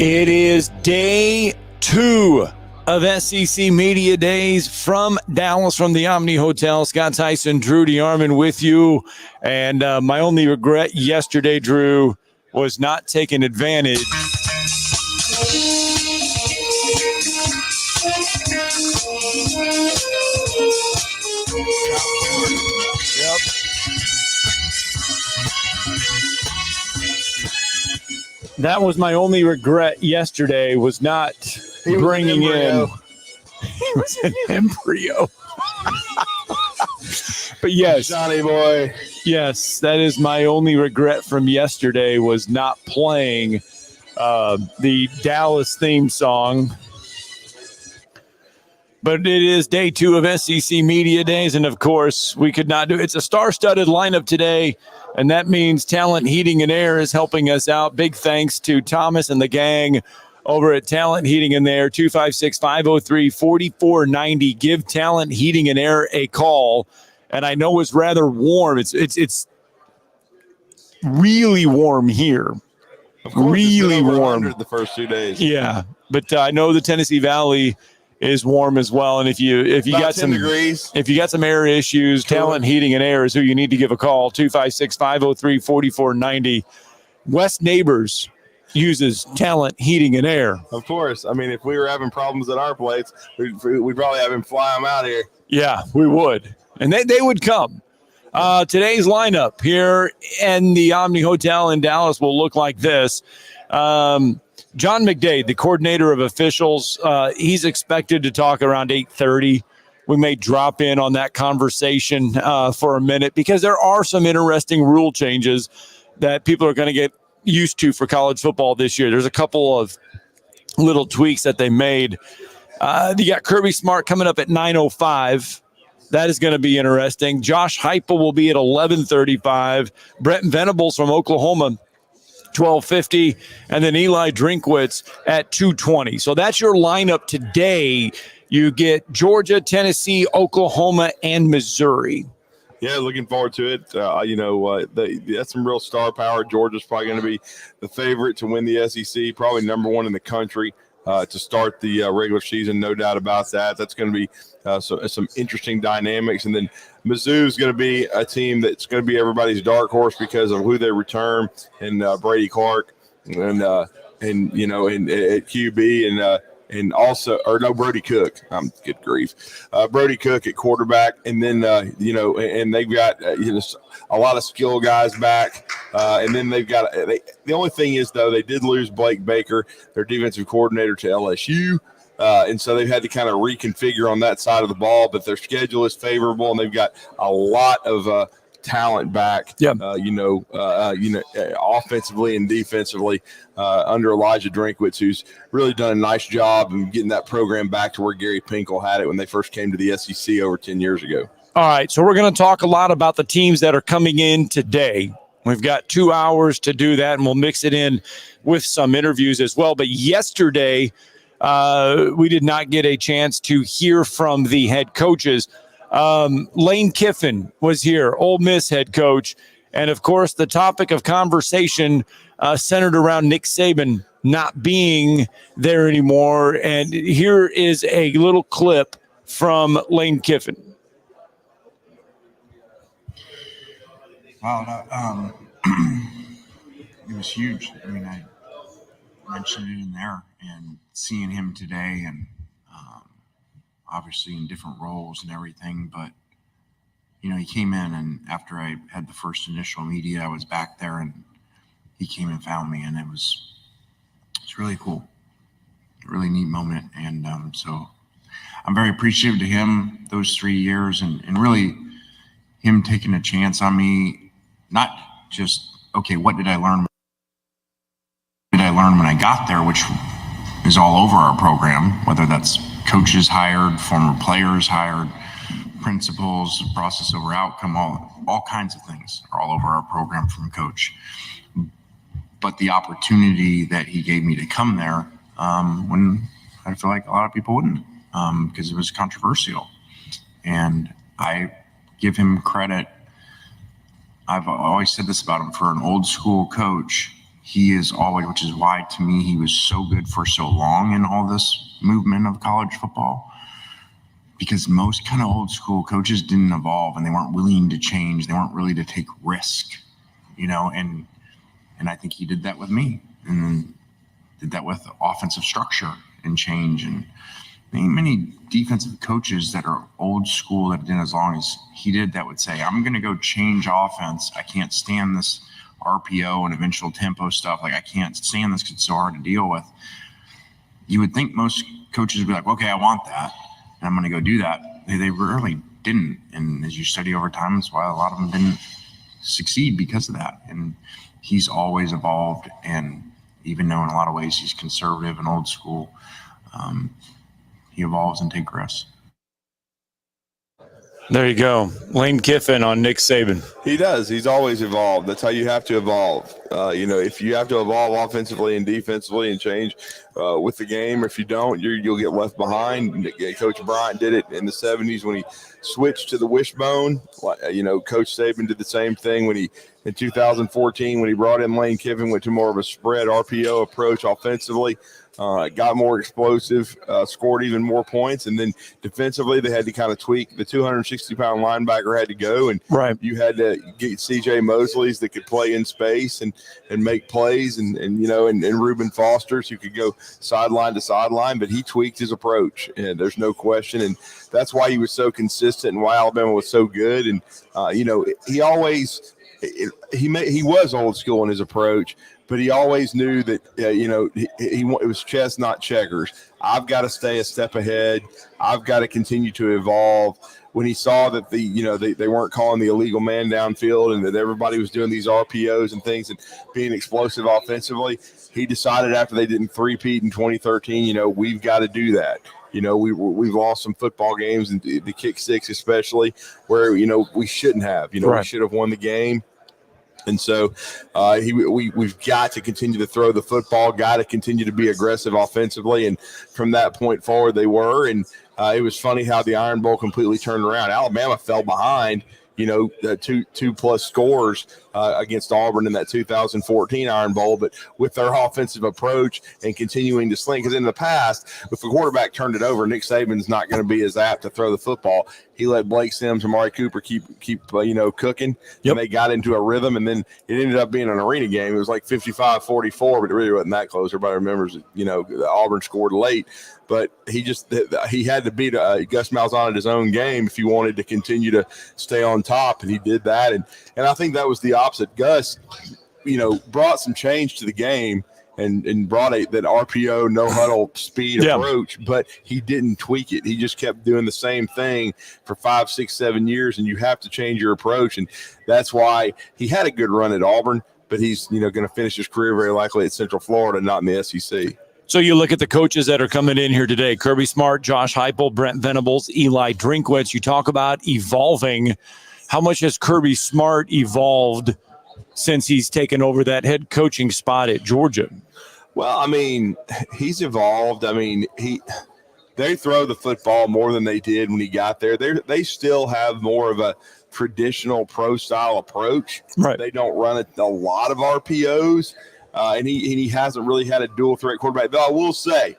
It is day 2 of SEC Media Days from Dallas, from the Omni Hotel. Scott Tyson, Drew DeArmond with you. And my only regret yesterday, Drew, was not taking advantage. Yep. That was my only regret yesterday, was not bringing in. He was an embryo. But yes, Johnny boy. Yes, that is my only regret from yesterday, was not playing the Dallas theme song. But it is day 2 of SEC Media Days, and of course, we could not do it. It's a star-studded lineup today, and that means Talent Heating and Air is helping us out. Big thanks to Thomas and the gang over at Talent Heating and Air, 256-503-4490. Give Talent Heating and Air a call. And I know it's rather warm. It's really warm here. Of course, really it's been over warm 100 the first 2 days. Yeah, but I know the Tennessee Valley is warm as well. And if you got some degrees. If you got some air issues, Cool. Talent Heating and Air is who you need to give a call. 256-503-4490. West Neighbors uses Talent Heating and Air. Of course. I mean, if we were having problems at our place, we'd probably have him fly them out here. Yeah, we would. And they would come. Today's lineup here in the Omni Hotel in Dallas will look like this. John McDade, the coordinator of officials, he's expected to talk around 8:30. We may drop in on that conversation for a minute, because there are some interesting rule changes that people are going to get used to for college football this year. There's a couple of little tweaks that they made. You got Kirby Smart coming up at 9:05. That is going to be interesting. Josh Heupel will be at 11:35. Brent Venables from Oklahoma, 12:50, and then Eli Drinkwitz at 2:20. So that's your lineup today. You get Georgia, Tennessee, Oklahoma, and Missouri. Yeah, looking forward to it. That's some real star power. Georgia's probably going to be the favorite to win the SEC, probably number 1 in the country to start the regular season. No doubt about that. That's going to be some interesting dynamics. And then Mizzou's going to be a team that's going to be everybody's dark horse because of who they return, and Brady Clark and at QB and also, or no, Brody Cook. Good grief. Brody Cook at quarterback. And then, and they've got, a lot of skill guys back. And then they've got, the only thing is, though, they did lose Blake Baker, their defensive coordinator, to LSU. And so they've had to kind of reconfigure on that side of the ball, but their schedule is favorable, and they've got a lot of talent back, offensively and defensively under Elijah Drinkwitz, who's really done a nice job in getting that program back to where Gary Pinkel had it when they first came to the SEC over 10 years ago. All right, so we're going to talk a lot about the teams that are coming in today. We've got 2 hours to do that, and we'll mix it in with some interviews as well. But yesterday, we did not get a chance to hear from the head coaches. Lane Kiffin was here, Ole Miss head coach. And, of course, the topic of conversation centered around Nick Saban not being there anymore. And here is a little clip from Lane Kiffin. Wow, it was huge. I mean, I mentioned it in there, and seeing him today, and obviously in different roles and everything, but he came in, and after I had the first initial media, I was back there, and he came and found me, and it's really cool, a really neat moment. And so I'm very appreciative to him those 3 years, and really him taking a chance on me, not just, okay, what did I learn? When I got there, which is all over our program, whether that's coaches hired, former players hired, principals, process over outcome, all kinds of things are all over our program from coach. But the opportunity that he gave me to come there, when I feel like a lot of people wouldn't, because it was controversial. And I give him credit. I've always said this about him, for an old school coach he is always, which is why to me he was so good for so long in all this movement of college football, because most kind of old school coaches didn't evolve and they weren't willing to change. They weren't really to take risk, and I think he did that with me, and then did that with offensive structure and change. And many defensive coaches that are old school that did as long as he did that would say, I'm going to go change offense. I can't stand this RPO and eventual tempo stuff. Like, I can't stand this because it's so hard to deal with. You would think most coaches would be like, okay, I want that, and I'm going to go do that. They rarely didn't. And as you study over time, that's why a lot of them didn't succeed because of that. And he's always evolved. And even though in a lot of ways he's conservative and old school, he evolves and takes risks. There you go. Lane Kiffin on Nick Saban. He does. He's always evolved. That's how you have to evolve. If you have to evolve offensively and defensively and change with the game, or if you don't, you'll get left behind. Coach Bryant did it in the 70s when he switched to the wishbone. Coach Saban did the same thing in 2014 when he brought in Lane Kiffin, went to more of a spread RPO approach offensively. Got more explosive, scored even more points, and then defensively they had to kind of tweak. The 260-pound linebacker had to go, and you had to get C.J. Mosley's that could play in space and make plays, and Reuben Foster's who could go sideline to sideline. But he tweaked his approach, and there's no question, and that's why he was so consistent and why Alabama was so good. And he always he was old school in his approach. But he always knew that, it was chess, not checkers. I've got to stay a step ahead. I've got to continue to evolve. When he saw that they weren't calling the illegal man downfield and that everybody was doing these RPOs and things and being explosive offensively, he decided after they didn't three-peat in 2013, we've got to do that. We've lost some football games, and the kick six especially, where, we shouldn't have. We should have won the game. And so we've got to continue to throw the football, got to continue to be aggressive offensively. And from that point forward, they were. And it was funny how the Iron Bowl completely turned around. Alabama fell behind, two plus scores against Auburn in that 2014 Iron Bowl. But with their offensive approach and continuing to sling, because in the past, if the quarterback turned it over, Nick Saban's not going to be as apt to throw the football. He let Blake Sims and Amari Cooper keep cooking. Yep. And they got into a rhythm, and then it ended up being an arena game. It was like 55-44, but it really wasn't that close. Everybody remembers, Auburn scored late. But he had to beat Gus Malzahn at his own game if he wanted to continue to stay on top, and he did that. And I think that was the opposite. Gus, brought some change to the game and brought that RPO, no huddle speed approach, but he didn't tweak it. He just kept doing the same thing for 5, 6, 7 years, and you have to change your approach. And that's why he had a good run at Auburn, but he's going to finish his career very likely at Central Florida, not in the SEC. So you look at the coaches that are coming in here today: Kirby Smart, Josh Heupel, Brent Venables, Eli Drinkwitz. You talk about evolving. How much has Kirby Smart evolved since he's taken over that head coaching spot at Georgia? Well, he's evolved. They throw the football more than they did when he got there. They still have more of a traditional pro-style approach. Right. They don't run a lot of RPOs, and he hasn't really had a dual-threat quarterback. Though I will say,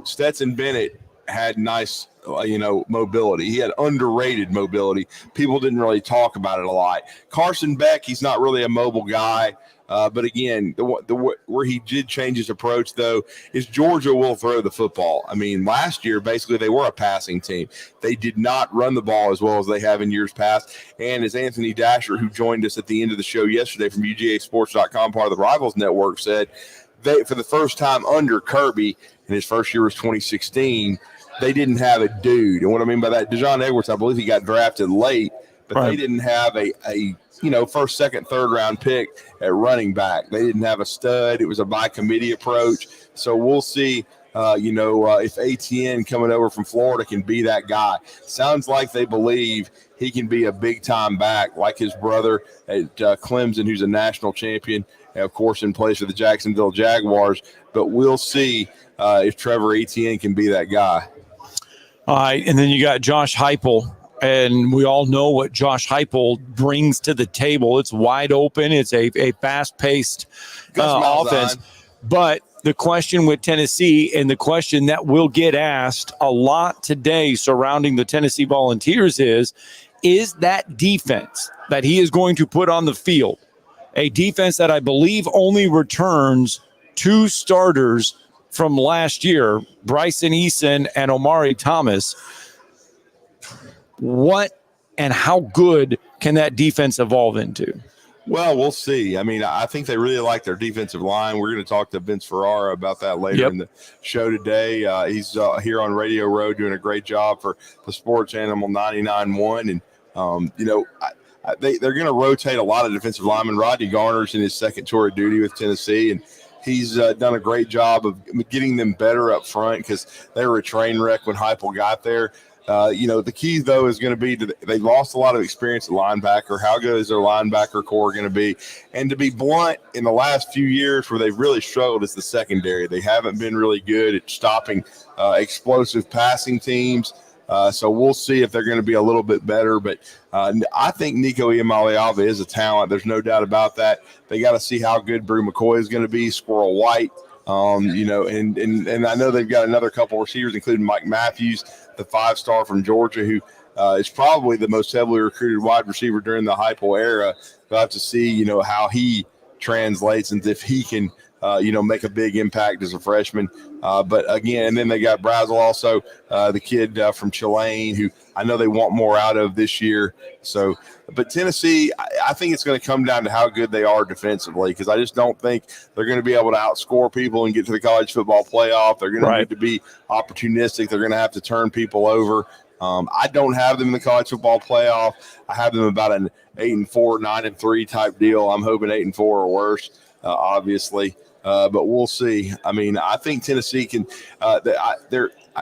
Stetson Bennett had nice mobility. He had underrated mobility. People didn't really talk about it a lot. Carson Beck, he's not really a mobile guy. But again, where he did change his approach, though, is Georgia will throw the football. Last year, basically, they were a passing team. They did not run the ball as well as they have in years past. And as Anthony Dasher, who joined us at the end of the show yesterday from UGAsports.com, part of the Rivals Network, said, for the first time under Kirby, and his first year was 2016, they didn't have a dude. And what I mean by that, Dejon Edwards, I believe he got drafted late, but they didn't have a first, second, third round pick at running back. They didn't have a stud. It was a by committee approach. So we'll see, if ATN coming over from Florida can be that guy. Sounds like they believe he can be a big time back like his brother at Clemson, who's a national champion, of course, in place of the Jacksonville Jaguars. But we'll see if Trevor Etienne can be that guy. All right. And then you got Josh Heupel. And we all know what Josh Heupel brings to the table. It's wide open. It's a fast-paced offense. But the question with Tennessee, and the question that will get asked a lot today surrounding the Tennessee Volunteers is that defense that he is going to put on the field, a defense that I believe only returns 2 starters from last year, Bryson Eason and Omari Thomas. What and how good can that defense evolve into? Well, we'll see. I mean, I think they really like their defensive line. We're going to talk to Vince Ferrara about that later in the show today. He's here on Radio Row doing a great job for the Sports Animal 99.1. And, they're going to rotate a lot of defensive linemen. Rodney Garner's in his second tour of duty with Tennessee, and he's done a great job of getting them better up front because they were a train wreck when Heupel got there. The key, though, is going to be they lost a lot of experience at linebacker. How good is their linebacker core going to be? And to be blunt, in the last few years where they've really struggled is the secondary. They haven't been really good at stopping explosive passing teams. So we'll see if they're going to be a little bit better. But I think Nico Iamaleava is a talent. There's no doubt about that. They got to see how good Brew McCoy is going to be, Squirrel White. And I know they've got another couple receivers, including Mike Matthews, the 5-star from Georgia, who is probably the most heavily recruited wide receiver during the Heupel era. We'll have to see, how he translates and if he can, make a big impact as a freshman. But again, and then they got Brazel also, the kid from Tulane, who I know they want more out of this year. So, but Tennessee, I think it's going to come down to how good they are defensively, because I just don't think they're going to be able to outscore people and get to the college football playoff. They're going to need to be opportunistic. They're going to have to turn people over. I don't have them in the college football playoff. I have them about an 8-4, 9-3 type deal. I'm hoping 8-4 or worse, obviously. But we'll see. I mean, I think Tennessee can.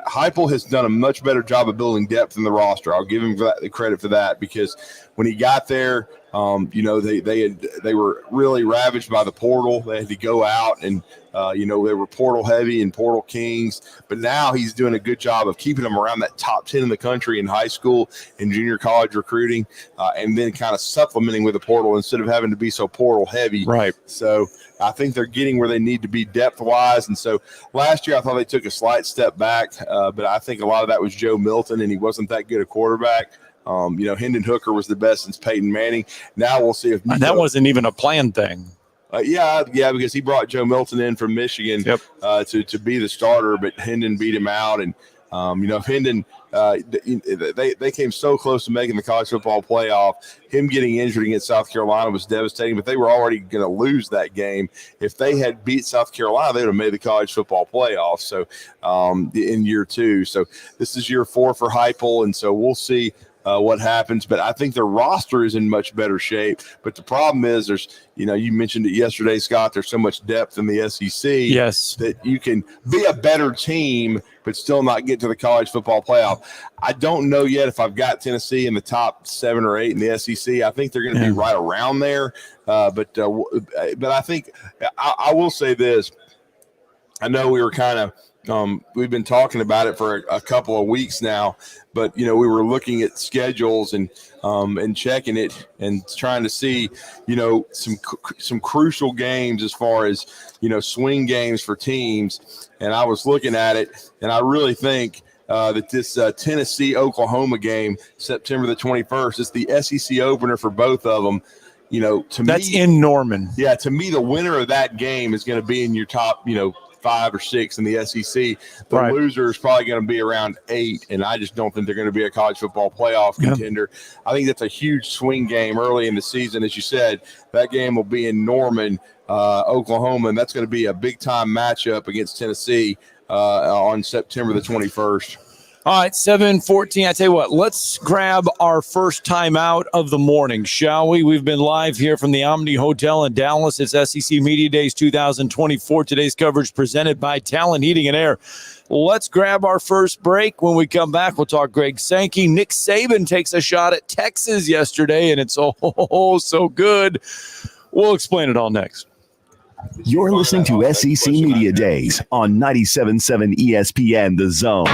Heupel has done a much better job of building depth in the roster. I'll give him the credit for that, because when he got there, they were really ravaged by the portal. They had to go out and they were portal heavy and portal kings. But now he's doing a good job of keeping them around that top 10 in the country in high school and junior college recruiting, and then kind of supplementing with the portal instead of having to be so portal heavy. Right. So I think they're getting where they need to be depth-wise. And so last year I thought they took a slight step back, but I think a lot of that was Joe Milton, and he wasn't that good a quarterback. Hendon Hooker was the best since Peyton Manning. Now we'll see if that wasn't even a planned thing. Because he brought Joe Milton in from Michigan to be the starter, but Hendon beat him out. And Hendon, they came so close to making the college football playoff. Him getting injured against South Carolina was devastating, but they were already going to lose that game. If they had beat South Carolina, they would have made the college football playoff. So in year 2, so this is year 4 for Heupel, and so we'll see what happens. But I think their roster is in much better shape. But the problem is you mentioned it yesterday, Scott, there's so much depth in the SEC that you can be a better team but still not get to the college football playoff. I don't know yet if I've got Tennessee in the top 7 or 8 in the SEC. I think they're going to be right around there. But I think I will say this. I know we were kind of we've been talking about it for a couple of weeks now, but we were looking at schedules and checking it and trying to see some crucial games as far as swing games for teams. And I was looking at it, and I really think that this Tennessee-Oklahoma game, September the 21st, is the SEC opener for both of them. That's in Norman. Yeah, to me, the winner of that game is going to be in your top, 5 or 6 in the SEC. The loser is probably going to be around 8, and I just don't think they're going to be a college football playoff contender. I think that's a huge swing game early in the season. As you said, that game will be in Norman, Oklahoma, and that's going to be a big-time matchup against Tennessee on September the 21st. All right, 7:14. I tell you what, let's grab our first timeout of the morning, shall we? We've been live here from the Omni Hotel in Dallas. It's SEC Media Days 2024. Today's coverage presented by Talent Heating and Air. Let's grab our first break. When we come back, we'll talk Greg Sankey. Nick Saban takes a shot at Texas yesterday, and it's so good. We'll explain it all next. You're listening to SEC Media Days on 97.7 ESPN The Zone.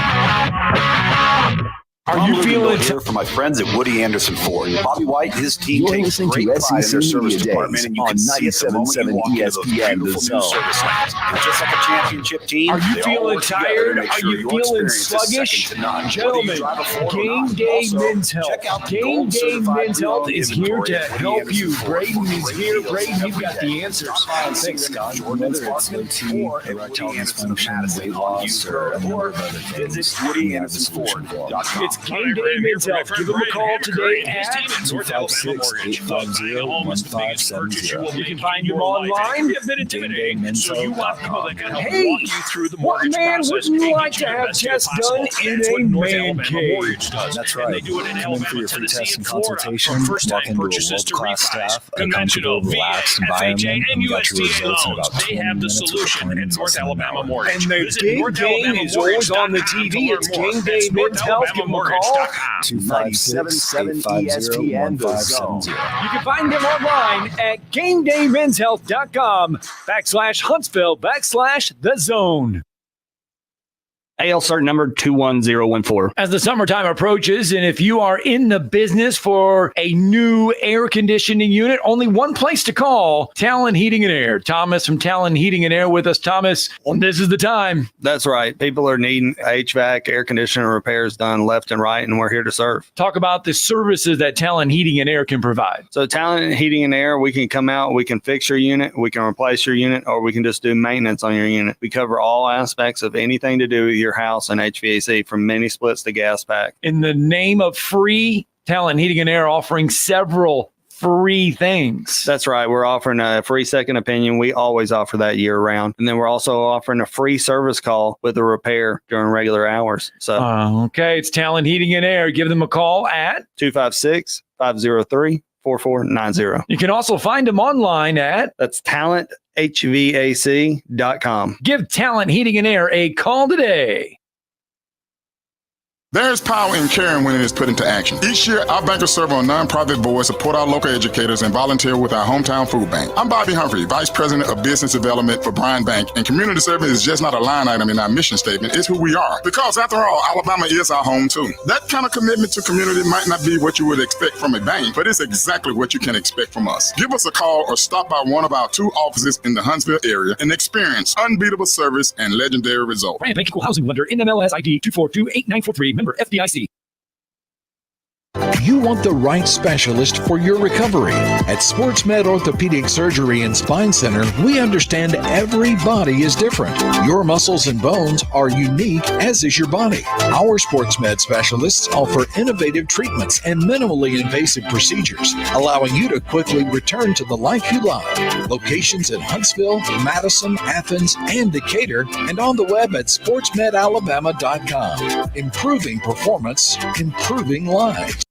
Are you feeling here for my friends at Woody Anderson Ford? Bobby White, his team You're takes listening to great pride in their SEC service Media department, Days and you on can see it the moment you 97.7 walk into those ESPN, beautiful The new Zone. service lanes. And just like a championship team, Are you they all feeling work together tired? to make Are sure you your feeling experience is second sluggish? to none. Whether you Gentlemen, drive a Ford or Game not. Day Also, Men's Health. check out the Game gold Day certified Men's Health pre-owned is here inventory to at Woody help Anderson you. Ford. Braden is Great here. deals Braden, you've every got day. the answers. Stop by and see Thanks, them Scott. at Jordan Whether it's low Department T, or at erectile Woody Anderson of dysfunction, Madison weight on loss, Hughes or a Road, number or of other visit things, Woody we have the Anderson solution for them. It's Game Day Men's Health. Give them a call today at 256-850-1570. You can find them online. Hey, what man wouldn't like to have tests done in a man cave? That's right. Come in for your free test and consultation, walk into a world-class staff, a comfortable, relaxed environment, and get your results in about 20 minutes with appointments less than an hour. And the big game is always on the TV. It's Game Day Men's Health. Give them a call. 97.7 ESPN, The Zone. 256-850-1570. You can find them online at GameDayMen'sHealth.com/Huntsville/The Zone. AL cert number 21014. As the summertime approaches, and if you are in the business for a new air conditioning unit, only one place to call, Talon Heating and Air. Thomas from Talon Heating and Air with us. Thomas, this is the time. That's right. People are needing HVAC, air conditioner repairs done left and right, and we're here to serve. Talk about the services that Talon Heating and Air can provide. So Talent Heating and Air, we can come out, we can fix your unit, we can replace your unit, or we can just do maintenance on your unit. We cover all aspects of anything to do with your house and HVAC, from mini splits to gas pack. In the name of free, Talon Heating and Air offering several free things. That's right. We're offering a free second opinion. We always offer that year round. And then we're also offering a free service call with a repair during regular hours. So okay, it's Talon Heating and Air. Give them a call at 256-503-4490. You can also find them online at That's talenthvac.com. Give Talent Heating and Air a call today. There's power in caring when it is put into action. Each year, our bankers serve on nonprofit boards, support our local educators, and volunteer with our hometown food bank. I'm Bobby Humphrey, Vice President of Business Development for Bryan Bank, and community service is just not a line item in our mission statement, it's who we are. Because after all, Alabama is our home too. That kind of commitment to community might not be what you would expect from a bank, but it's exactly what you can expect from us. Give us a call or stop by one of our 2 offices in the Huntsville area and experience unbeatable service and legendary results. Bryan Bank Equal Housing Lender, NMLS ID 2428943, member FDIC. You want the right specialist for your recovery. At SportsMed Orthopedic Surgery and Spine Center, we understand every body is different. Your muscles and bones are unique, as is your body. Our SportsMed specialists offer innovative treatments and minimally invasive procedures, allowing you to quickly return to the life you love. Locations in Huntsville, Madison, Athens, and Decatur, and on the web at sportsmedalabama.com. Improving performance, improving lives.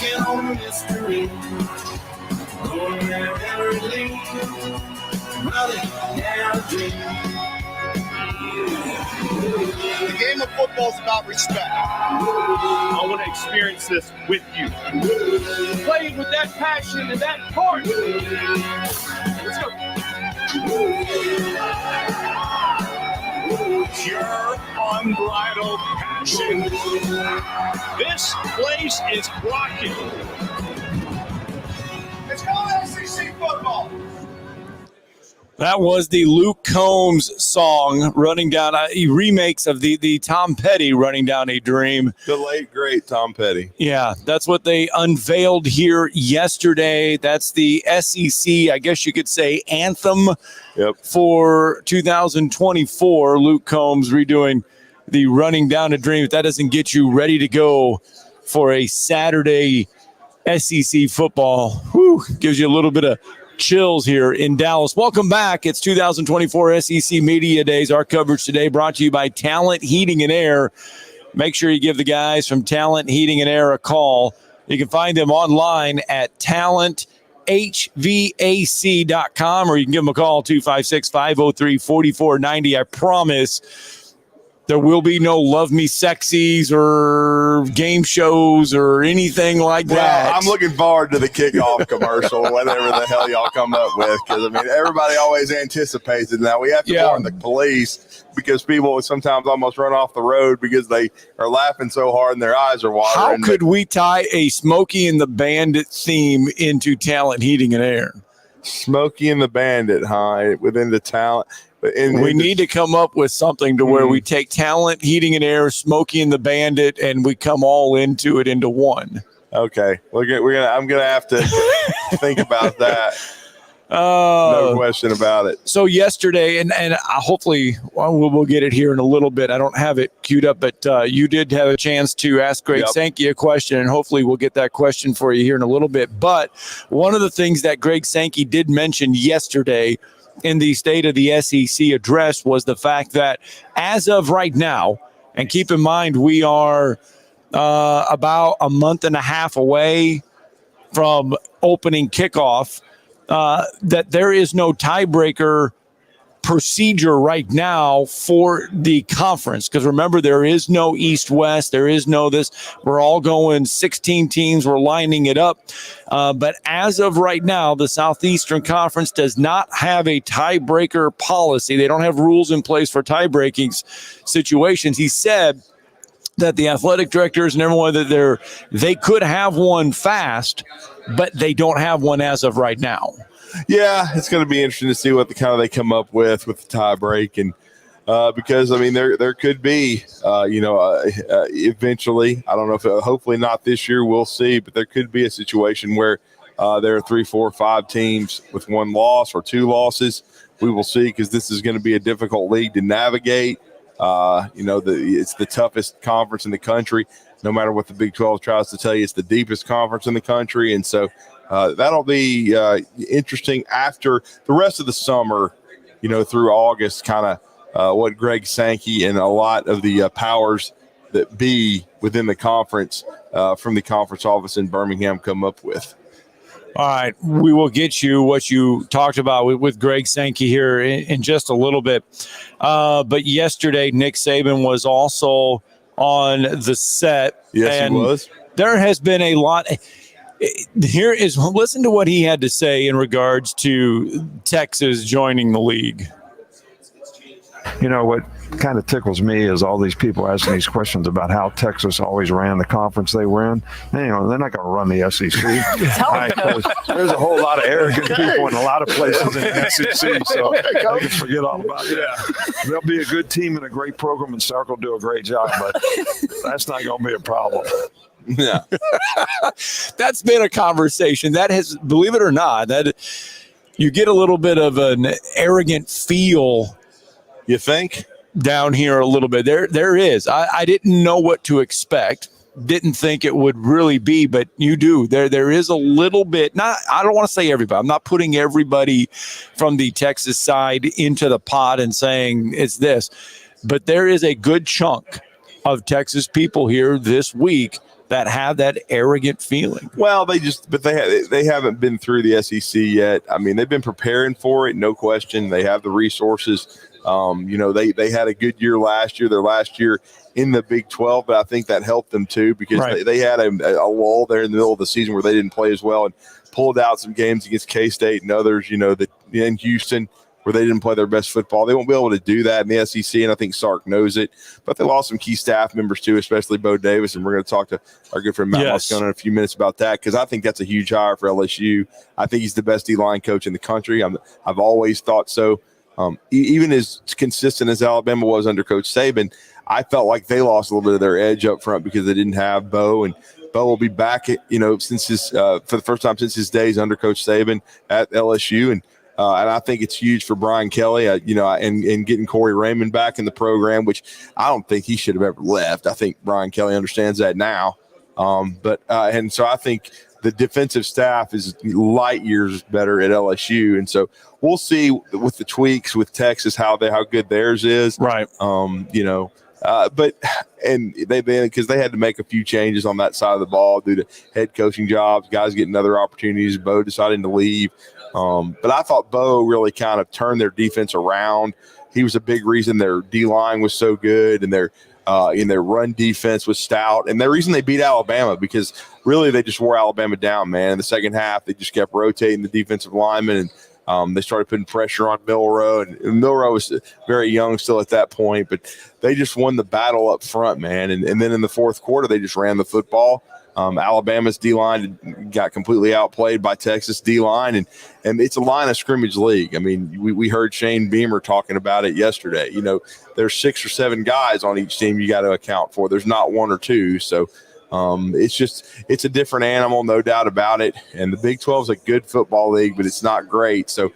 walking on mystery. Going where it leads, running down a dream. The game of football is about respect. I want to experience this with you. Playing with that passion and that heart. Let's go. Pure, unbridled passion. This place is rocking. Let's go SEC football. That was the Luke Combs song, running down remakes of the Tom Petty Running Down a Dream. The late, great Tom Petty. Yeah, that's what they unveiled here yesterday. That's the SEC, I guess you could say, anthem for 2024. Luke Combs redoing the Running Down a Dream. If that doesn't get you ready to go for a Saturday SEC football, gives you a little bit of chills here in Dallas. Welcome back. It's 2024 SEC Media Days. Our coverage today brought to you by Talent Heating and Air. Make sure you give the guys from Talent Heating and Air a call. You can find them online at talenthvac.com, or you can give them a call, 256-503-4490. I promise there will be no Love Me Sexies or game shows or anything like that. Well, I'm looking forward to the kickoff commercial, whatever the hell y'all come up with, because, I mean, everybody always anticipates it. Now, we have to warn the police because people sometimes almost run off the road because they are laughing so hard and their eyes are watering. How could we tie a Smokey and the Bandit theme into Talent Heating and Air? Smokey and the Bandit, within the talent. We need to come up with something to where we take Talent Heating and Air, Smokey and the Bandit, and we come all into one. Okay, I'm gonna have to think about that. No question about it. So yesterday, and hopefully we'll get it here in a little bit. I don't have it queued up, but you did have a chance to ask Greg Sankey a question, and hopefully we'll get that question for you here in a little bit. But one of the things that Greg Sankey did mention yesterday in the State of the SEC address was the fact that as of right now, and keep in mind we are about a month and a half away from opening kickoff, that there is no tiebreaker procedure right now for the conference. Because remember, there is no East-West. There is no this. We're all going 16 teams. We're lining it up. But as of right now, the Southeastern Conference does not have a tiebreaker policy. They don't have rules in place for tie-breaking situations. He said that the athletic directors and everyone that they could have one fast, but they don't have one as of right now. Yeah, it's going to be interesting to see what they come up with the tie break, and because I mean there could be eventually, I don't know if hopefully not this year, we'll see, but there could be a situation where there are 3, 4, 5 teams with one loss or 2 losses. We will see, because this is going to be a difficult league to navigate. It's the toughest conference in the country. No matter what the Big 12 tries to tell you, it's the deepest conference in the country, and so. That'll be interesting after the rest of the summer, through August, kind of what Greg Sankey and a lot of the powers that be within the conference from the conference office in Birmingham come up with. All right, we will get you what you talked about with Greg Sankey here in just a little bit. But yesterday, Nick Saban was also on the set. Yes, he was. There has been a lot. Listen to what he had to say in regards to Texas joining the league. What kind of tickles me is all these people asking these questions about how Texas always ran the conference they were in. They're not going to run the SEC. There's a whole lot of arrogant people in a lot of places in the SEC, so they can forget all about it. Yeah. They'll be a good team and a great program, and Sark will do a great job, but that's not going to be a problem. Yeah. That's been a conversation that has, believe it or not, that you get a little bit of an arrogant feel. You think? Down here a little bit. There is. I didn't know what to expect. Didn't think it would really be, but you do. There is a little bit. I don't want to say everybody. I'm not putting everybody from the Texas side into the pot and saying it's this, but there is a good chunk of Texas people here this week that have that arrogant feeling. Well, they haven't been through the SEC yet. I mean, they've been preparing for it, no question. They have the resources. They had a good year last year. Their last year in the Big 12, but I think that helped them too because they had a lull there in the middle of the season where they didn't play as well and pulled out some games against K-State and others, in Houston where they didn't play their best football. They won't be able to do that in the SEC, and I think Sark knows it. But they lost some key staff members too, especially Bo Davis, and we're going to talk to our good friend Matt Moscona in a few minutes about that because I think that's a huge hire for LSU. I think he's the best D-line coach in the country. I've always thought so. Even as consistent as Alabama was under Coach Saban, I felt like they lost a little bit of their edge up front because they didn't have Bo, and Bo will be back, since his for the first time since his days under Coach Saban at LSU, and I think it's huge for Brian Kelly, and getting Corey Raymond back in the program, which I don't think he should have ever left. I think Brian Kelly understands that now, and so I think the defensive staff is light years better at LSU, and so we'll see with the tweaks with Texas how good theirs is, right? But because they had to make a few changes on that side of the ball due to head coaching jobs, guys getting other opportunities, Bo deciding to leave. But I thought Bo really kind of turned their defense around. He was a big reason their D-line was so good and their run defense was stout. And the reason they beat Alabama because really they just wore Alabama down, man. In the second half, they just kept rotating the defensive linemen and they started putting pressure on Milroe, and Milroe was very young still at that point, but they just won the battle up front, man. And then in the fourth quarter, they just ran the football. Alabama's D-line got completely outplayed by Texas D-line, and it's a line of scrimmage league. I mean, we heard Shane Beamer talking about it yesterday. There's 6 or 7 guys on each team you got to account for. There's not 1 or 2, so it's a different animal, no doubt about it. And the Big 12 is a good football league, but it's not great. So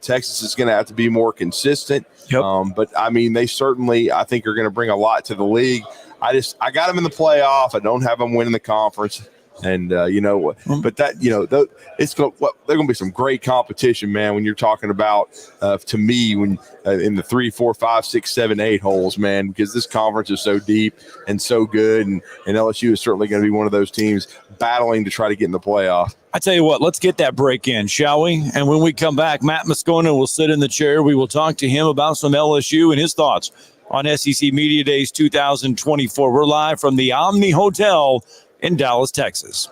Texas is going to have to be more consistent. Yep. But I mean, they certainly, I think, are going to bring a lot to the league. I got them in the playoff. I don't have them winning the conference. And, but that, they're going to be some great competition, man, when you're talking about, to me, when in the 3, 4, 5, 6, 7, 8 holes, man, because this conference is so deep and so good. And LSU is certainly going to be one of those teams battling to try to get in the playoff. I tell you what, let's get that break in, shall we? And when we come back, Matt Moscona will sit in the chair. We will talk to him about some LSU and his thoughts on SEC Media Days 2024. We're live from the Omni Hotel in Dallas, Texas.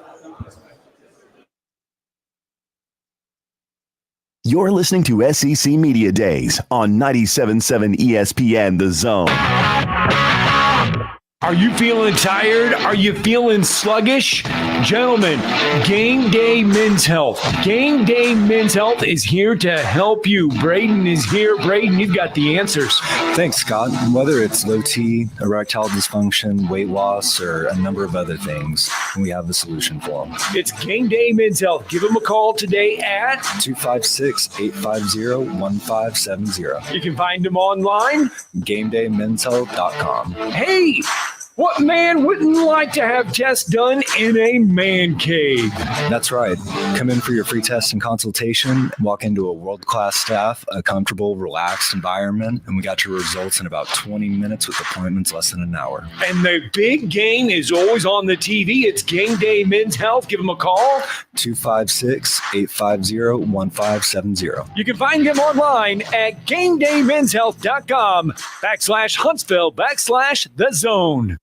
You're listening to SEC Media Days on 97.7 ESPN The Zone. Are you feeling tired? Are you feeling sluggish? Gentlemen, Game Day Men's Health. Game Day Men's Health is here to help you. Braden is here. Braden, you've got the answers. Thanks, Scott. Whether it's low T, erectile dysfunction, weight loss, or a number of other things, we have the solution for them. It's Game Day Men's Health. Give them a call today at 256-850-1570. You can find them online. GameDayMen'sHealth.com. Hey! What man wouldn't like to have tests done in a man cave? That's right. Come in for your free test and consultation, walk into a world-class staff, a comfortable, relaxed environment, and we got your results in about 20 minutes with appointments less than an hour. And the big game is always on the TV. It's Game Day Men's Health. Give them a call. 256-850-1570. You can find them online at GameDayMen'sHealth.com/Huntsville/The Zone.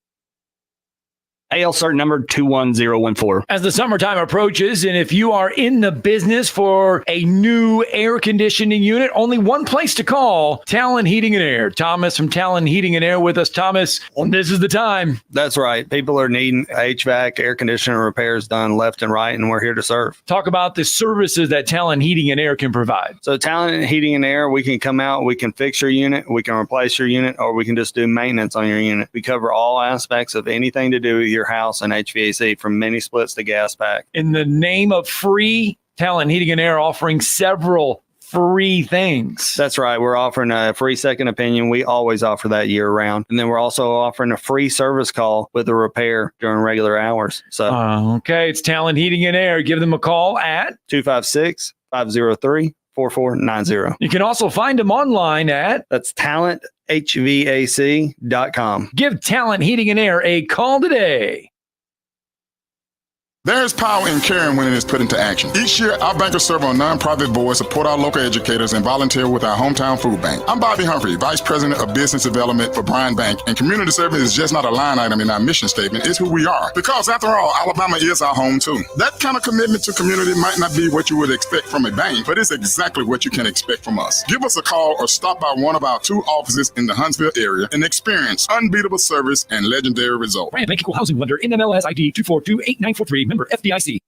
AL cert number 21014. As the summertime approaches, and if you are in the business for a new air conditioning unit, only one place to call, Talon Heating and Air. Thomas from Talon Heating and Air with us. Thomas, this is the time. That's right. People are needing HVAC, air conditioner repairs done left and right, and we're here to serve. Talk about the services that Talon Heating and Air can provide. So Talon Heating and Air, we can come out, we can fix your unit, we can replace your unit, or we can just do maintenance on your unit. We cover all aspects of anything to do with your house and HVAC, from mini splits to gas pack. In the name of free, Talon Heating and Air offering several free things. That's right. We're offering a free second opinion. We always offer that year round. And then we're also offering a free service call with a repair during regular hours. So okay, it's Talon Heating and Air. Give them a call at 256-503-4490. You can also find them online at talenthvac.com. Give Talon Heating and Air a call today. There is power in caring when it is put into action. Each year, our bankers serve on nonprofit boards, support our local educators, and volunteer with our hometown food bank. I'm Bobby Humphrey, Vice President of Business Development for Bryan Bank, and community service is just not a line item in our mission statement. It's who we are. Because after all, Alabama is our home too. That kind of commitment to community might not be what you would expect from a bank, but it's exactly what you can expect from us. Give us a call or stop by one of our 2 offices in the Huntsville area and experience unbeatable service and legendary results. Bryan Bank Equal Housing Lender, NMLS ID 2428943, member FDIC.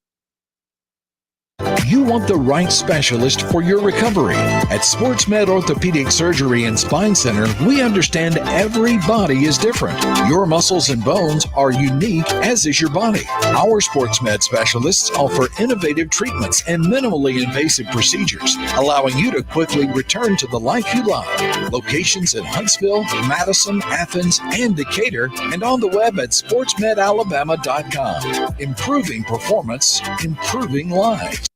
You want the right specialist for your recovery. At SportsMed Orthopedic Surgery and Spine Center, we understand every body is different. Your muscles and bones are unique, as is your body. Our SportsMed specialists offer innovative treatments and minimally invasive procedures, allowing you to quickly return to the life you love. Locations in Huntsville, Madison, Athens, and Decatur, and on the web at sportsmedalabama.com. Improving performance, improving lives.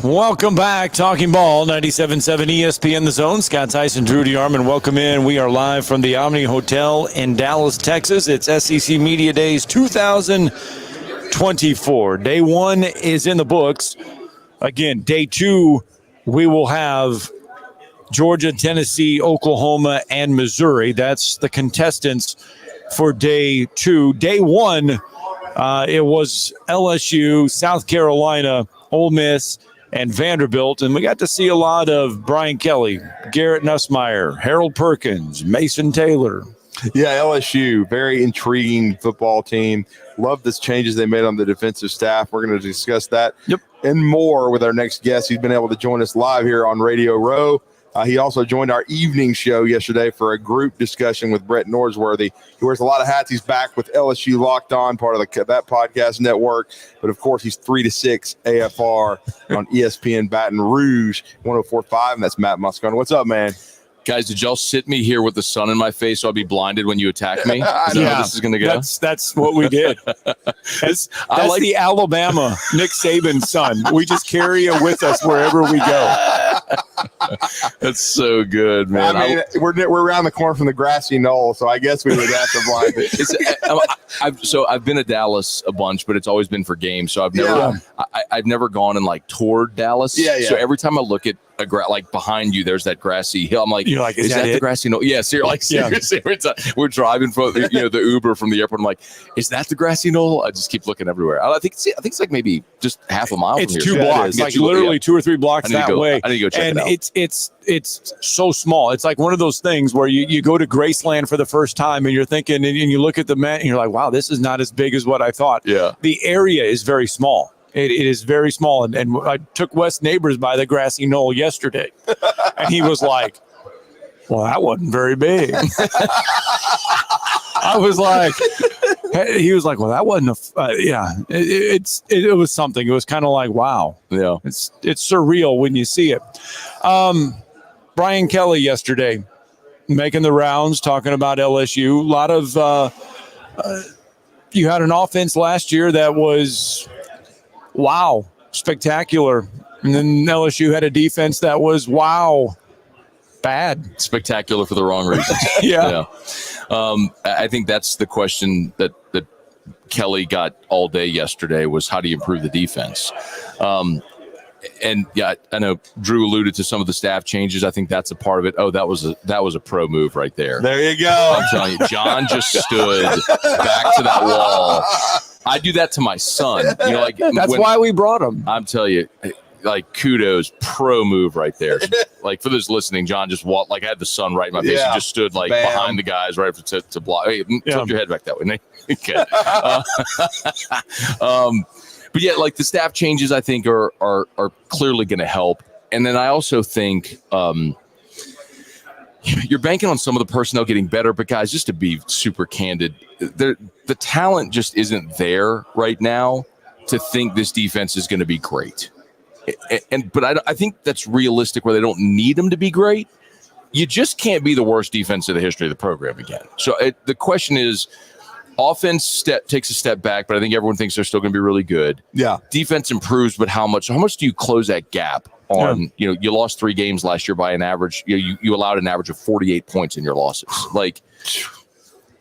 Welcome back. Talking Ball, 97.7 ESPN The Zone. Scott Tyson, Drew DeArmond, welcome in. We are live from the Omni Hotel in Dallas, Texas. It's SEC Media Days 2024. Day 1 is in the books. Again, day 2, we will have Georgia, Tennessee, Oklahoma, and Missouri. That's the contestants for day 2. Day 1, it was LSU, South Carolina, Ole Miss, and Vanderbilt. And we got to see a lot of Brian Kelly, Garrett Nussmeier, Harold Perkins, Mason Taylor. Yeah, LSU, very intriguing football team. Love the changes they made on the defensive staff. We're going to discuss that and more with our next guest. He's been able to join us live here on Radio Row. He also joined our evening show yesterday for a group discussion with Brett Norsworthy. He wears a lot of hats. He's back with LSU Locked On, part of that podcast network. But, of course, he's 3 to 6 AFR on ESPN Baton Rouge, 104.5, and that's Matt Moscone. What's up, man? Guys, did y'all sit me here with the sun in my face so I'll be blinded when you attack me? Is that how this is going to go? That's what we did. That's like the Alabama Nick Saban son. We just carry it with us wherever we go. That's so good, man. I mean, we're around the corner from the grassy knoll, so I guess we would have to blind it. I've been to Dallas a bunch, but it's always been for games. So I've never gone and like toured Dallas. Yeah. So every time I look at like behind you, there's that grassy hill. I'm like, you're like, is that the grassy knoll? Yeah, seriously. We're driving from the Uber from the airport. I'm like, is that the grassy knoll? I just keep looking everywhere. I think it's like maybe just half a mile. It's from 2 here. blocks, It's like literally 2 or 3 blocks that way. I need to go check and it out. It's so small. It's like one of those things where you go to Graceland for the first time and you're thinking, and you look at the map and you're like, wow, this is not as big as what I thought. Yeah, the area is very small. It is very small. And I took West Neighbors by the grassy knoll yesterday. And he was like, well, that wasn't very big. I was like, he was like, well, that wasn't it was something. It was kind of like, wow. Yeah. It's surreal when you see it. Brian Kelly yesterday making the rounds, talking about LSU. A lot of, you had an offense last year that was, wow, spectacular. And then LSU had a defense that was, wow, bad. Spectacular for the wrong reasons. Yeah. I think that's the question that Kelly got all day yesterday was how do you improve the defense? And yeah, I know Drew alluded to some of the staff changes. I think that's a part of it. Oh, that was a pro move right there. There you go. I'm telling you, John just stood back to that wall. I do that to my son. You know, like that's why we brought him. I'm telling you, like kudos, pro move right there. Like for those listening, John just walked like I had the sun right in my face. Yeah. He just stood like Bam. behind the guys right to block. Hey, tilt your head back that way, Nick. Okay. But yeah, like the staff changes, I think are clearly going to help. And then I also think you're banking on some of the personnel getting better. But guys, just to be super candid, the talent just isn't there right now to think this defense is going to be great. But I think that's realistic where they don't need them to be great. You just can't be the worst defense in the history of the program again. So the question is, offense takes a step back, but I think everyone thinks they're still going to be really good. Yeah. Defense improves, but how much do you close that gap on? Yeah. You lost 3 games last year by an average. You allowed an average of 48 points in your losses. Like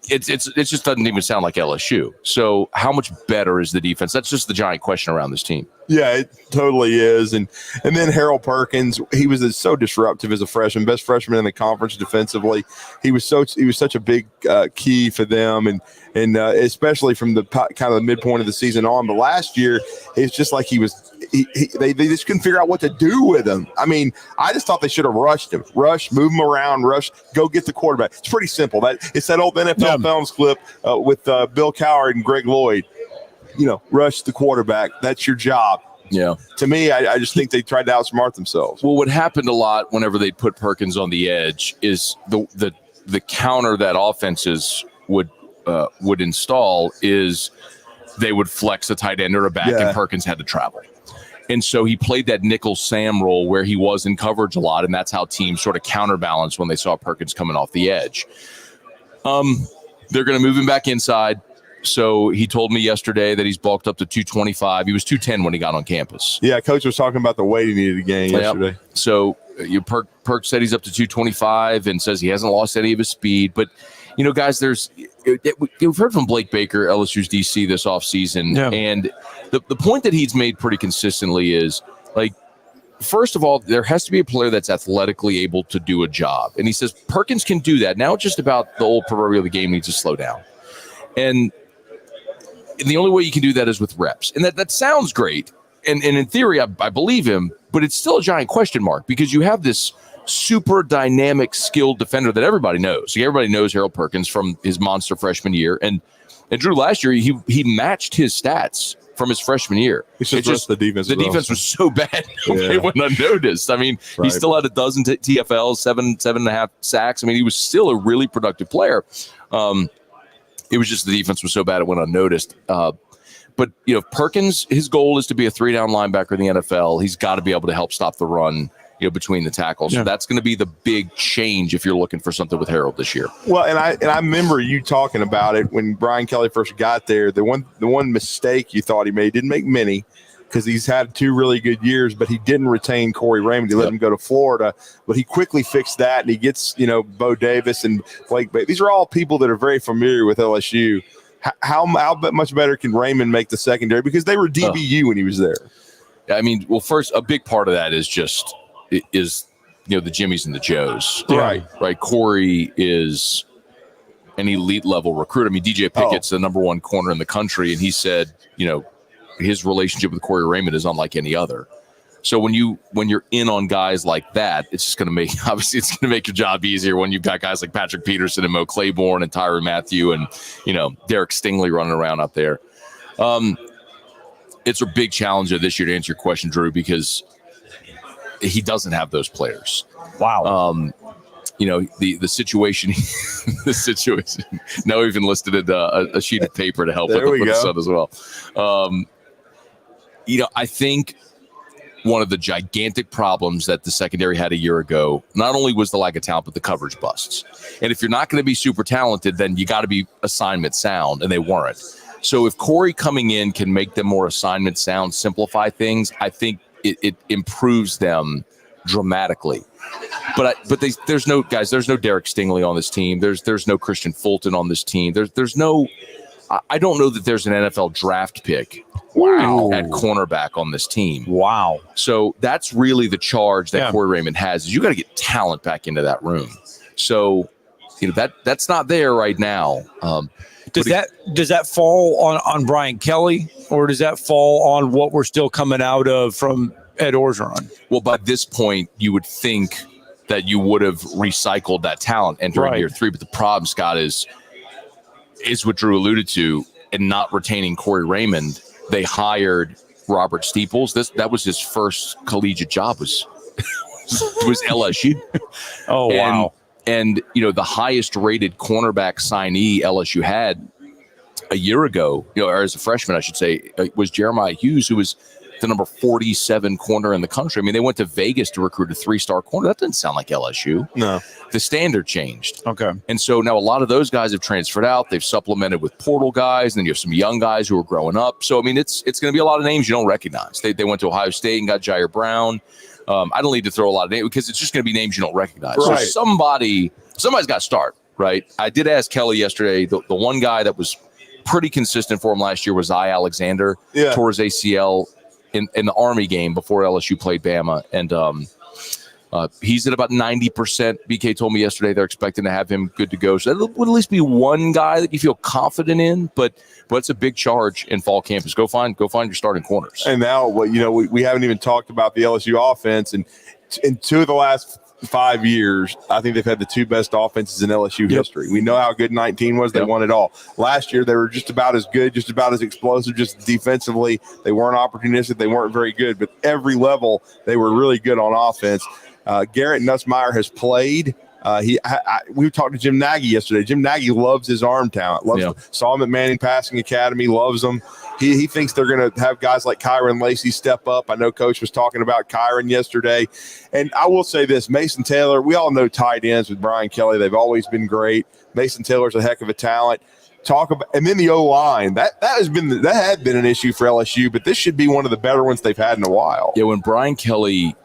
it just doesn't even sound like LSU. So how much better is the defense? That's just the giant question around this team. Yeah, it totally is. And then Harold Perkins, he was so disruptive as a freshman, best freshman in the conference defensively. He was such a big key for them, and especially from the kind of the midpoint of the season on. But last year, it's just like they just couldn't figure out what to do with him. I mean, I just thought they should have rushed him, move him around, go get the quarterback. It's pretty simple. It's that old NFL Films clip with Bill Coward and Greg Lloyd. Rush the quarterback. That's your job. Yeah. To me, I just think they tried to outsmart themselves. Well, what happened a lot whenever they put Perkins on the edge is the counter that offenses would install is they would flex a tight end or a back, and Perkins had to travel. And so he played that nickel Sam role where he was in coverage a lot, and that's how teams sort of counterbalanced when they saw Perkins coming off the edge. They're going to move him back inside. So he told me yesterday that he's bulked up to 225. He was 210 when he got on campus. Yeah, coach was talking about the weight he needed to gain yesterday. So Perk said he's up to 225 and says he hasn't lost any of his speed. But, guys, we've heard from Blake Baker, LSU's DC, this offseason. Yeah. And the point that he's made pretty consistently is, like, first of all, there has to be a player that's athletically able to do a job. And he says Perkins can do that. Now it's just about the old proverbial, the game needs to slow down. And the only way you can do that is with reps. And that sounds great. And in theory, I believe him, but it's still a giant question mark because you have this super dynamic, skilled defender that everybody knows. Everybody knows Harold Perkins from his monster freshman year. And Drew, last year, he matched his stats from his freshman year. It's just the defense. The defense was so bad it went unnoticed. I mean, he still had a dozen TFLs, 7.5 sacks. I mean, he was still a really productive player. It was just the defense was so bad it went unnoticed. But Perkins, his goal is to be a 3-down linebacker in the NFL. He's got to be able to help stop the run, between the tackles. So that's going to be the big change if you're looking for something with Harold this year. Well, and I remember you talking about it when Brian Kelly first got there. The one mistake you thought he made, didn't make many, because he's had 2 really good years, but he didn't retain Corey Raymond. He let him go to Florida, but he quickly fixed that, and he gets Bo Davis and Blake Baker. These are all people that are very familiar with LSU. How much better can Raymond make the secondary? Because they were DBU when he was there. I mean, well, first, a big part of that is just is the Jimmies and the Joes. Right. Right. Corey is an elite level recruit. I mean, DJ Pickett's the number one corner in the country, and he said, his relationship with Corey Raymond is unlike any other. So when you're in on guys like that, it's just going to make your job easier when you've got guys like Patrick Peterson and Mo Claiborne and Tyrann Mathieu and Derek Stingley running around out there. It's a big challenge this year to answer your question, Drew, because he doesn't have those players. Wow. The situation. The situation. Now even listed it a sheet of paper to help with the Sun as well. I think one of the gigantic problems that the secondary had a year ago, not only was the lack of talent, but the coverage busts. And if you're not going to be super talented, then you got to be assignment sound, and they weren't. So if Corey coming in can make them more assignment sound, simplify things, I think it improves them dramatically. But there's no Derek Stingley on this team. There's no Christian Fulton on this team. There's no. I don't know that there's an NFL draft pick at cornerback on this team. Wow. So that's really the charge that Corey Raymond has, is you got to get talent back into that room. So, that's not there right now. Does that fall on Brian Kelly, or does that fall on what we're still coming out of from Ed Orgeron? Well, by this point, you would think that you would have recycled that talent entering year 3. But the problem, Scott, is what Drew alluded to, in not retaining Corey Raymond. They hired Robert Steeples. That was his first collegiate job was LSU. Wow. And the highest rated cornerback signee LSU had a year ago, or as a freshman, I should say, was Jeremiah Hughes, who was the number 47 corner in the country. I mean, they went to Vegas to recruit a 3-star corner. That doesn't sound like LSU. No. The standard changed. Okay. And so now a lot of those guys have transferred out. They've supplemented with portal guys, and then you have some young guys who are growing up. So, I mean, it's going to be a lot of names you don't recognize. They went to Ohio State and got Jair Brown. I don't need to throw a lot of names because it's just going to be names you don't recognize. Right. So somebody's got to start, right? I did ask Kelly yesterday, the one guy that was pretty consistent for him last year was Zy Alexander. Yeah. Tore his ACL in the Army game before LSU played Bama. And he's at about 90%. BK told me yesterday they're expecting to have him good to go. So that would at least be one guy that you feel confident in, but it's a big charge in fall campus. Go find your starting corners. And now, we haven't even talked about the LSU offense. And in 2 of the last 5 years, I think they've had the 2 best offenses in LSU history. We know how good 19 was. They won it all. Last year, they were just about as good, just about as explosive, just defensively. They weren't opportunistic. They weren't very good. But every level, they were really good on offense. Garrett Nussmeier has played. We talked to Jim Nagy yesterday. Jim Nagy loves his arm talent. Saw him at Manning Passing Academy. Loves them. He thinks they're going to have guys like Kyron Lacey step up. I know Coach was talking about Kyron yesterday. And I will say this, Mason Taylor, we all know tight ends with Brian Kelly. They've always been great. Mason Taylor's a heck of a talent. And then the O-line. That had been an issue for LSU, but this should be one of the better ones they've had in a while. Yeah, when Brian Kelly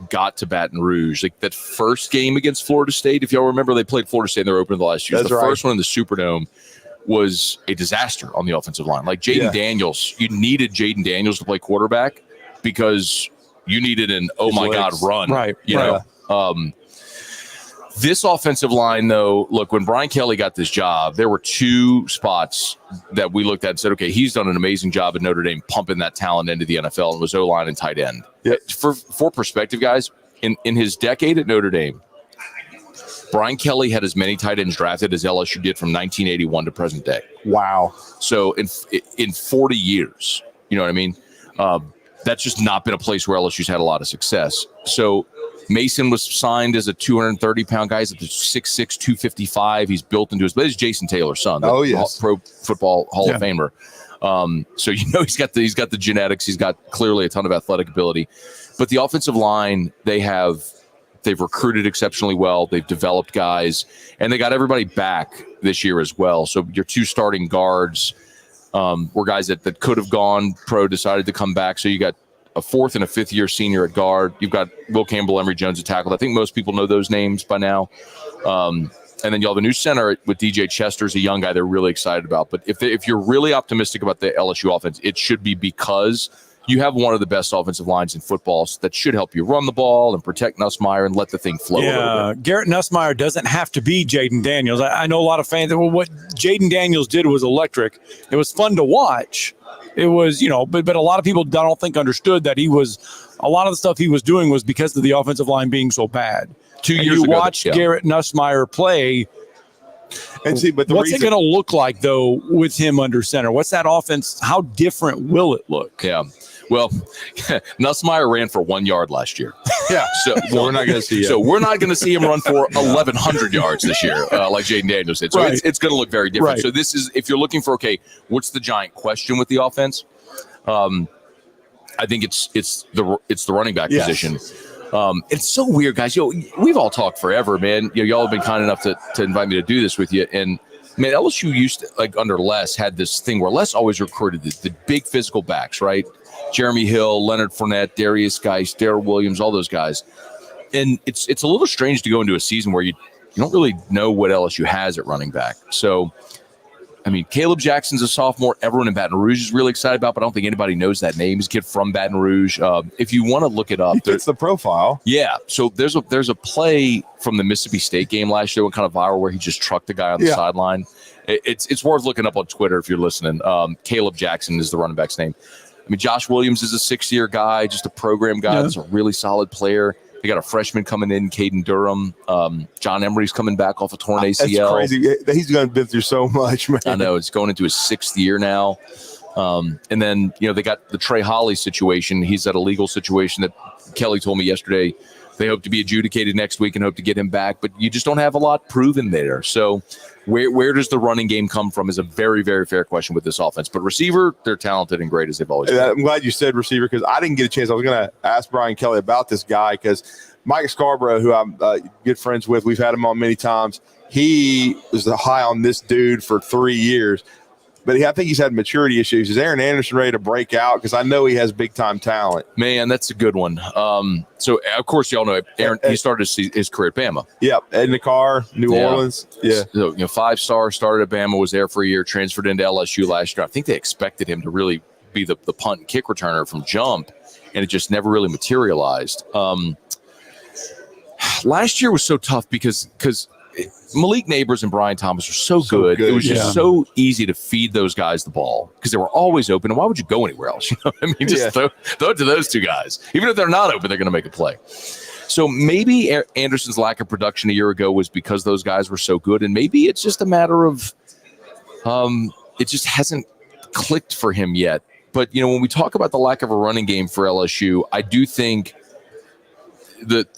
got to Baton Rouge, like that first game against Florida State, if y'all remember, they played Florida State in their opener the last year. The first one in the Superdome was a disaster on the offensive line. Like Jaden Daniels, you needed Jaden Daniels to play quarterback because you needed an God run. Right. You know. This offensive line, though, look, when Brian Kelly got this job, there were 2 spots that we looked at and said, okay, he's done an amazing job at Notre Dame pumping that talent into the NFL, and was O-line and tight end. For perspective, guys, in his decade at Notre Dame, Brian Kelly had as many tight ends drafted as LSU did from 1981 to present day. Wow. So in 40 years, you know what I mean? That's just not been a place where LSU's had a lot of success. So Mason was signed as a 230-pound guy. He's up to 6'6", 255. He's built into but he's Jason Taylor's son. Pro Football Hall of Famer. So he's got the genetics. He's got clearly a ton of athletic ability. But the offensive line, they've recruited exceptionally well. They've developed guys, and they got everybody back this year as well. So your 2 starting guards were guys that could have gone pro, decided to come back. So you got a 4th and a 5th year senior at guard. You've got Will Campbell, Emory Jones at tackle. I think most people know those names by now. And then you have a new center with DJ Chester's a young guy they're really excited about. But if you're really optimistic about the LSU offense, it should be because you have one of the best offensive lines in football that should help you run the ball and protect Nussmeier and let the thing flow a little bit. Garrett Nussmeier doesn't have to be Jaden Daniels. I know a lot of fans. Well, what Jaden Daniels did was electric. It was fun to watch. It was, but a lot of people I don't think understood that a lot of the stuff he was doing was because of the offensive line being so bad. 2 years you ago, watched Garrett Nussmeier play. And see, but what's it going to look like though with him under center? What's that offense? How different will it look? Yeah. Well, Nussmeier ran for 1 yard last year. Yeah. So we're not going to see. So we're not going to see him run for 1,100 yards this year, like Jaden Daniels did. So it's going to look very different. Right. So this is, if you're looking for, what's the giant question with the offense? I think it's the running back position. It's so weird, guys. We've all talked forever, man. Y'all have been kind enough to invite me to do this with you. And man, LSU used to, under Les, had this thing where Les always recruited the big physical backs, right? Jeremy Hill, Leonard Fournette, Darius Geis, Darrell Williams, all those guys. And it's a little strange to go into a season where you don't really know what LSU has at running back. So, I mean, Caleb Jackson's a sophomore. Everyone in Baton Rouge is really excited about, but I don't think anybody knows that name. He's a kid from Baton Rouge. If you want to look it up, it's the profile. Yeah. So there's a play from the Mississippi State game last year, went kind of viral, where he just trucked the guy on the sideline. It's worth looking up on Twitter if you're listening. Caleb Jackson is the running back's name. I mean, Josh Williams is a 6-year guy, just a program guy that's a really solid player. They got a freshman coming in, Caden Durham. John Emery's coming back off a torn ACL. That's crazy. He's going to been through so much, man. I know. It's going into his 6th year now. And then, they got the Trey Holly situation. He's at a legal situation that Kelly told me yesterday. They hope to be adjudicated next week and hope to get him back. But you just don't have a lot proven there. So where does the running game come from is a very, very fair question with this offense. But receiver, they're talented and great as they've always been. I'm glad you said receiver because I didn't get a chance. I was going to ask Brian Kelly about this guy because Mike Scarborough, who I'm good friends with, we've had him on many times. He was high on this dude for 3 years. But I think he's had maturity issues. Is Aaron Anderson ready to break out? Because I know he has big-time talent. Man, that's a good one. So, of course, y'all know Aaron. He started his career at Bama. Yep, in the car, New Orleans. Yeah. So, 5-star, started at Bama, was there for a year, transferred into LSU last year. I think they expected him to really be the punt and kick returner from jump, and it just never really materialized. Last year was so tough because Malik Neighbors and Brian Thomas are so good. It was just so easy to feed those guys the ball because they were always open. And why would you go anywhere else? Just throw it to those two guys. Even if they're not open, they're going to make a play. So maybe Anderson's lack of production a year ago was because those guys were so good. And maybe it's just a matter of it just hasn't clicked for him yet. But, when we talk about the lack of a running game for LSU, I do think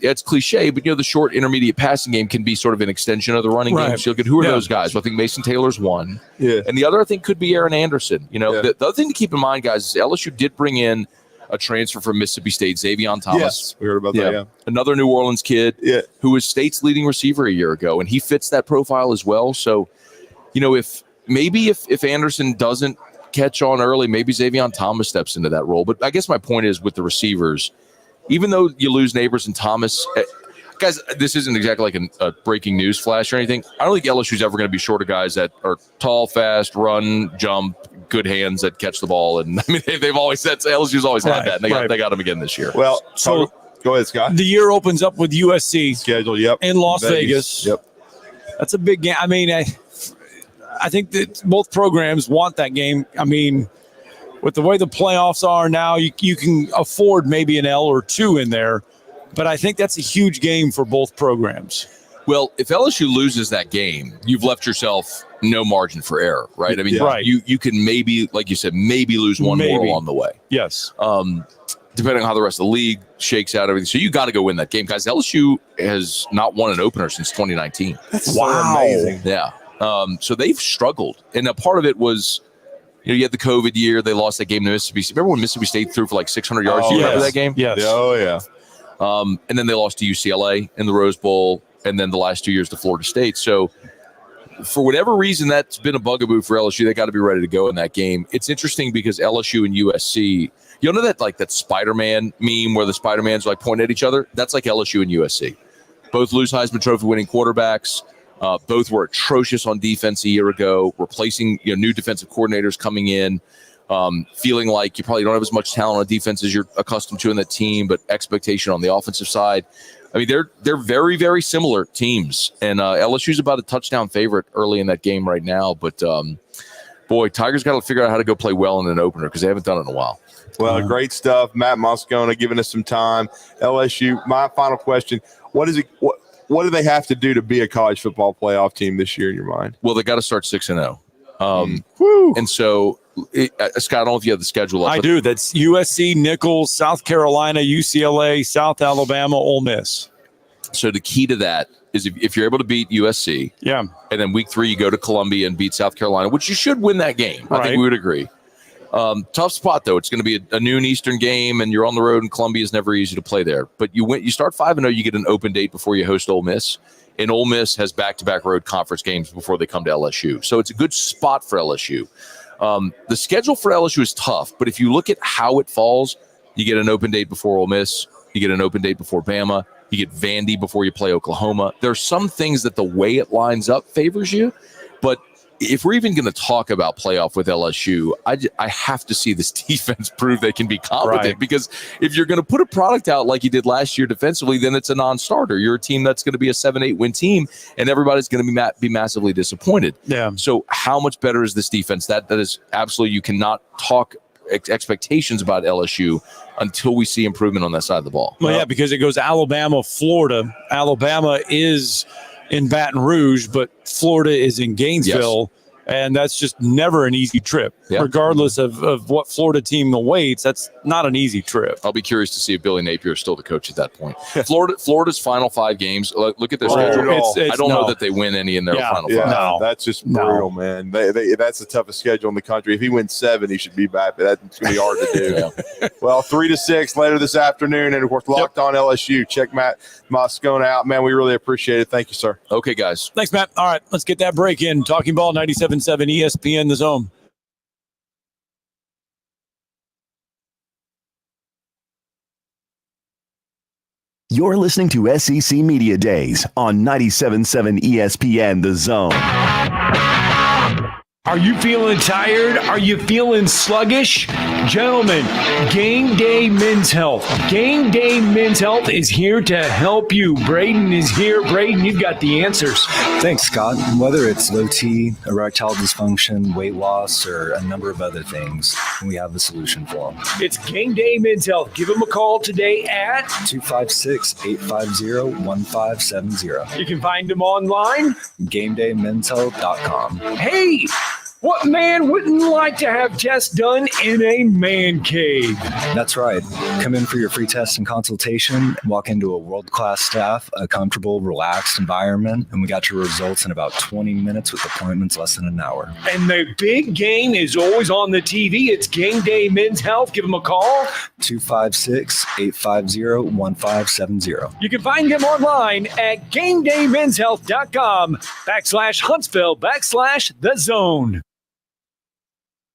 it's cliche, but the short intermediate passing game can be sort of an extension of the running game. So look at who are those guys? Well, I think Mason Taylor's one. Yeah. And the other I think could be Aaron Anderson. The other thing to keep in mind, guys, is LSU did bring in a transfer from Mississippi State, Xavion Thomas. Yes, we heard about that, yeah. Another New Orleans kid who was State's leading receiver a year ago, and he fits that profile as well. So, if Anderson doesn't catch on early, maybe Xavion Thomas steps into that role. But I guess my point is with the receivers, even though you lose Neighbors and Thomas, guys, this isn't exactly like a breaking news flash or anything. I don't think LSU's ever going to be short of guys that are tall, fast, run, jump, good hands that catch the ball. And I mean, they've always said LSU's always had that. And they got them again this year. Well, so go ahead, Scott. The year opens up with USC schedule. In Las Vegas. Yep. That's a big game. I mean, I think that both programs want that game. I mean, with the way the playoffs are now, you can afford maybe an L or two in there, but I think that's a huge game for both programs. Well, if LSU loses that game, you've left yourself no margin for error, right? I mean, you can maybe, like you said, maybe lose one more along the way. Yes. Depending on how the rest of the league shakes out, everything. So you got to go win that game, guys. LSU has not won an opener since 2019. That's so amazing. Yeah. So they've struggled, and a part of it was, you had the COVID year. They lost that game to Mississippi State. Remember when Mississippi State threw for like 600 yards? Do you remember that game? Yes. Oh, yeah. And then they lost to UCLA in the Rose Bowl, and then the last 2 years to Florida State. So for whatever reason, that's been a bugaboo for LSU. They got to be ready to go in that game. It's interesting because LSU and USC, you know that Spider-Man meme where the Spider-Mans like pointing at each other? That's like LSU and USC. Both lose Heisman Trophy winning quarterbacks. Both were atrocious on defense a year ago, replacing new defensive coordinators coming in. feeling like you probably don't have as much talent on defense as you're accustomed to in the team, but expectation on the offensive side. I mean, they're very, very similar teams, and LSU's about a touchdown favorite early in that game right now. But boy, Tigers got to figure out how to go play well in an opener because they haven't done it in a while. Well, great stuff, Matt Moscona, giving us some time. LSU. My final question: What do they have to do to be a college football playoff team this year in your mind? Well, they got to start 6-0. And so, Scott, I don't know if you have the schedule up. I do. That's USC, Nicholls, South Carolina, UCLA, South Alabama, Ole Miss. So the key to that is if you're able to beat USC, and then week 3 you go to Columbia and beat South Carolina, which you should win that game. I think we would agree. Tough spot though. It's going to be a noon Eastern game, and you're on the road, and Columbia is never easy to play there. But you start 5-0, you get an open date before you host Ole Miss. And Ole Miss has back-to-back road conference games before they come to LSU. So it's a good spot for LSU. The schedule for LSU is tough, but if you look at how it falls, you get an open date before Ole Miss, you get an open date before Bama, you get Vandy before you play Oklahoma. There are some things that the way it lines up favors you, but if we're even going to talk about playoff with LSU, I have to see this defense prove they can be competent, because if you're going to put a product out like you did last year defensively, then it's a non-starter. You're a team that's going to be a 7-8 win team, and everybody's going to be massively disappointed. Yeah. So how much better is this defense? That is absolutely, you cannot talk expectations about LSU until we see improvement on that side of the ball. Well, yeah, because it goes Alabama, Florida. Alabama is in Baton Rouge, but Florida is in Gainesville. Yes. And that's just never an easy trip, regardless of what Florida team awaits. That's not an easy trip. I'll be curious to see if Billy Napier is still the coach at that point. Florida's final 5 games. Look at their schedule. I don't know that they win any in their final 5. No, that's just brutal, man. That's the toughest schedule in the country. If he wins 7, he should be back, but that's going to be hard to do. Well, 3-6 later this afternoon, and of course, Locked On LSU. Check Matt Moscona out, man. We really appreciate it. Thank you, sir. Okay, guys. Thanks, Matt. All right, let's get that break in. Talking Ball 97.7 ESPN, The Zone. You're listening to SEC Media Days on 97.7 ESPN, The Zone. Are you feeling tired? Are you feeling sluggish? Gentlemen, Game Day Men's Health. Game Day Men's Health is here to help you. Braden is here. Braden, you've got the answers. Thanks, Scott. Whether it's low T, erectile dysfunction, weight loss, or a number of other things, we have the solution for them. It's Game Day Men's Health. Give them a call today at 256-850-1570. You can find them online. GameDayMen'sHealth.com. Hey! What man wouldn't like to have tests done in a man cave? That's right. Come in for your free test and consultation. Walk into a world-class staff, a comfortable, relaxed environment, and we got your results in about 20 minutes with appointments less than an hour. And the big game is always on the TV. It's Game Day Men's Health. Give them a call. 256-850-1570. You can find them online at GameDayMen'sHealth.com/Huntsville/The Zone.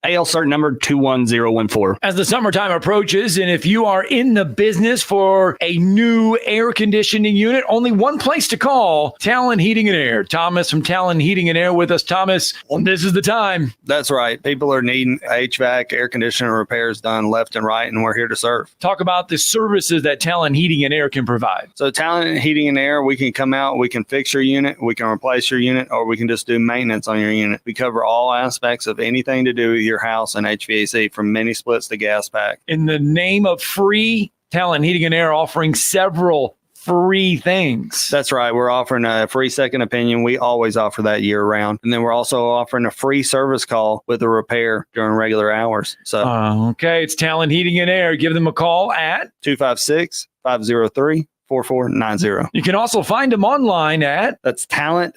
AL cert number 21014. As the summertime approaches, and if you are in the business for a new air conditioning unit, only one place to call, Talon Heating and Air. Thomas from Talon Heating and Air with us. Thomas, this is the time. That's right. People are needing HVAC, air conditioner repairs done left and right, and we're here to serve. Talk about the services that Talon Heating and Air can provide. So Talon Heating and Air, we can come out, we can fix your unit, we can replace your unit, or we can just do maintenance on your unit. We cover all aspects of anything to do with your house and HVAC, from mini splits to gas pack. In the name of free, Talon Heating and Air offering several free things. That's right. We're offering a free second opinion. We always offer that year round. And then we're also offering a free service call with a repair during regular hours. So okay, it's Talon Heating and Air. Give them a call at 256-503-4490. You can also find them online at talenthvac.com.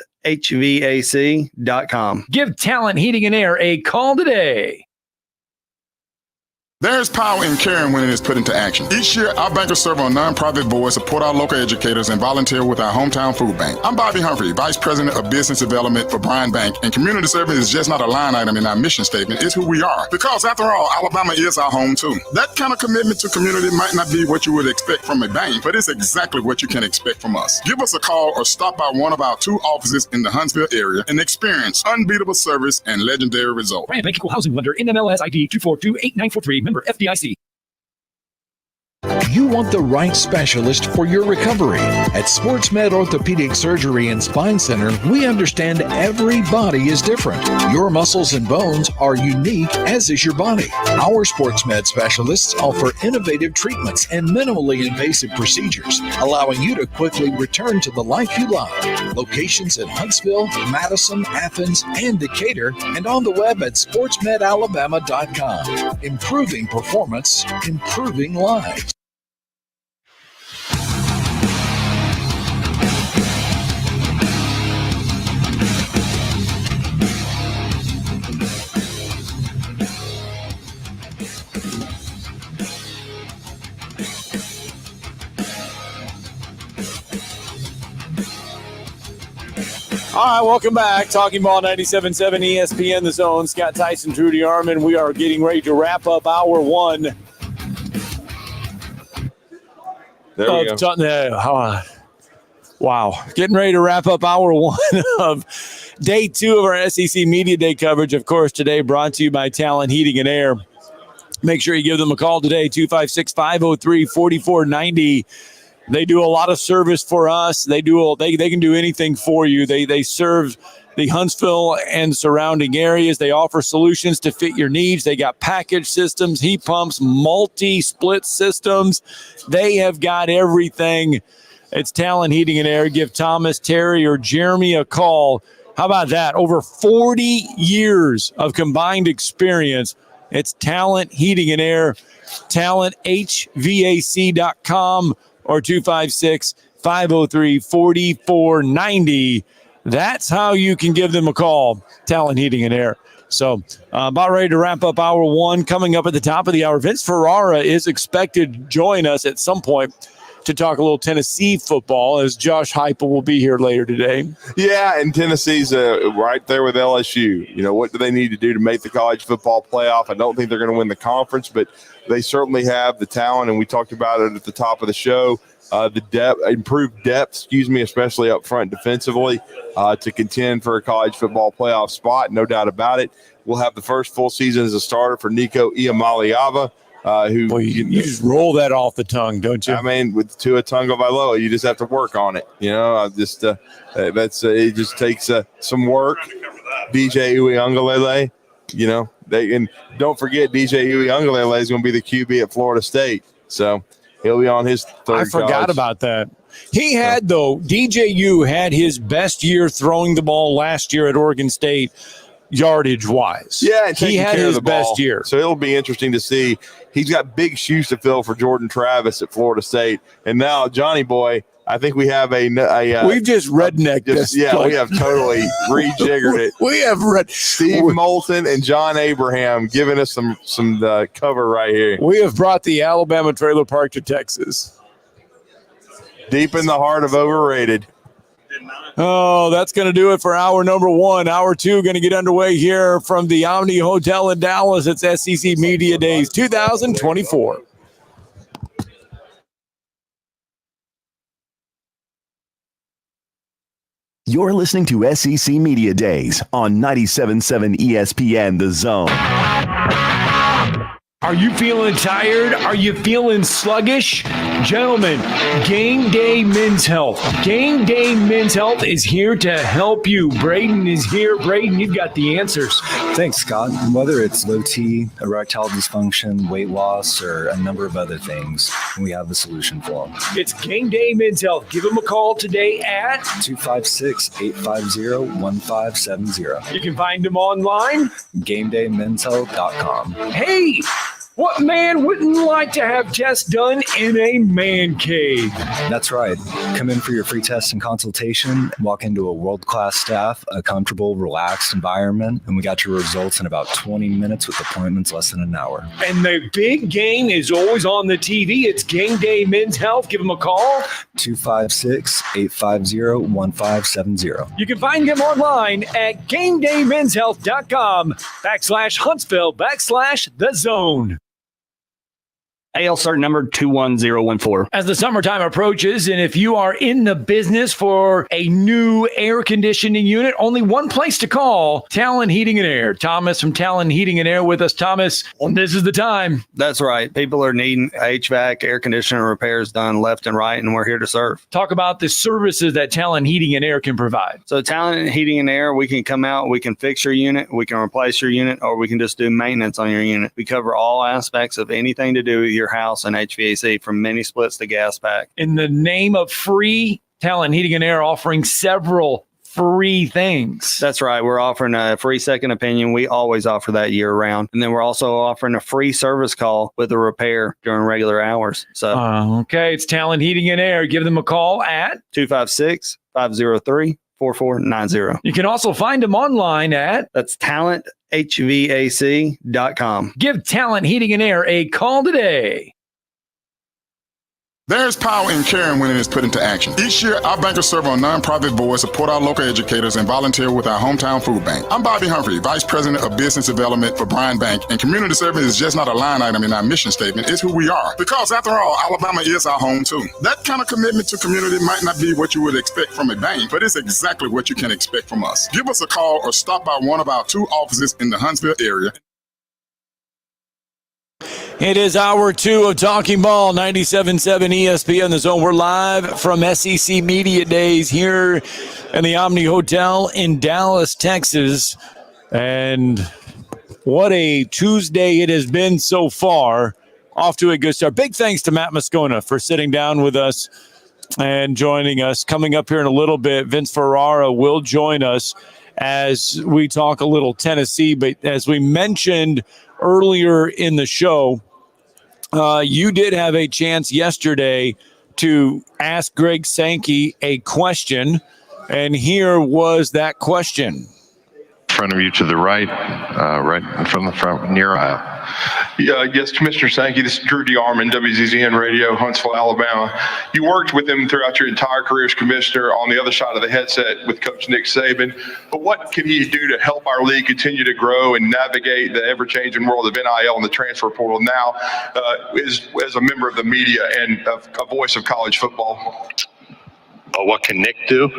Give Talon Heating and Air a call today. There's power in caring when it is put into action. Each year, our bankers serve on nonprofit boards, support our local educators, and volunteer with our hometown food bank. I'm Bobby Humphrey, Vice President of Business Development for Bryan Bank, and community service is just not a line item in our mission statement, it's who we are. Because after all, Alabama is our home too. That kind of commitment to community might not be what you would expect from a bank, but it's exactly what you can expect from us. Give us a call or stop by one of our 2 offices in the Huntsville area and experience unbeatable service and legendary results. Bryan Bank Equal Housing Lender, NMLS ID 2428943, member FDIC. You want the right specialist for your recovery. At SportsMed Orthopedic Surgery and Spine Center, we understand every body is different. Your muscles and bones are unique, as is your body. Our SportsMed specialists offer innovative treatments and minimally invasive procedures, allowing you to quickly return to the life you love. Locations in Huntsville, Madison, Athens, and Decatur, and on the web at sportsmedalabama.com. Improving performance, improving lives. All right, welcome back. Talking Ball 97.7 ESPN, The Zone. Scott Tyson, Trudy Arman. We are getting ready to wrap up hour 1. There we go. Wow. Getting ready to wrap up hour 1 of day 2 of our SEC Media Day coverage. Of course, today brought to you by Talent Heating and Air. Make sure you give them a call today, 256-503-4490. They do a lot of service for us. They can do anything for you. They serve the Huntsville and surrounding areas. They offer solutions to fit your needs. They got package systems, heat pumps, multi-split systems. They have got everything. It's Talent Heating and Air. Give Thomas, Terry, or Jeremy a call. How about that? Over 40 years of combined experience. It's Talent Heating and Air. TalentHVAC.com. or 256-503-4490. That's how you can give them a call, Talent Heating and Air. So about ready to wrap up hour 1. Coming up at the top of the hour, Vince Ferrara is expected to join us at some point to talk a little Tennessee football, as Josh Heupel will be here later today. Yeah, and Tennessee's right there with LSU. You know, what do they need to do to make the college football playoff? I don't think they're going to win the conference, but they certainly have the talent, and we talked about it at the top of the show. The depth, improved depth, especially up front defensively, to contend for a college football playoff spot. No doubt about it. We'll have the first full season as a starter for Nico Iamaleava, who you just roll that off the tongue, don't you? I mean, with Tua Tagovailoa, you just have to work on it. You know, it just takes some work. DJ Uiagalelei, and don't forget DJ Uiagalelei is going to be the QB at Florida State, so. He'll be on his third. I forgot about that. He had, DJU had his best year throwing the ball last year at Oregon State, yardage-wise. Yeah, and he had his best year. So it'll be interesting to see. He's got big shoes to fill for Jordan Travis at Florida State. And now, Johnny Boy, I think we have we've just rednecked this. Yeah, we have totally rejiggered it. We have Steve Moulton and John Abraham giving us some cover right here. We have brought the Alabama Trailer Park to Texas. Deep in the heart of overrated. Oh, that's going to do it for hour number 1. Hour 2 going to get underway here from the Omni Hotel in Dallas. It's SEC Media Days 2024. You're listening to SEC Media Days on 97.7 ESPN The Zone. Are you feeling tired? Are you feeling sluggish? Gentlemen, Game Day Men's Health. Game Day Men's Health is here to help you. Braden is here. Braden, you've got the answers. Thanks, Scott. Whether it's low T, erectile dysfunction, weight loss, or a number of other things, we have the solution for them. It's Game Day Men's Health. Give them a call today at 256-850-1570. You can find them online. GameDayMen'sHealth.com. Hey! What man wouldn't like to have tests done in a man cave? That's right. Come in for your free test and consultation. Walk into a world-class staff, a comfortable, relaxed environment, and we got your results in about 20 minutes with appointments less than an hour. And the big game is always on the TV. It's Game Day Men's Health. Give them a call. 256-850-1570. You can find them online at GameDayMen'sHealth.com/Huntsville/The Zone. AL cert number 21014. As the summertime approaches, and if you are in the business for a new air conditioning unit, only one place to call, Talon Heating and Air. Thomas from Talon Heating and Air with us. Thomas, this is the time. That's right. People are needing HVAC, air conditioner repairs done left and right, and we're here to serve. Talk about the services that Talon Heating and Air can provide. So Talon Heating and Air, we can come out, we can fix your unit, we can replace your unit, or we can just do maintenance on your unit. We cover all aspects of anything to do with your house and HVAC, from mini splits to gas pack. In the name of free, Talon Heating and Air offering several free things. That's right. We're offering a free second opinion. We always offer that year round. And then we're also offering a free service call with a repair during regular hours. So okay, it's Talon Heating and Air. Give them a call at 256-503-4490. You can also find them online at talenthvac.com. Give Talon Heating and Air a call today. There's power in caring when it is put into action. Each year, our bankers serve on nonprofit boards, support our local educators, and volunteer with our hometown food bank. I'm Bobby Humphrey, Vice President of Business Development for Bryan Bank, and community service is just not a line item in our mission statement. It's who we are. Because after all, Alabama is our home too. That kind of commitment to community might not be what you would expect from a bank, but it's exactly what you can expect from us. Give us a call or stop by one of our 2 offices in the Huntsville area. It is hour 2 of Talking Ball, 97.7 ESPN The Zone. We're live from SEC Media Days here in the Omni Hotel in Dallas, Texas. And what a Tuesday it has been so far. Off to a good start. Big thanks to Matt Moscona for sitting down with us and joining us. Coming up here in a little bit, Vince Ferrara will join us as we talk a little Tennessee. But as we mentioned earlier in the show, you did have a chance yesterday to ask Greg Sankey a question, and here was that question. In front of you to the right, right from the front, near aisle. Yes, Commissioner Sankey, this is Drew DeArmond, WZZN Radio, Huntsville, Alabama. You worked with him throughout your entire career as commissioner on the other side of the headset with Coach Nick Saban. But what can he do to help our league continue to grow and navigate the ever-changing world of NIL and the transfer portal now as a member of the media and a voice of college football? What can Nick do?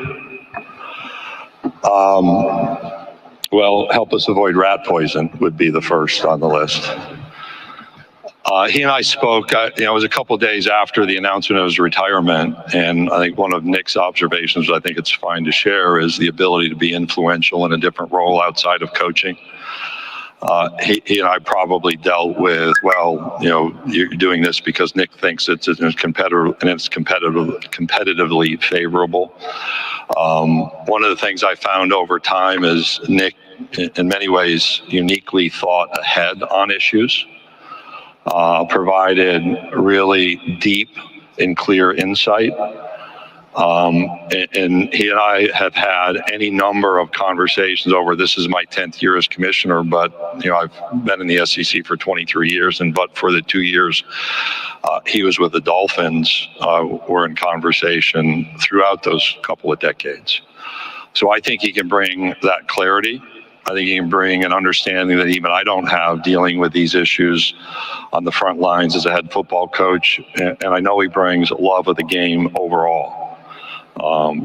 Well, help us avoid rat poison would be the first on the list. He and I spoke, it was a couple of days after the announcement of his retirement, and I think one of Nick's observations, I think it's fine to share, is the ability to be influential in a different role outside of coaching. He and I probably dealt with, you're doing this because Nick thinks it's competitively favorable. One of the things I found over time is Nick, in many ways, uniquely thought ahead on issues, provided really deep and clear insight. And he and I have had any number of conversations over, this is my 10th year as commissioner, but I've been in the SEC for 23 years, but for the 2 years he was with the Dolphins, we're in conversation throughout those couple of decades. So I think he can bring that clarity. I think he can bring an understanding that even I don't have dealing with these issues on the front lines as a head football coach. And I know he brings love of the game overall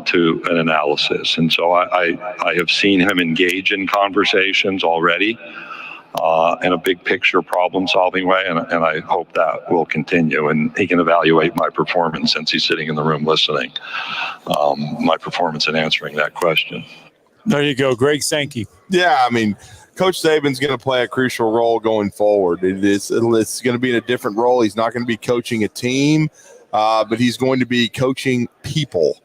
to an analysis. And so I have seen him engage in conversations already in a big picture problem solving way. And I hope that will continue. And he can evaluate my performance, since he's sitting in the room listening, my performance in answering that question. There you go, Greg Sankey. Yeah, I mean, Coach Saban's going to play a crucial role going forward. It's going to be in a different role. He's not going to be coaching a team, but he's going to be coaching people.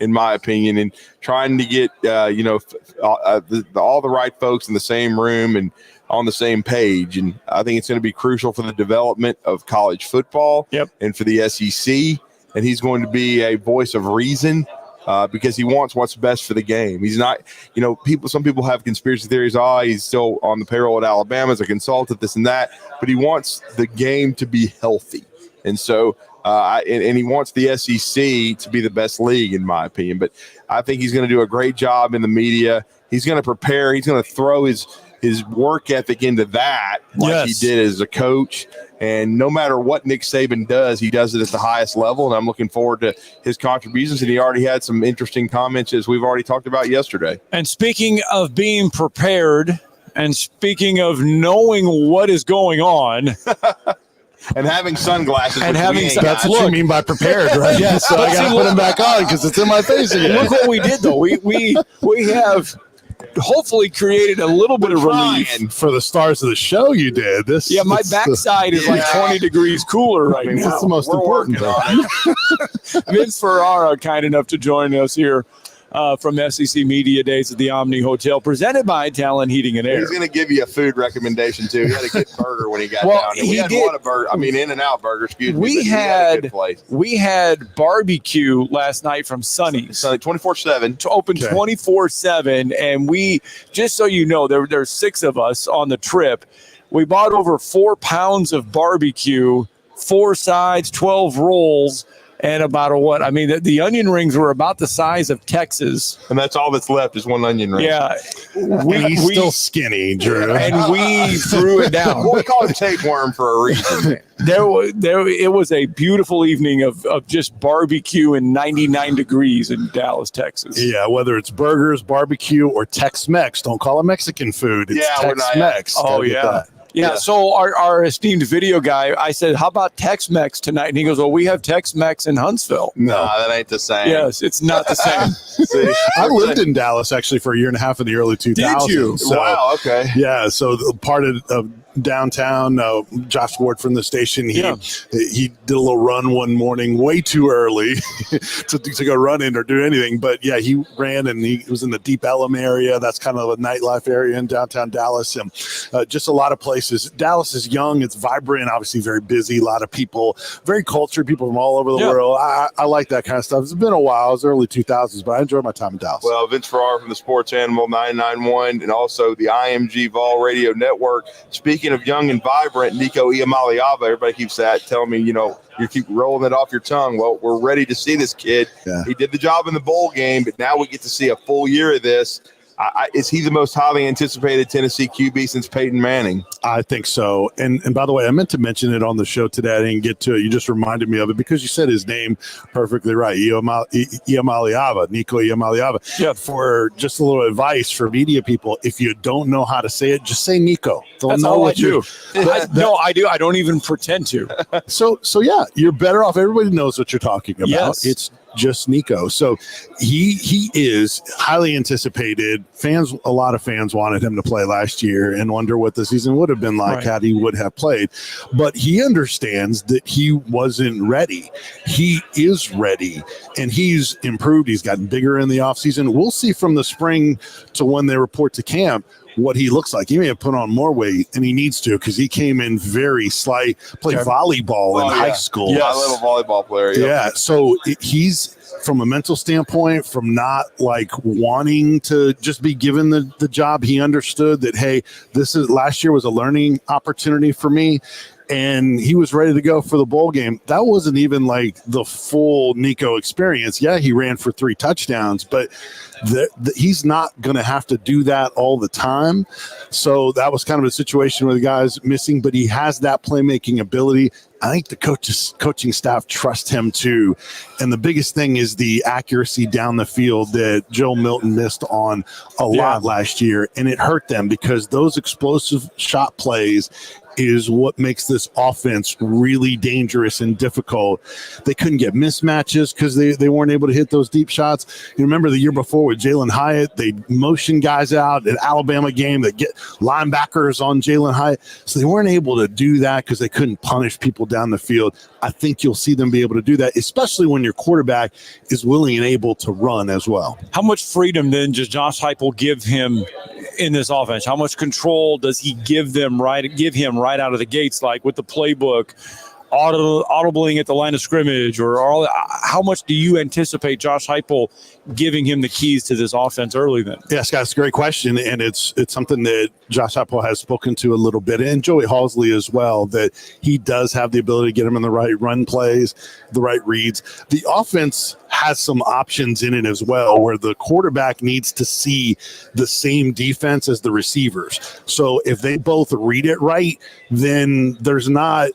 in my opinion, and trying to get all the right folks in the same room and on the same page. And I think it's going to be crucial for the development of college football and for the SEC. And he's going to be a voice of reason because he wants what's best for the game. He's not, some people have conspiracy theories. He's still on the payroll at Alabama as a consultant, this and that, but he wants the game to be healthy. And so, and he wants the SEC to be the best league, in my opinion. But I think he's going to do a great job in the media. He's going to prepare. He's going to throw his work ethic into that like he did as a coach. And no matter what Nick Saban does, he does it at the highest level. And I'm looking forward to his contributions. And he already had some interesting comments, as we've already talked about yesterday. And speaking of being prepared and speaking of knowing what is going on – and having sunglasses. And that's what you mean by prepared, right? Yes. So I got to put them back on because it's in my face again. Look what we did, though. We have hopefully created a little bit of relief. For the stars of the show you did. My backside is like 20 degrees cooler right now. That's the most important thing. Vince Ferrara, kind enough to join us here from SEC Media Days at the Omni Hotel, presented by Talon Heating and Air. He's going to give you a food recommendation, too. He had a good burger when he got down here. We had Whataburger. In-N-Out Burger, excuse me. We had barbecue last night from Sonny's. 24/7. Open 24/7. And we, just so you know, there's 6 of us on the trip. We bought over 4 pounds of barbecue, 4 sides, 12 rolls, and about the onion rings were about the size of Texas. And that's all that's left is one onion ring. Yeah. He's still skinny, Drew. And we threw it down. Well, we call it tapeworm for a reason. It was a beautiful evening of just barbecue and 99 degrees in Dallas, Texas. Yeah, whether it's burgers, barbecue, or Tex-Mex. Don't call it Mexican food. It's Tex-Mex. Oh, yeah. Yeah, so our esteemed video guy, I said, how about Tex-Mex tonight? And he goes, well, we have Tex-Mex in Huntsville. No, that ain't the same. Yes, it's not the same. I lived in Dallas, actually, for a year and a half in the early 2000s. Did you? So, wow, okay. Yeah, so the part of downtown, Josh Ward from the station, he did a little run one morning way too early to go running or do anything. But, yeah, he ran, and he was in the Deep Ellum area. That's kind of a nightlife area in downtown Dallas. And just a lot of places. Dallas is young. It's vibrant, obviously very busy, a lot of people, very cultured, people from all over the world. I like that kind of stuff. It's been a while. It was early 2000s, but I enjoyed my time in Dallas. Well, Vince Ferrara from the Sports Animal 991 and also the IMG Vol Radio Network. Speaking of young and vibrant, Nico Iamaleava, everybody keeps telling me, you keep rolling it off your tongue. Well, we're ready to see this kid. Yeah. He did the job in the bowl game, but now we get to see a full year of this. Is he the most highly anticipated Tennessee QB since Peyton Manning? I think so. And by the way, I meant to mention it on the show today. I didn't get to it. You just reminded me of it because you said his name perfectly right. Iamaleava, Nico Iamaleava. Yeah. For just a little advice for media people, if you don't know how to say it, just say Nico. That's all I do. No, I do. I don't even pretend to. So yeah, you're better off. Everybody knows what you're talking about. Yes. It's just Nico. So he is highly anticipated. A lot of fans wanted him to play last year and wonder what the season would have been like had he would have played. But he understands that he wasn't ready. He is ready, and he's improved. He's gotten bigger in the offseason. We'll see from the spring to when they report to camp what he looks like. He may have put on more weight, and he needs to because he came in very slight, played volleyball in high school. Yeah, a little volleyball player. Yeah, so he's from a mental standpoint, from not like wanting to just be given the job. He understood that, hey, last year was a learning opportunity for me. And he was ready to go for the bowl game. That wasn't even like the full Nico experience. Yeah, he ran for 3 touchdowns, but he's not going to have to do that all the time. So that was kind of a situation where the guy's missing, but he has that playmaking ability. I think the coaching staff trust him too. And the biggest thing is the accuracy down the field that Joe Milton missed on a lot last year. And it hurt them because those explosive shot plays is what makes this offense really dangerous and difficult. They couldn't get mismatches because they weren't able to hit those deep shots. You remember the year before with Jalen Hyatt, they motion guys out at Alabama game that get linebackers on Jalen Hyatt. So they weren't able to do that because they couldn't punish people down the field. I think you'll see them be able to do that, especially when your quarterback is willing and able to run as well. How much freedom then does Josh Heupel give him in this offense? How much control does he give him right out of the gates, like with the playbook, audibling at the line of scrimmage, or all? How much do you anticipate Josh Heupel giving him the keys to this offense early then? Yeah, Scott, it's a great question, and it's something that Josh Heupel has spoken to a little bit, and Joey Halsley as well, that he does have the ability to get him in the right run plays, the right reads. The offense has some options in it as well, where the quarterback needs to see the same defense as the receivers. So if they both read it right, then there's not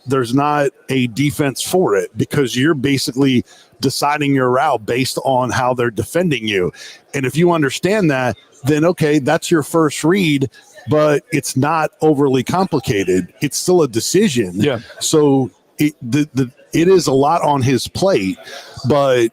a defense for it, because you're basically deciding your route based on how they're defending you. And if you understand that, then okay, that's your first read, but it's not overly complicated. It's still a decision. Yeah. So it is a lot on his plate, but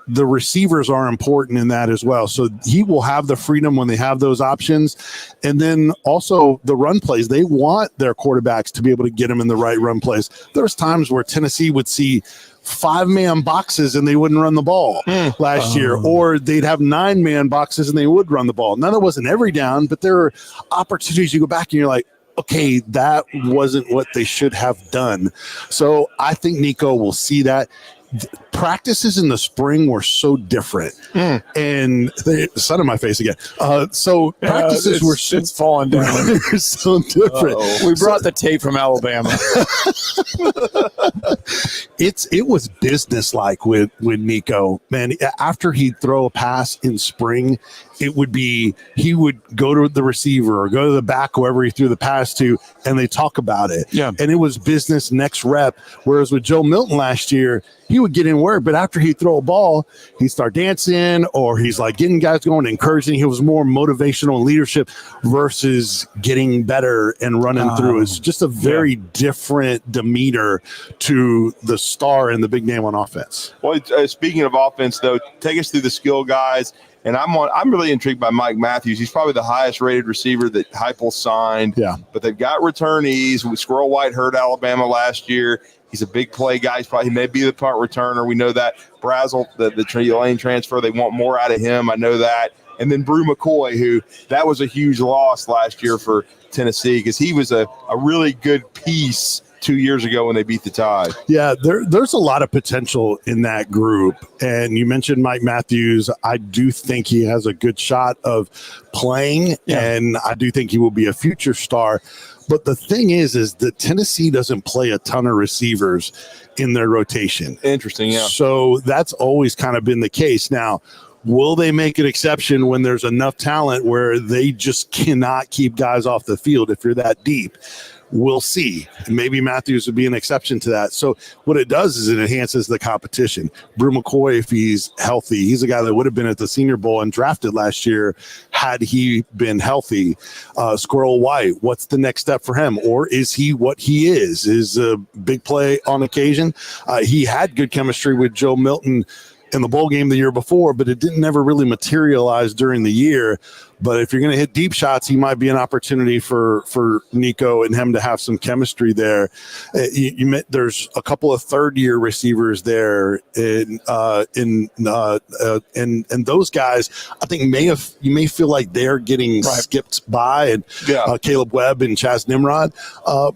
the receivers are important in that as well. So he will have the freedom when they have those options. And then also the run plays, they want their quarterbacks to be able to get them in the right run plays. There's times where Tennessee would see 5-man boxes and they wouldn't run the ball last year, or they'd have 9-man boxes and they would run the ball. Now, that wasn't every down, but there are opportunities you go back and you're like, okay, that wasn't what they should have done. So I think Nico will see that. Practices in the spring were so different, and the sun in my face again. So practices were it's falling down. So different. We brought the tape from Alabama. It was businesslike with Nico, man. After he'd throw a pass in spring, it would be he would go to the receiver or go to the back, whoever he threw the pass to, and they talk about it. Yeah, and it was business next rep. Whereas with Joe Milton last year, he would get in work, but after he'd throw a ball, he'd start dancing, or he's like getting guys going, encouraging. He was more motivational leadership versus getting better and running through. It's just a very different demeanor to the star and the big name on offense. Well, speaking of offense, though, take us through the skill guys. And I'm really intrigued by Mike Matthews. He's probably the highest rated receiver that Heupel signed. Yeah. But they've got returnees. Squirrel White hurt Alabama last year. He's a big play guy. He may be the punt returner. We know that. Brazel, the lane transfer, they want more out of him. I know that. And then Brew McCoy, who that was a huge loss last year for Tennessee because he was a really good piece 2 years ago when they beat the Tide. Yeah, there's a lot of potential in that group. And you mentioned Mike Matthews. I do think he has a good shot of playing, and I do think he will be a future star. But the thing is that Tennessee doesn't play a ton of receivers in their rotation. Interesting, yeah. So that's always kind of been the case. Now, will they make an exception when there's enough talent where they just cannot keep guys off the field if you're that deep? We'll see. Maybe Matthews would be an exception to that. So what it does is it enhances the competition. Brew McCoy, if he's healthy, he's a guy that would have been at the Senior Bowl and drafted last year had he been healthy. Squirrel White, what's the next step for him? Or is he what he is a big play on occasion? He had good chemistry with Joe Milton in the bowl game the year before, but it didn't never really materialize during the year. But if you're going to hit deep shots, he might be an opportunity for Nico and him to have some chemistry there. There's a couple of third-year receivers there, and those guys, I think you may feel like they're getting skipped by, and Caleb Webb and Chaz Nimrod.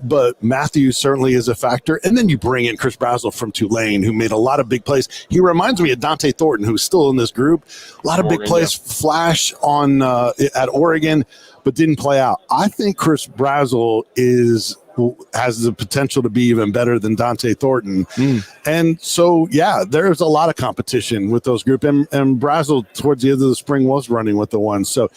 But Matthews certainly is a factor. And then you bring in Chris Brazel from Tulane, who made a lot of big plays. He reminds me of Dante Thornton, who's still in this group. A lot of big plays, flash on at Oregon, but didn't play out. I think Chris Brazel has the potential to be even better than Dante Thornton. And so, there's a lot of competition with those groups. And Brazel, towards the end of the spring, was running with the ones. So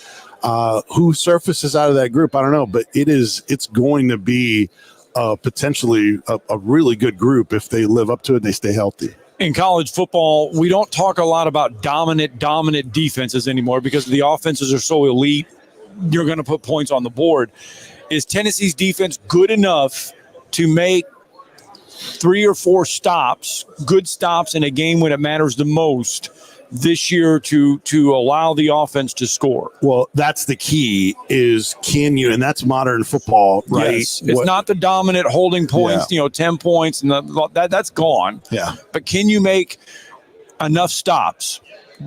who surfaces out of that group, I don't know. But it's going to be potentially a really good group if they live up to it and they stay healthy. In college football, we don't talk a lot about dominant defenses anymore because the offenses are so elite. You're going to put points on the board. is Tennessee's defense good enough to make 3 or 4 stops, good stops in a game when it matters the most this year to allow the offense to score? Well, that's the key is can you, and that's modern football, right? Yes. It's not the dominant holding points, 10 points, and that's gone. Yeah. But can you make enough stops?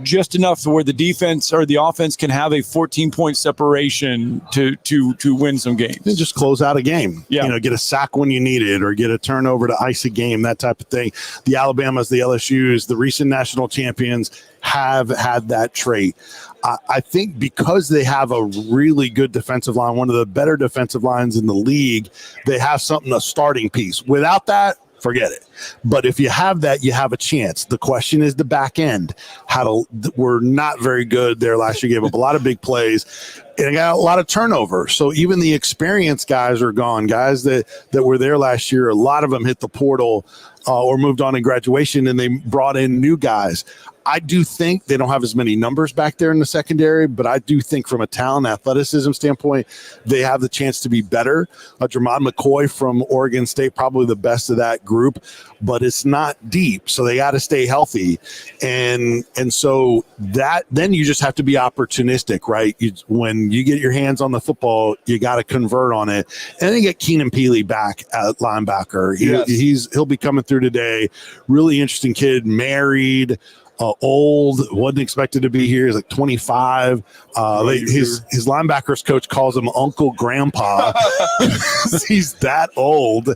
Just enough to where the defense or the offense can have a 14-point separation to win some games. And just close out a game. Yeah. Get a sack when you need it or get a turnover to ice a game, that type of thing. The Alabamas, the LSUs, the recent national champions have had that trait. I think because they have a really good defensive line, one of the better defensive lines in the league, they have a starting piece. Without that, forget it. But if you have that, you have a chance. The question is the back end. We're not very good there last year. Gave up a lot of big plays and got a lot of turnover. So even the experienced guys are gone. Guys that were there last year, a lot of them hit the portal or moved on in graduation, and they brought in new guys. I do think they don't have as many numbers back there in the secondary, but I do think from a talent athleticism standpoint, they have the chance to be better. Jermod McCoy from Oregon State, probably the best of that group, but it's not deep. So they got to stay healthy. And so then you just have to be opportunistic, right? When you get your hands on the football, you got to convert on it. And then get Keenan Peely back at linebacker. He'll be coming through today. Really interesting kid, married, old, wasn't expected to be here. He's like 25. His linebackers coach calls him Uncle Grandpa. He's that old.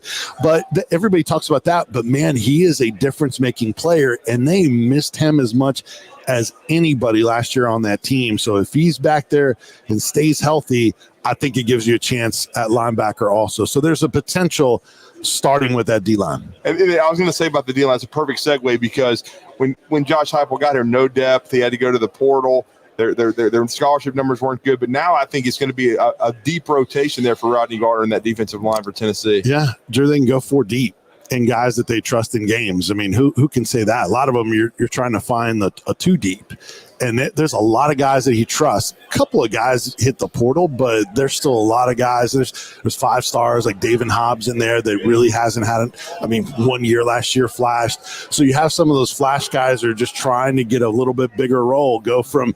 But everybody talks about that. But, man, he is a difference-making player, and they missed him as much as anybody last year on that team. So if he's back there and stays healthy, I think it gives you a chance at linebacker also. So there's a potential starting with that D-line. I was going to say about the D-line, it's a perfect segue because when Josh Heupel got here, no depth, he had to go to the portal. Their scholarship numbers weren't good, but now I think it's going to be a deep rotation there for Rodney Garter in that defensive line for Tennessee. Yeah, Drew, they can go 4 deep and guys that they trust in games. I mean, who can say that? A lot of them you're trying to find a 2 deep. And there's a lot of guys that he trusts. A couple of guys hit the portal, but there's still a lot of guys. There's 5 stars like David Hobbs in there that really hasn't had it. I mean, 1 year last year flashed. So you have some of those flash guys that are just trying to get a little bit bigger role, go from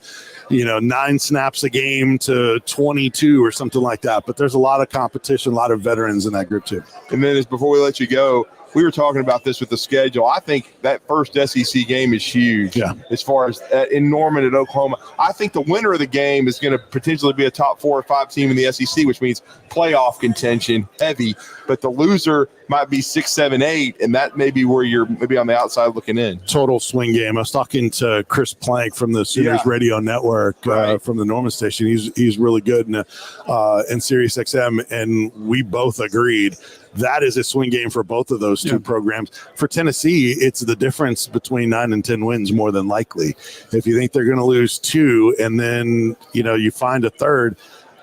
9 snaps a game to 22 or something like that. But there's a lot of competition, a lot of veterans in that group too. And then before we let you go, we were talking about this with the schedule. I think that first SEC game is huge as far as in Norman at Oklahoma. I think the winner of the game is going to potentially be a top 4 or 5 team in the SEC, which means playoff contention heavy. But the loser might be 6, 7, 8, and that may be where you're maybe on the outside looking in. Total swing game. I was talking to Chris Plank from the Sooners Radio Network from the Norman station. He's really good in Sirius XM, and we both agreed that is a swing game for both of those two programs. For Tennessee, it's the difference between 9 and 10 wins more than likely. If you think they're going to lose 2 and then you find a third,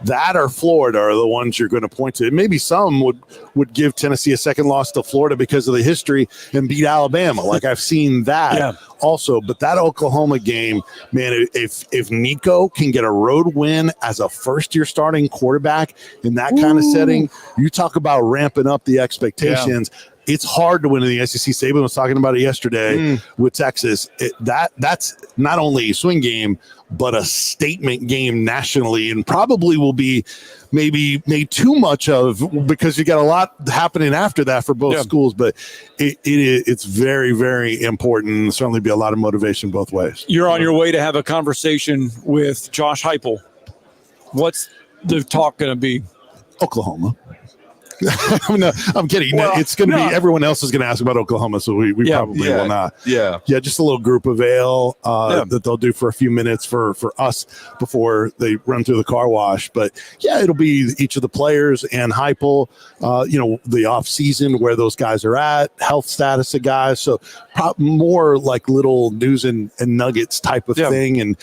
that or Florida are the ones you're going to point to. And maybe some would give Tennessee a second loss to Florida because of the history and beat Alabama. Like I've seen that also. But that Oklahoma game, man, if Nico can get a road win as a first-year starting quarterback in that kind of setting, you talk about ramping up the expectations. It's hard to win in the SEC. Saban was talking about it yesterday with Texas. That's not only a swing game, but a statement game nationally, and probably will be maybe made too much of because you got a lot happening after that for both schools. But it's very, very important. And certainly be a lot of motivation both ways. You're on your way to have a conversation with Josh Heupel. What's the talk going to be? Oklahoma. No, I'm kidding. Well, it's going to be everyone else is going to ask about Oklahoma, so we probably will not. Just a little group of ale that they'll do for a few minutes for us before they run through the car wash. But it'll be each of the players and Heupel, the off season, where those guys are at, health status of guys. So more like little news and nuggets type of thing, and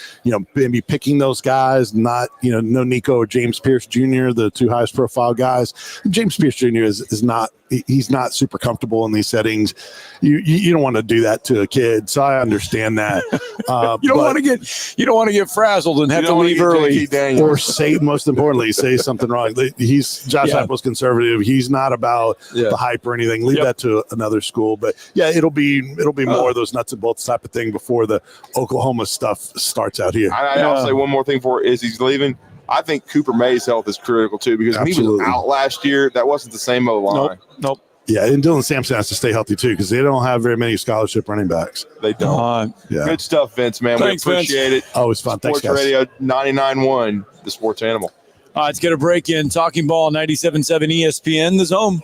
maybe picking those guys. Not no Nico or James Pierce Jr., the 2 highest profile guys. James Pierce Jr. is not, he's not super comfortable in these settings. You don't want to do that to a kid, so I understand that. You don't want to get frazzled and have to leave early, or say, most importantly, say something wrong. Josh Heupel's conservative. He's not about the hype or anything. Leave that to another school. But yeah, it'll be more of those nuts and bolts type of thing before the Oklahoma stuff starts out here. I'll say one more thing for is he's leaving. I think Cooper May's health is critical too, because when he was out last year, that wasn't the same O-line. Nope. Yeah, and Dylan Sampson has to stay healthy too, because they don't have very many scholarship running backs. They don't. Good stuff, Vince, man. Thanks, we appreciate it. Always fun. Sports Thanks, guys. Radio 99.1, the sports animal. All right, let's get a break in. Talking Ball 97.7 ESPN, the Zone.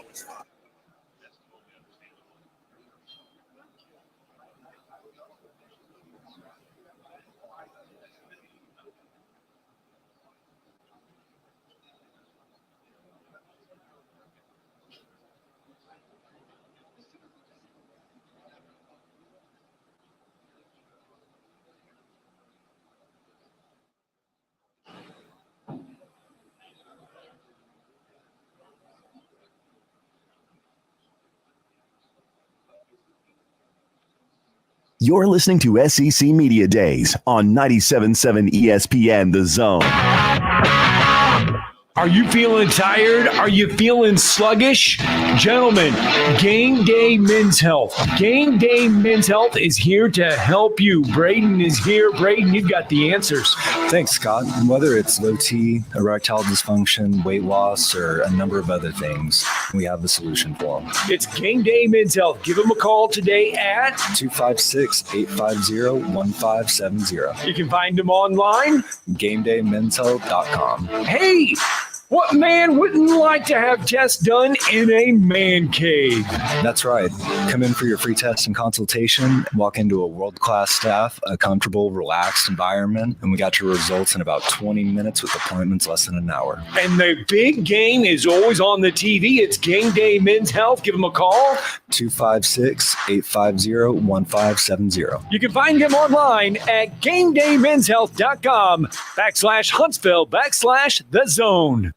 You're listening to SEC Media Days on 97.7 ESPN, The Zone. Are you feeling tired? Are you feeling sluggish? Gentlemen, Game Day Men's Health. Game Day Men's Health is here to help you. Braden is here. Braden, you've got the answers. Thanks, Scott. Whether it's low T, erectile dysfunction, weight loss, or a number of other things, we have the solution for them. It's Game Day Men's Health. Give them a call today at 256-850-1570. You can find them online. GameDayMen'sHealth.com. Hey! What man wouldn't like to have tests done in a man cave? That's right. Come in for your free test and consultation, walk into a world-class staff, a comfortable, relaxed environment, and we got your results in about 20 minutes with appointments less than an hour. And the big game is always on the TV. It's Game Day Men's Health. Give them a call. 256-850-1570. You can find him online at GameDayMen'sHealth.com/Huntsville/The Zone.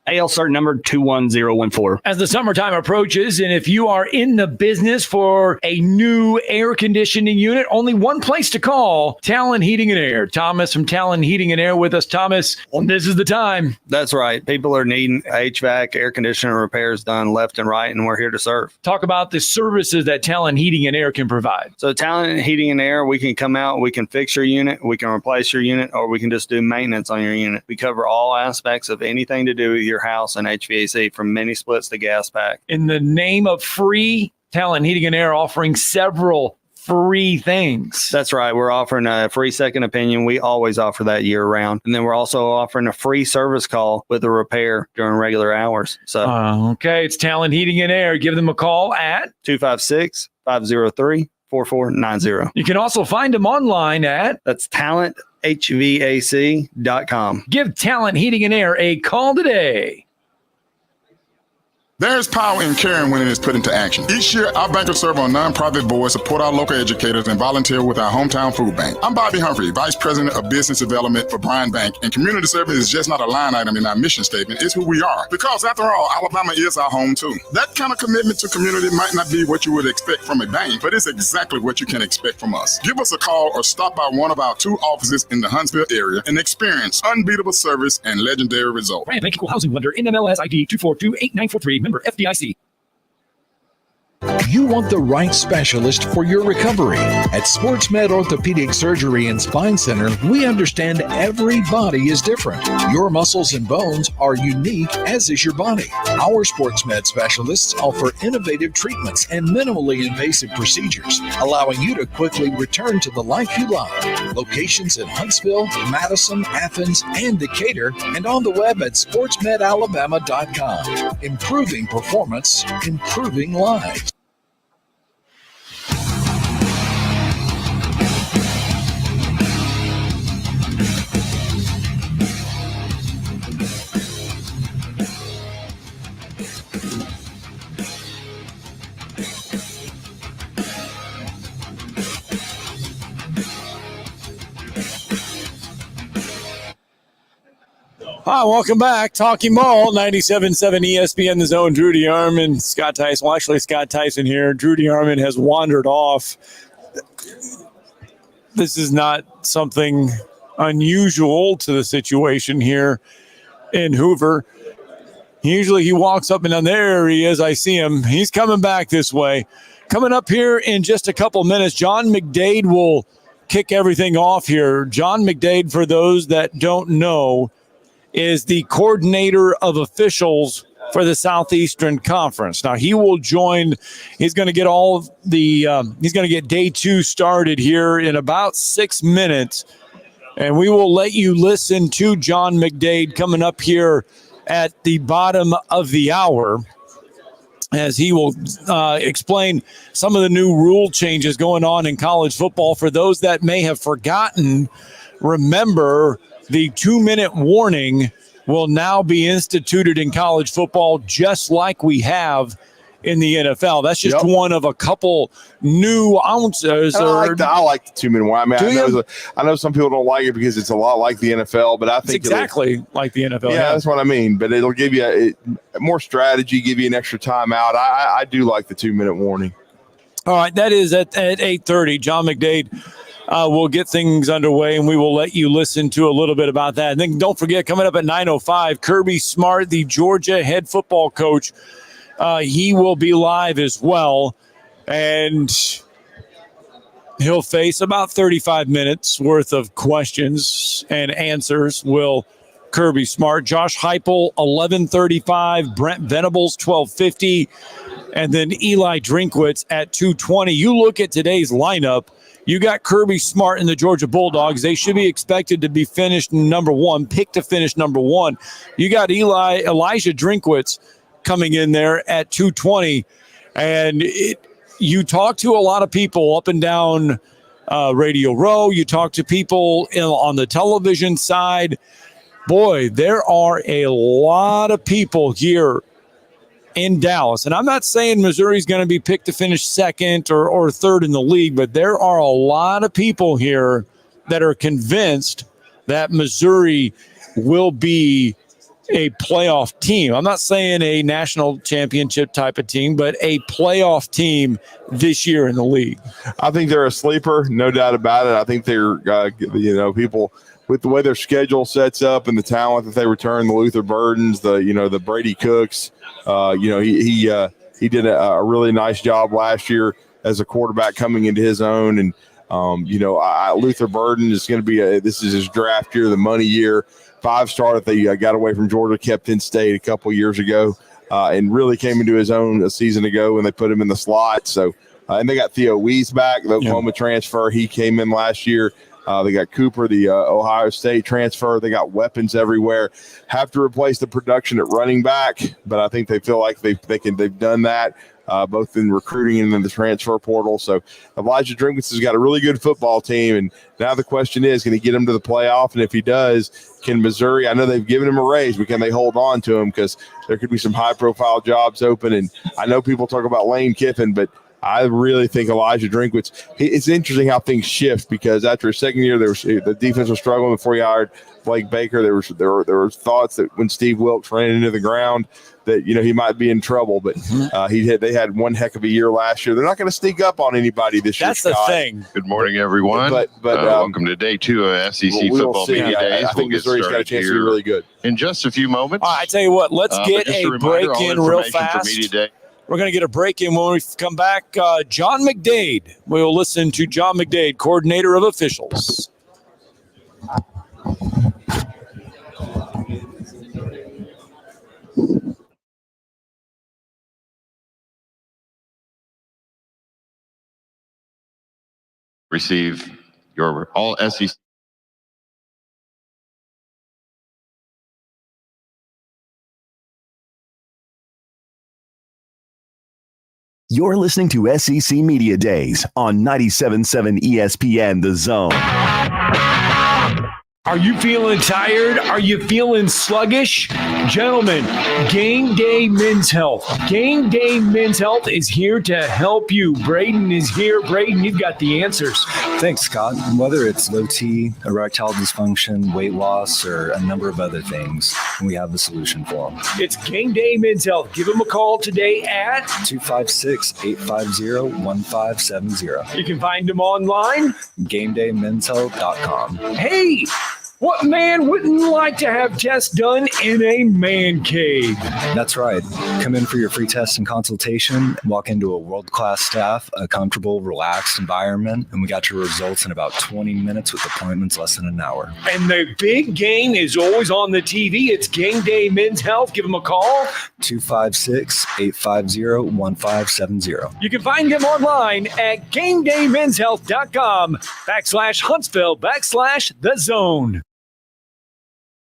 AL cert number 21014. As the summertime approaches, and if you are in the business for a new air conditioning unit, only one place to call, Talon Heating and Air. Thomas from Talon Heating and Air with us. Thomas, this is the time. That's right. People are needing HVAC, air conditioner repairs done left and right, and we're here to serve. Talk about the services that Talon Heating and Air can provide. So Talon Heating and Air, we can come out, we can fix your unit, we can replace your unit, or we can just do maintenance on your unit. We cover all aspects of anything to do with your house and HVAC, from mini splits to gas pack. In the name of free, Talon Heating and Air offering several free things. That's right. We're offering a free second opinion. We always offer that year round. And then we're also offering a free service call with a repair during regular hours. So okay, it's Talon Heating and Air. Give them a call at 256-503-4490. You can also find them online at talenthvac.com. Give Talon Heating and Air a call today. There's power in caring when it is put into action. Each year, our bankers serve on nonprofit boards, support our local educators, and volunteer with our hometown food bank. I'm Bobby Humphrey, Vice President of Business Development for Bryan Bank, and community service is just not a line item in our mission statement. It's who we are. Because after all, Alabama is our home too. That kind of commitment to community might not be what you would expect from a bank, but it's exactly what you can expect from us. Give us a call or stop by one of our 2 offices in the Huntsville area and experience unbeatable service and legendary results. Bryan Bank Equal Housing Lender, NMLS ID 2428943, member FDIC. You want the right specialist for your recovery. At SportsMed Orthopedic Surgery and Spine Center, we understand every body is different. Your muscles and bones are unique, as is your body. Our SportsMed specialists offer innovative treatments and minimally invasive procedures, allowing you to quickly return to the life you love. Locations in Huntsville, Madison, Athens, and Decatur, and on the web at sportsmedalabama.com. Improving performance, improving lives. Hi, welcome back. Talking Ball, 97.7 ESPN, The Zone. Drew DeArmond, Scott Tyson. Well, actually, Scott Tyson here. Drew DeArmond has wandered off. This is not something unusual to the situation here in Hoover. Usually he walks up and down. There he is. I see him. He's coming back this way. Coming up here in just a couple minutes, John McDade will kick everything off here. John McDade, for those that don't know, is the coordinator of officials for the Southeastern Conference. Now he will join. He's going to get he's going to get day 2 started here in about 6 minutes, and we will let you listen to John McDade coming up here at the bottom of the hour, as he will explain some of the new rule changes going on in college football. For those that may have forgotten, remember the 2-minute warning will now be instituted in college football, just like we have in the NFL. That's just one of a couple new ounces. I like the 2-minute warning. I mean, I know some people don't like it because it's a lot like the NFL, but I think it's exactly like the NFL. Yeah, that's what I mean. But it'll give you more strategy, give you an extra timeout. I do like the 2-minute warning. All right, that is at 8:30. John McDade will get things underway, and we will let you listen to a little bit about that. And then don't forget, coming up at 9:05, Kirby Smart, the Georgia head football coach, he will be live as well, and he'll face about 35 minutes worth of questions and answers. Will Kirby Smart, Josh Heupel, 11:35, Brent Venables, 12:50, and then Eli Drinkwitz at 2:20. You look at today's lineup. You got Kirby Smart and the Georgia Bulldogs. They should be expected to be picked to finish number 1. You got Elijah Drinkwitz coming in there at 2:20, and you talk to a lot of people up and down Radio Row. You talk to people on the television side. Boy, there are a lot of people here in Dallas, and I'm not saying Missouri's going to be picked to finish second or third in the league, but there are a lot of people here that are convinced that Missouri will be a playoff team. I'm not saying a national championship type of team, but a playoff team this year in the league. I think they're a sleeper, no doubt about it. I think they're, people with the way their schedule sets up and the talent that they return, the Luther Burdens, the Brady Cooks. He did a really nice job last year as a quarterback coming into his own. And, Luther Burden is going to be this is his draft year, the money year. 5-star that they got away from Georgia, kept in state a couple years ago, and really came into his own a season ago when they put him in the slot. So, and they got Theo Wees back, the Oklahoma transfer. He came in last year. They got Cooper, the Ohio State transfer. They got weapons everywhere. Have to replace the production at running back, but I think they feel like they've done that. Both in recruiting and in the transfer portal. So Elijah Drinkwitz has got a really good football team, and now the question is, can he get him to the playoff? And if he does, can Missouri, I know they've given him a raise, but can they hold on to him? Because there could be some high-profile jobs open, and I know people talk about Lane Kiffin, but I really think Elijah Drinkwitz, it's interesting how things shift, because after his second year, the defense was struggling before he hired Blake Baker. There were thoughts that when Steve Wilkes ran into the ground that he might be in trouble, but they had one heck of a year last year. They're not going to sneak up on anybody this year. That's the thing. Good morning, everyone. But welcome to day 2 of SEC Football Media Days. I think Missouri's got a chance to be really good in just a few moments. I tell you what, let's get a break in real fast. We're going to get a break in. When we come back, John McDade. We will listen to John McDade, coordinator of officials. Receive your all SEC. You're listening to SEC Media Days on 97.7 ESPN The Zone. Are you feeling tired? Are you feeling sluggish? Gentlemen, Game Day Men's Health. Game Day Men's Health is here to help you. Braden is here. Braden, you've got the answers. Thanks, Scott. Whether it's low T, erectile dysfunction, weight loss, or a number of other things, we have the solution for them. It's Game Day Men's Health. Give them a call today at 256-850-1570. You can find them online. GameDayMen'sHealth.com. Hey! What man wouldn't like to have tests done in a man cave? That's right. Come in for your free test and consultation. Walk into a world-class staff, a comfortable, relaxed environment, and we got your results in about 20 minutes with appointments less than an hour. And the big game is always on the TV. It's Game Day Men's Health. Give them a call. 256-850-1570. You can find them online at GameDayMen'sHealth.com/Huntsville/The Zone.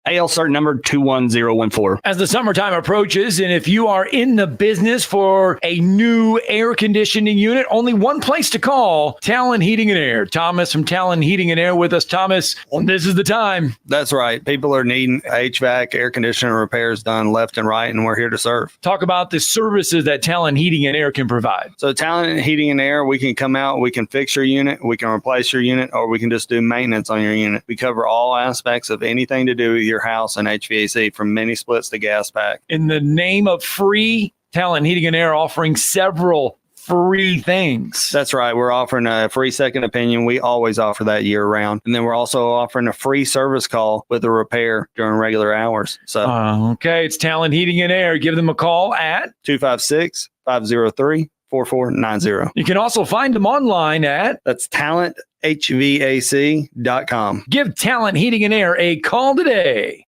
AL cert number 21014. As the summertime approaches, and if you are in the business for a new air conditioning unit, only one place to call, Talon Heating and Air. Thomas from Talon Heating and Air with us. Thomas, this is the time. That's right. People are needing HVAC, air conditioning repairs done left and right, and we're here to serve. Talk about the services that Talon Heating and Air can provide. So Talon Heating and Air, we can come out, we can fix your unit, we can replace your unit, or we can just do maintenance on your unit. We cover all aspects of anything to do with your house and HVAC, from mini splits to gas pack. In the name of free, Talon Heating and Air offering several free things. That's right. We're offering a free second opinion. We always offer that year round. And then we're also offering a free service call with a repair during regular hours. So okay, it's Talon Heating and Air. Give them a call at 256-503-4490. You can also find them online at talenthvac.com. Give Talon Heating and Air a call today.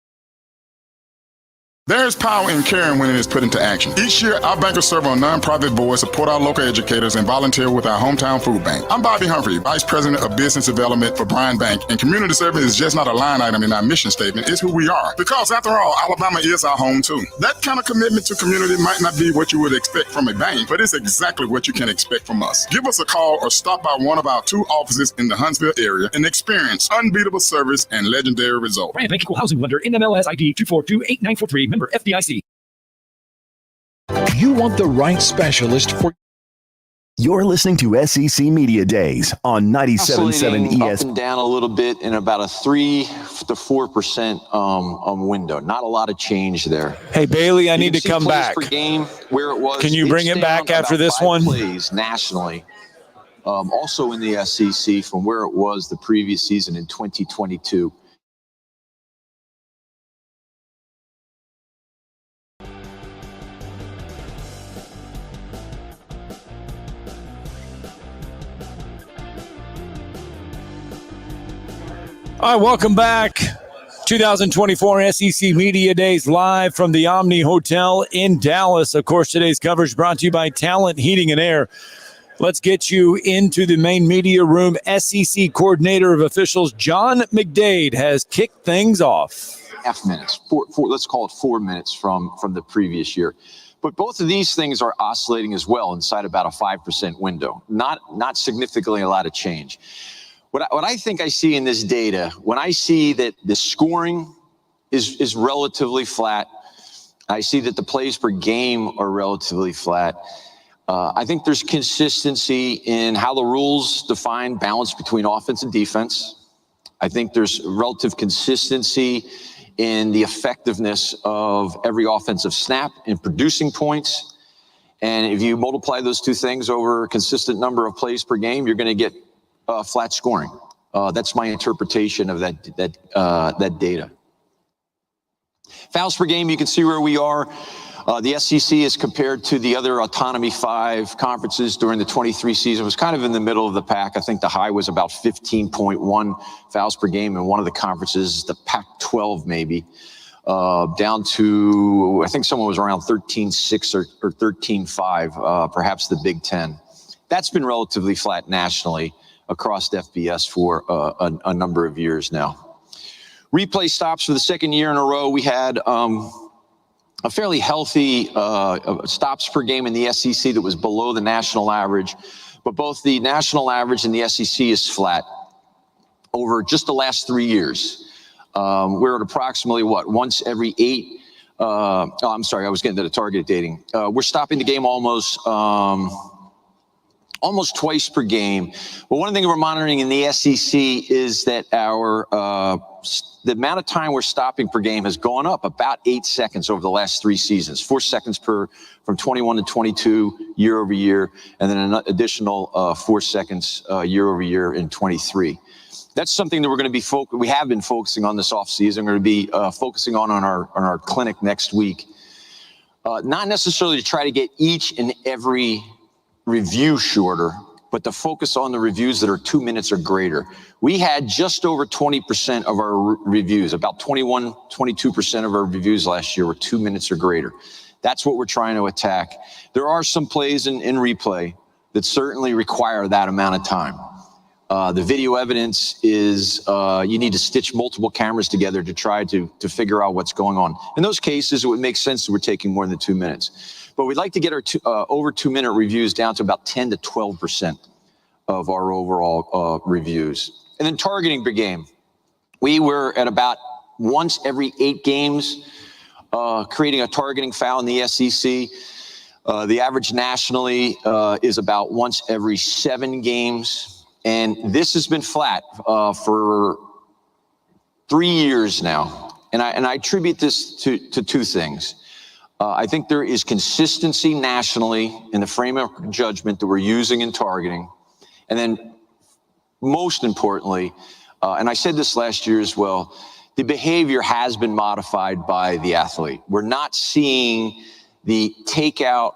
There's power in caring when it is put into action. Each year, our bankers serve on nonprofit boards, support our local educators, and volunteer with our hometown food bank. I'm Bobby Humphrey, Vice President of Business Development for Bryan Bank, and community service is just not a line item in our mission statement. It's who we are. Because after all, Alabama is our home too. That kind of commitment to community might not be what you would expect from a bank, but it's exactly what you can expect from us. Give us a call or stop by one of our 2 offices in the Huntsville area and experience unbeatable service and legendary results. Bryan Bank Equal Housing Lender, NMLS ID 2428943, member FDIC. You want the right specialist for. You're listening to SEC Media Days on 97.7 ESPN. Up and down a little bit in about a 3 to 4% window. Not a lot of change there. Hey, Bailey, I need to come back. Per game, where it was. Can you bring it back after this one? Plays nationally. Also in the SEC from where it was the previous season in 2022. All right, welcome back. 2024 SEC Media Days live from the Omni Hotel in Dallas. Of course, today's coverage brought to you by Talent Heating and Air. Let's get you into the main media room. SEC Coordinator of Officials John McDade has kicked things off. Half minutes, let's call it 4 minutes from the previous year. But both of these things are oscillating as well inside about a 5% window. Not significantly a lot of change. What I think I see in this data, when I see that the scoring is relatively flat, I see that the plays per game are relatively flat. I think there's consistency in how the rules define balance between offense and defense. I think there's relative consistency in the effectiveness of every offensive snap in producing points. And if you multiply those two things over a consistent number of plays per game, you're going to get flat scoring. That's my interpretation of that data. Fouls per game, you can see where we are. The SEC is compared to the other Autonomy 5 conferences during the 23 season. It was kind of in the middle of the pack. I think the high was about 15.1 fouls per game in one of the conferences, the Pac-12 maybe, down to, I think someone was around 13.6 or 13.5, perhaps the Big Ten. That's been relatively flat nationally across FBS for a number of years now. Replay stops for the second year in a row. We had a fairly healthy stops per game in the SEC that was below the national average, but both the national average and the SEC is flat over just the last 3 years. We're at approximately once every 8. I'm sorry, I was getting to the targeted dating. We're stopping the game almost twice per game. But one thing we're monitoring in the SEC is that the amount of time we're stopping per game has gone up about 8 seconds over the last 3 seasons. 4 seconds from 21 to 22 year over year, and then an additional 4 seconds year over year in 23. That's something that we're going to be we have been focusing on this offseason. We're going to be focusing on our clinic next week. Not necessarily to try to get each and every review shorter, but to focus on the reviews that are 2 minutes or greater. We had just over 20% of our reviews, about 21, 22% of our reviews last year were 2 minutes or greater. That's what we're trying to attack. There are some plays in replay that certainly require that amount of time. The video evidence is you need to stitch multiple cameras together to try to figure out what's going on. In those cases, it would make sense that we're taking more than 2 minutes. But we'd like to get our over 2 minute reviews down to about 10 to 12% of our overall reviews. And then targeting per game. We were at about once every 8 games creating a targeting foul in the SEC. The average nationally is about once every 7 games. And this has been flat for 3 years now. And I attribute this to 2 things. I think there is consistency nationally in the framework of judgment that we're using in targeting. And then most importantly, and I said this last year as well, the behavior has been modified by the athlete. We're not seeing the takeout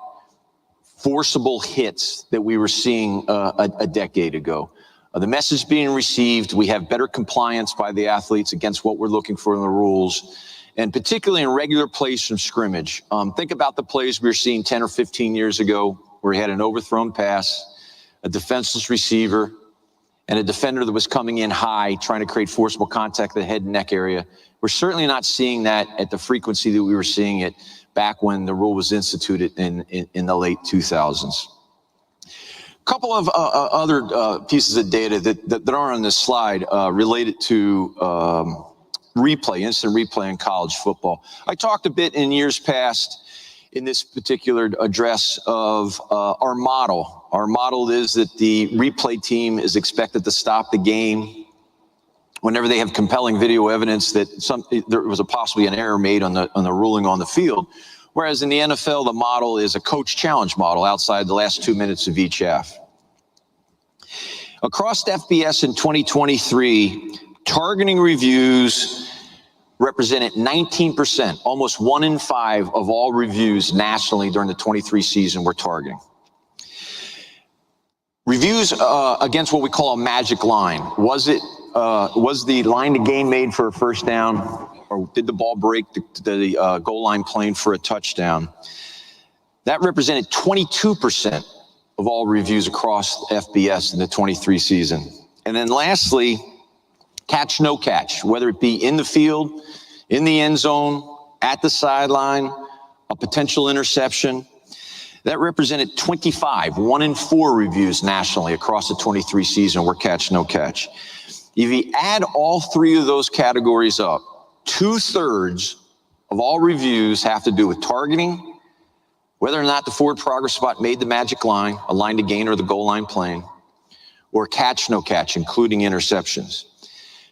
forcible hits that we were seeing a decade ago. The message being received, we have better compliance by the athletes against what we're looking for in the rules, and particularly in regular plays from scrimmage. Think about the plays we were seeing 10 or 15 years ago where we had an overthrown pass, a defenseless receiver, and a defender that was coming in high, trying to create forcible contact in the head and neck area. We're certainly not seeing that at the frequency that we were seeing it back when the rule was instituted in the late 2000s. A couple of other pieces of data that are on this slide related to instant replay in college football. I talked a bit in years past in this particular address of our model. Our model is that the replay team is expected to stop the game whenever they have compelling video evidence that there was possibly an error made on the ruling on the field. Whereas in the NFL, the model is a coach challenge model outside the last 2 minutes of each half. Across FBS in 2023, targeting reviews represented 19%, almost 1 in 5 of all reviews nationally during the 23 season were targeting. Reviews against what we call a magic line. Was the line to gain made for a first down, or did the ball break the goal line plane for a touchdown? That represented 22% of all reviews across FBS in the 23 season. And then lastly, catch, no catch, whether it be in the field, in the end zone, at the sideline, a potential interception. That represented 1 in 4 reviews nationally across the 23 season were catch, no catch. If you add all 3 of those categories up, 2/3 of all reviews have to do with targeting, whether or not the forward progress spot made the magic line, a line to gain or the goal line plane, or catch, no catch, including interceptions.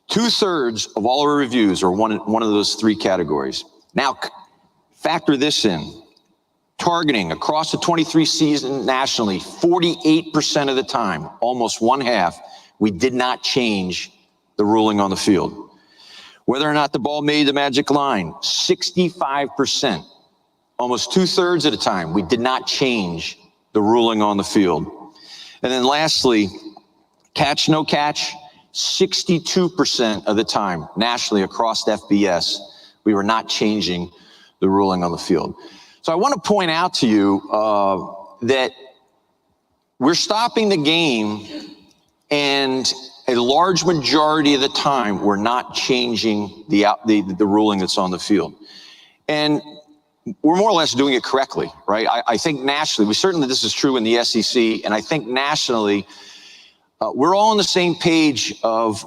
2/3 of all our reviews are one of those 3 categories. Now, factor this in. Targeting across the 23 season nationally, 48% of the time, almost 1/2, we did not change the ruling on the field. Whether or not the ball made the magic line, 65%, almost 2/3 of the time, we did not change the ruling on the field. And then lastly, catch, no catch, 62% of the time, nationally across FBS, we were not changing the ruling on the field. So I want to point out to you that we're stopping the game, and a large majority of the time, we're not changing the ruling that's on the field. And we're more or less doing it correctly, right? I think nationally, this is true in the SEC, and I think nationally, we're all on the same page of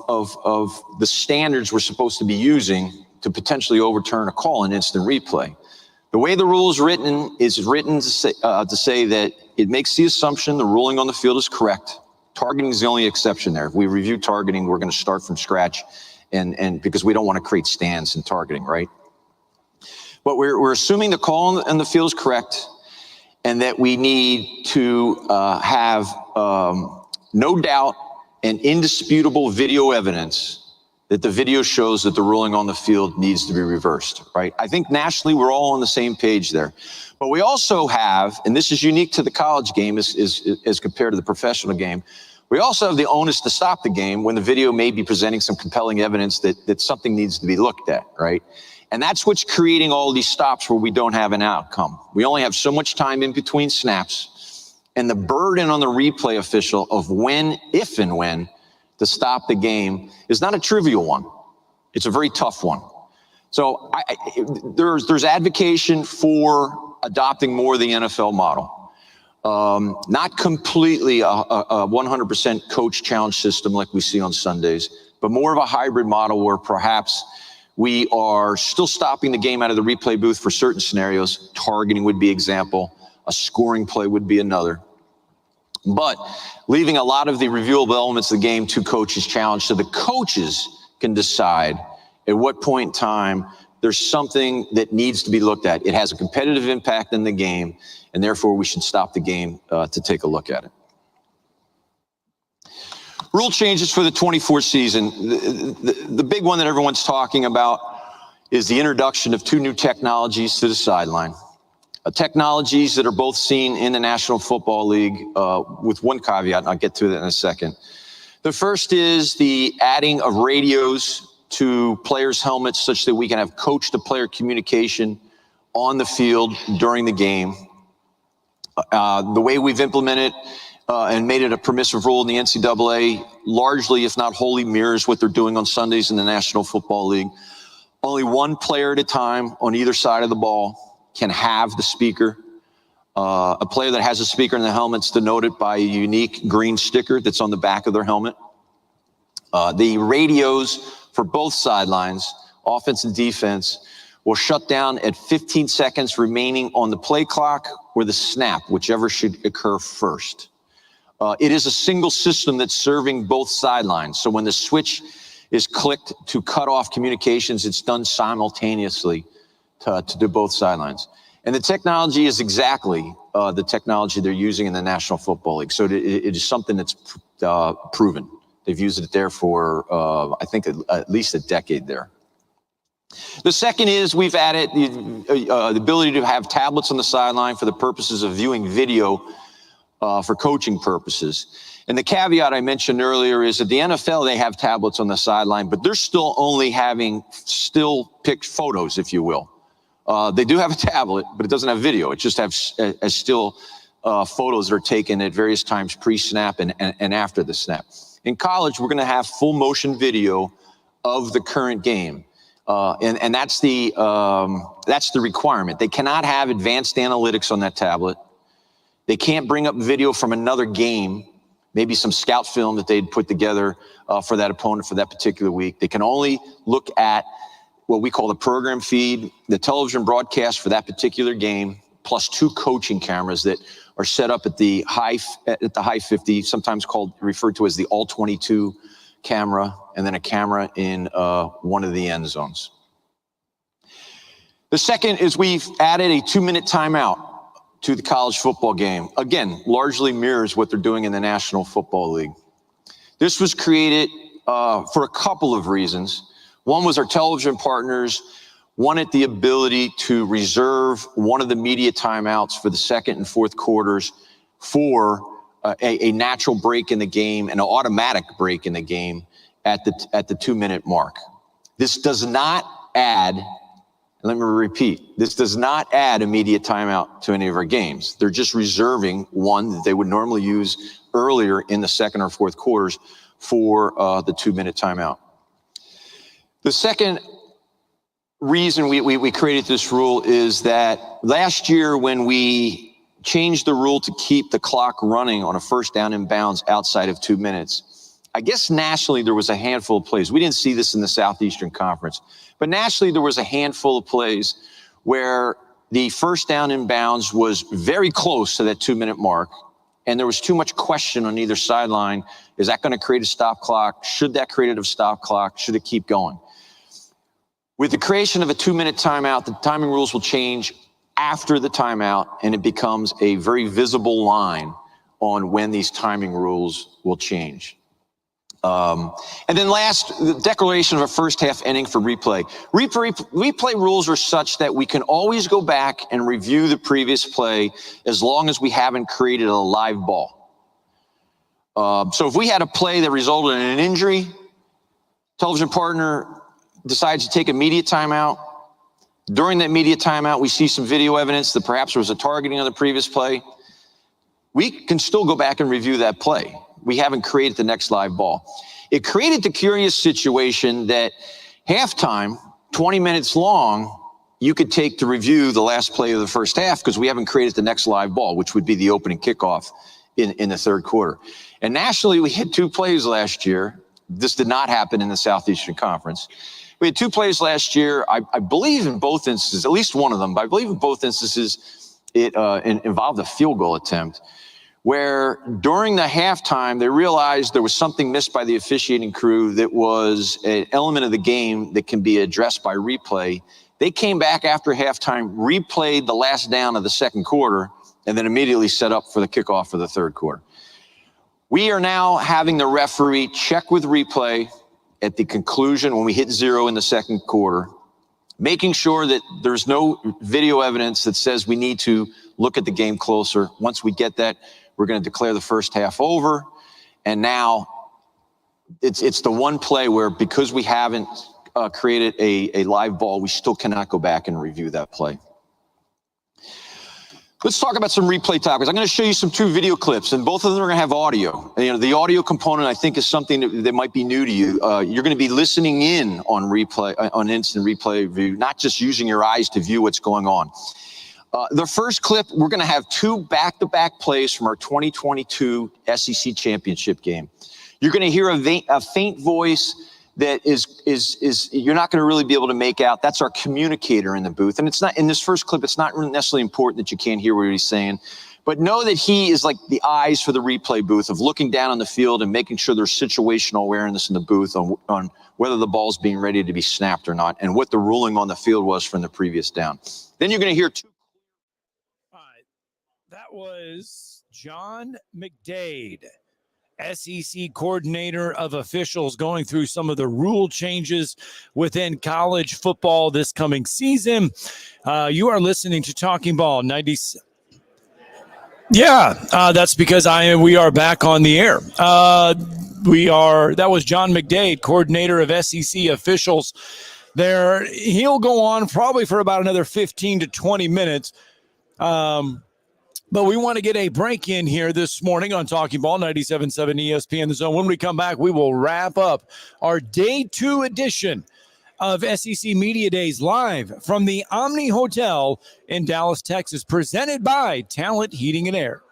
the standards we're supposed to be using to potentially overturn a call in instant replay. The way the rule is written to say that it makes the assumption the ruling on the field is correct. Targeting is the only exception there. If we review targeting, we're going to start from scratch, and because we don't want to create stands in targeting, right? But we're assuming the call on the field is correct, and that we need to have no doubt and indisputable video evidence that the video shows that the ruling on the field needs to be reversed, right? I think nationally we're all on the same page there. But we also have, and this is unique to the college game as compared to the professional game, we also have the onus to stop the game when the video may be presenting some compelling evidence that something needs to be looked at, right? And that's what's creating all these stops where we don't have an outcome. We only have so much time in between snaps, and the burden on the replay official of when, if and when, to stop the game is not a trivial one. It's a very tough one. So there's advocacy for adopting more of the NFL model. Not completely a 100% coach challenge system like we see on Sundays, but more of a hybrid model where perhaps we are still stopping the game out of the replay booth for certain scenarios. Targeting would be example. A scoring play would be another. But leaving a lot of the reviewable elements of the game to coaches' challenge so the coaches can decide at what point in time there's something that needs to be looked at. It has a competitive impact in the game, and therefore we should stop the game to take a look at it. Rule changes for the 24 season. The big one that everyone's talking about is the introduction of 2 new technologies to the sideline. Technologies that are both seen in the National Football League with one caveat, and I'll get to that in a second. The first is the adding of radios to players' helmets such that we can have coach-to-player communication on the field during the game. The way we've implemented and made it a permissive rule in the NCAA largely, if not wholly, mirrors what they're doing on Sundays in the National Football League. Only one player at a time on either side of the ball can have the speaker. A player that has a speaker in the helmet's denoted by a unique green sticker that's on the back of their helmet. The radios for both sidelines, offense and defense, will shut down at 15 seconds remaining on the play clock or the snap, whichever should occur first. It is a single system that's serving both sidelines. So when the switch is clicked to cut off communications, it's done simultaneously to do both sidelines. And the technology is exactly the technology they're using in the National Football League. So it is something that's proven. They've used it there for, I think, at least a decade there. The second is we've added the ability to have tablets on the sideline for the purposes of viewing video for coaching purposes. And the caveat I mentioned earlier is that the NFL, they have tablets on the sideline, but they're still only having still picked photos, if you will. They do have a tablet, but it doesn't have video. It just has still photos that are taken at various times pre-snap and after the snap. In college, we're going to have full motion video of the current game. And that's the requirement. They cannot have advanced analytics on that tablet. They can't bring up video from another game, maybe some scout film that they'd put together for that opponent for that particular week. They can only look at what we call the program feed, the television broadcast for that particular game, plus 2 coaching cameras that are set up at the high 50, sometimes referred to as the all 22 camera, and then a camera in one of the end zones. The second is we've added a 2-minute timeout to the college football game. Again, largely mirrors what they're doing in the National Football League. This was created for a couple of reasons. One was our television partners wanted the ability to reserve one of the media timeouts for the second and fourth quarters for a natural break in the game, an automatic break in the game at the 2-minute mark. This does not add, let me repeat, this does not add immediate timeout to any of our games. They're just reserving one that they would normally use earlier in the second or fourth quarters for the 2-minute timeout. The second reason we created this rule is that last year when we changed the rule to keep the clock running on a first down in bounds outside of 2 minutes. I guess nationally there was a handful of plays. We didn't see this in the Southeastern Conference, but nationally there was a handful of plays where the first down in bounds was very close to that 2 minute mark. And there was too much question on either sideline. Is that going to create a stop clock? Should that create a stop clock? Should it keep going? With the creation of a 2 minute timeout, the timing rules will change after the timeout, and it becomes a very visible line on when these timing rules will change. And then last, the declaration of a first half inning for replay. Replay rules are such that we can always go back and review the previous play as long as we haven't created a live ball. So if we had a play that resulted in an injury, television partner decides to take a media timeout. During that media timeout, we see some video evidence that perhaps there was a targeting on the previous play. We can still go back and review that play. We haven't created the next live ball. It created the curious situation that halftime, 20 minutes long, you could take to review the last play of the first half because we haven't created the next live ball, which would be the opening kickoff in the third quarter. And nationally, we had 2 plays last year. This did not happen in the Southeastern Conference. We had 2 plays last year. I believe in both instances, at least one of them, but I believe in both instances it involved a field goal attempt where during the halftime, they realized there was something missed by the officiating crew that was an element of the game that can be addressed by replay. They came back after halftime, replayed the last down of the second quarter, and then immediately set up for the kickoff for the third quarter. We are now having the referee check with replay at the conclusion when we hit 0 in the second quarter, making sure that there's no video evidence that says we need to look at the game closer. Once we get that, we're going to declare the first half over. And now it's the one play where because we haven't created a live ball, we still cannot go back and review that play. Let's talk about some replay topics. I'm going to show you 2 video clips, and both of them are going to have audio. You know, the audio component, I think, is something that might be new to you. You're going to be listening in on replay, on instant replay view, not just using your eyes to view what's going on. The first clip, we're going to have 2 back-to-back plays from our 2022 SEC championship game. You're going to hear a faint voice that is you're not going to really be able to make out. That's our communicator in the booth. And it's not in this first clip, it's not necessarily important that you can't hear what he's saying, but know that he is like the eyes for the replay booth of looking down on the field and making sure there's situational awareness in the booth on whether the ball's being ready to be snapped or not and what the ruling on the field was from the previous down. Then you're going to hear 2. That was John McDade, SEC coordinator of officials, going through some of the rule changes within college football this coming season. You are listening to Talking Ball 90. Yeah, that's because we are back on the air. That was John McDade, coordinator of SEC officials there. He'll go on probably for about another 15 to 20 minutes. But we want to get a break in here this morning on Talking Ball 97.7 ESPN The Zone. When we come back, we will wrap up our day 2 edition of SEC Media Days live from the Omni Hotel in Dallas, Texas, presented by Talent Heating and Air.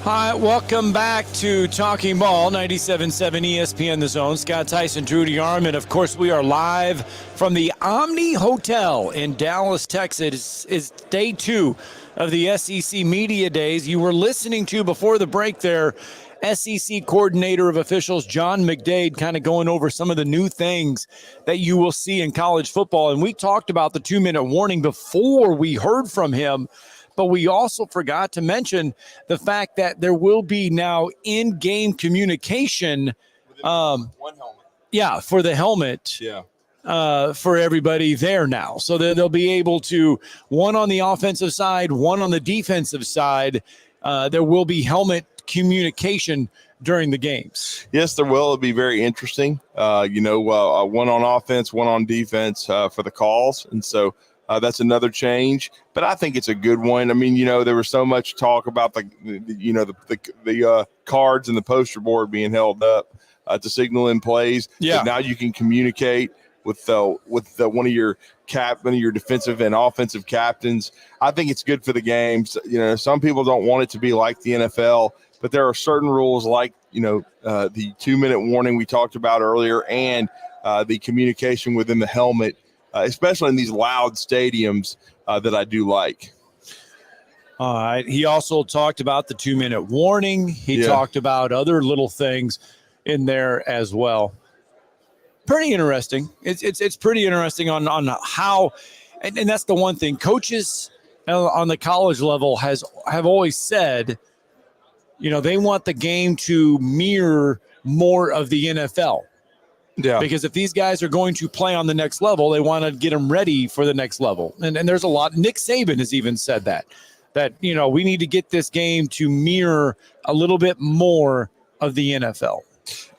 Hi, welcome back to Talking Ball, 97.7 ESPN The Zone. Scott Tyson, Drew DeArmond. Of course, we are live from the Omni Hotel in Dallas, Texas. It's day 2 of the SEC Media Days. You were listening to, before the break there, SEC Coordinator of Officials John McDade kind of going over some of the new things that you will see in college football. And we talked about the 2-minute warning before we heard from him. But we also forgot to mention the fact that there will be now in-game communication. One helmet. Yeah, for the helmet. Yeah. For everybody there now. So they'll be able to, one on the offensive side, one on the defensive side. There will be helmet communication during the games. Yes, there will. It'll be very interesting. One on offense, one on defense for the calls. And so that's another change, but I think it's a good one. I mean, there was so much talk about the cards and the poster board being held up to signal in plays. Yeah. But now you can communicate with one of your defensive and offensive captains. I think it's good for the games. Some people don't want it to be like the NFL, but there are certain rules like the 2-minute warning we talked about earlier, and the communication within the helmet. Especially in these loud stadiums that I do like. All right. He also talked about the 2-minute warning. He talked about other little things in there as well. Pretty interesting. It's pretty interesting on how, and that's the one thing coaches on the college level have always said, they want the game to mirror more of the NFL. Yeah. Because if these guys are going to play on the next level, they want to get them ready for the next level. And there's a lot. Nick Saban has even said that we need to get this game to mirror a little bit more of the NFL.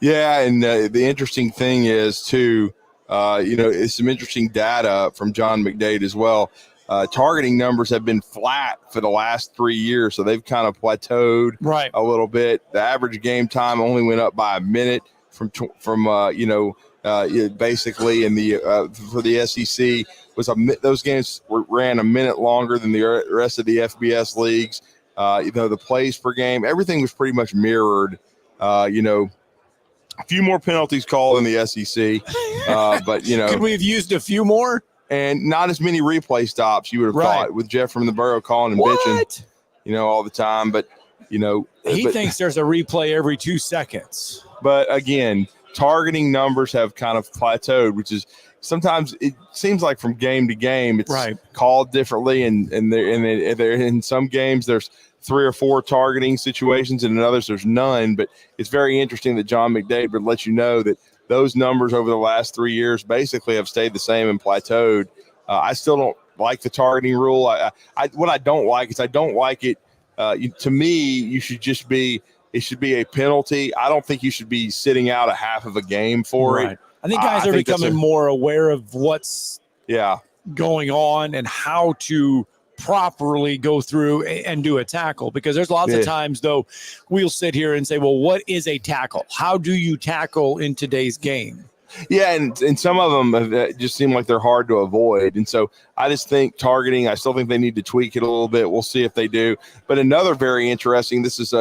Yeah. And the interesting thing is, too, it's some interesting data from John McDade as well. Targeting numbers have been flat for the last 3 years, so they've kind of plateaued a little bit. The average game time only went up by a minute. Basically in the for the SEC those games ran a minute longer than the rest of the FBS leagues. The plays per game, everything was pretty much mirrored. A few more penalties called in the SEC, but could we have used a few more? And not as many replay stops you would have thought, with Jeff from the Borough calling and bitching, all the time. But he thinks there's a replay every 2 seconds. But again, targeting numbers have kind of plateaued, which is sometimes it seems like from game to game it's called differently, and they're in some games there's 3 or 4 targeting situations, and in others there's none. But it's very interesting that John McDade would let you know that those numbers over the last 3 years basically have stayed the same and plateaued. I still don't like the targeting rule. What I don't like is I don't like it. To me, it should be a penalty. I don't think you should be sitting out a half of a game for it. I think guys are becoming more aware of what's going on and how to properly go through and do a tackle, because there's lots of times, though, we'll sit here and say, well, what is a tackle? How do you tackle in today's game? Yeah, and some of them just seem like they're hard to avoid. And so I just think targeting, I still think they need to tweak it a little bit. We'll see if they do. But another very interesting, this is, go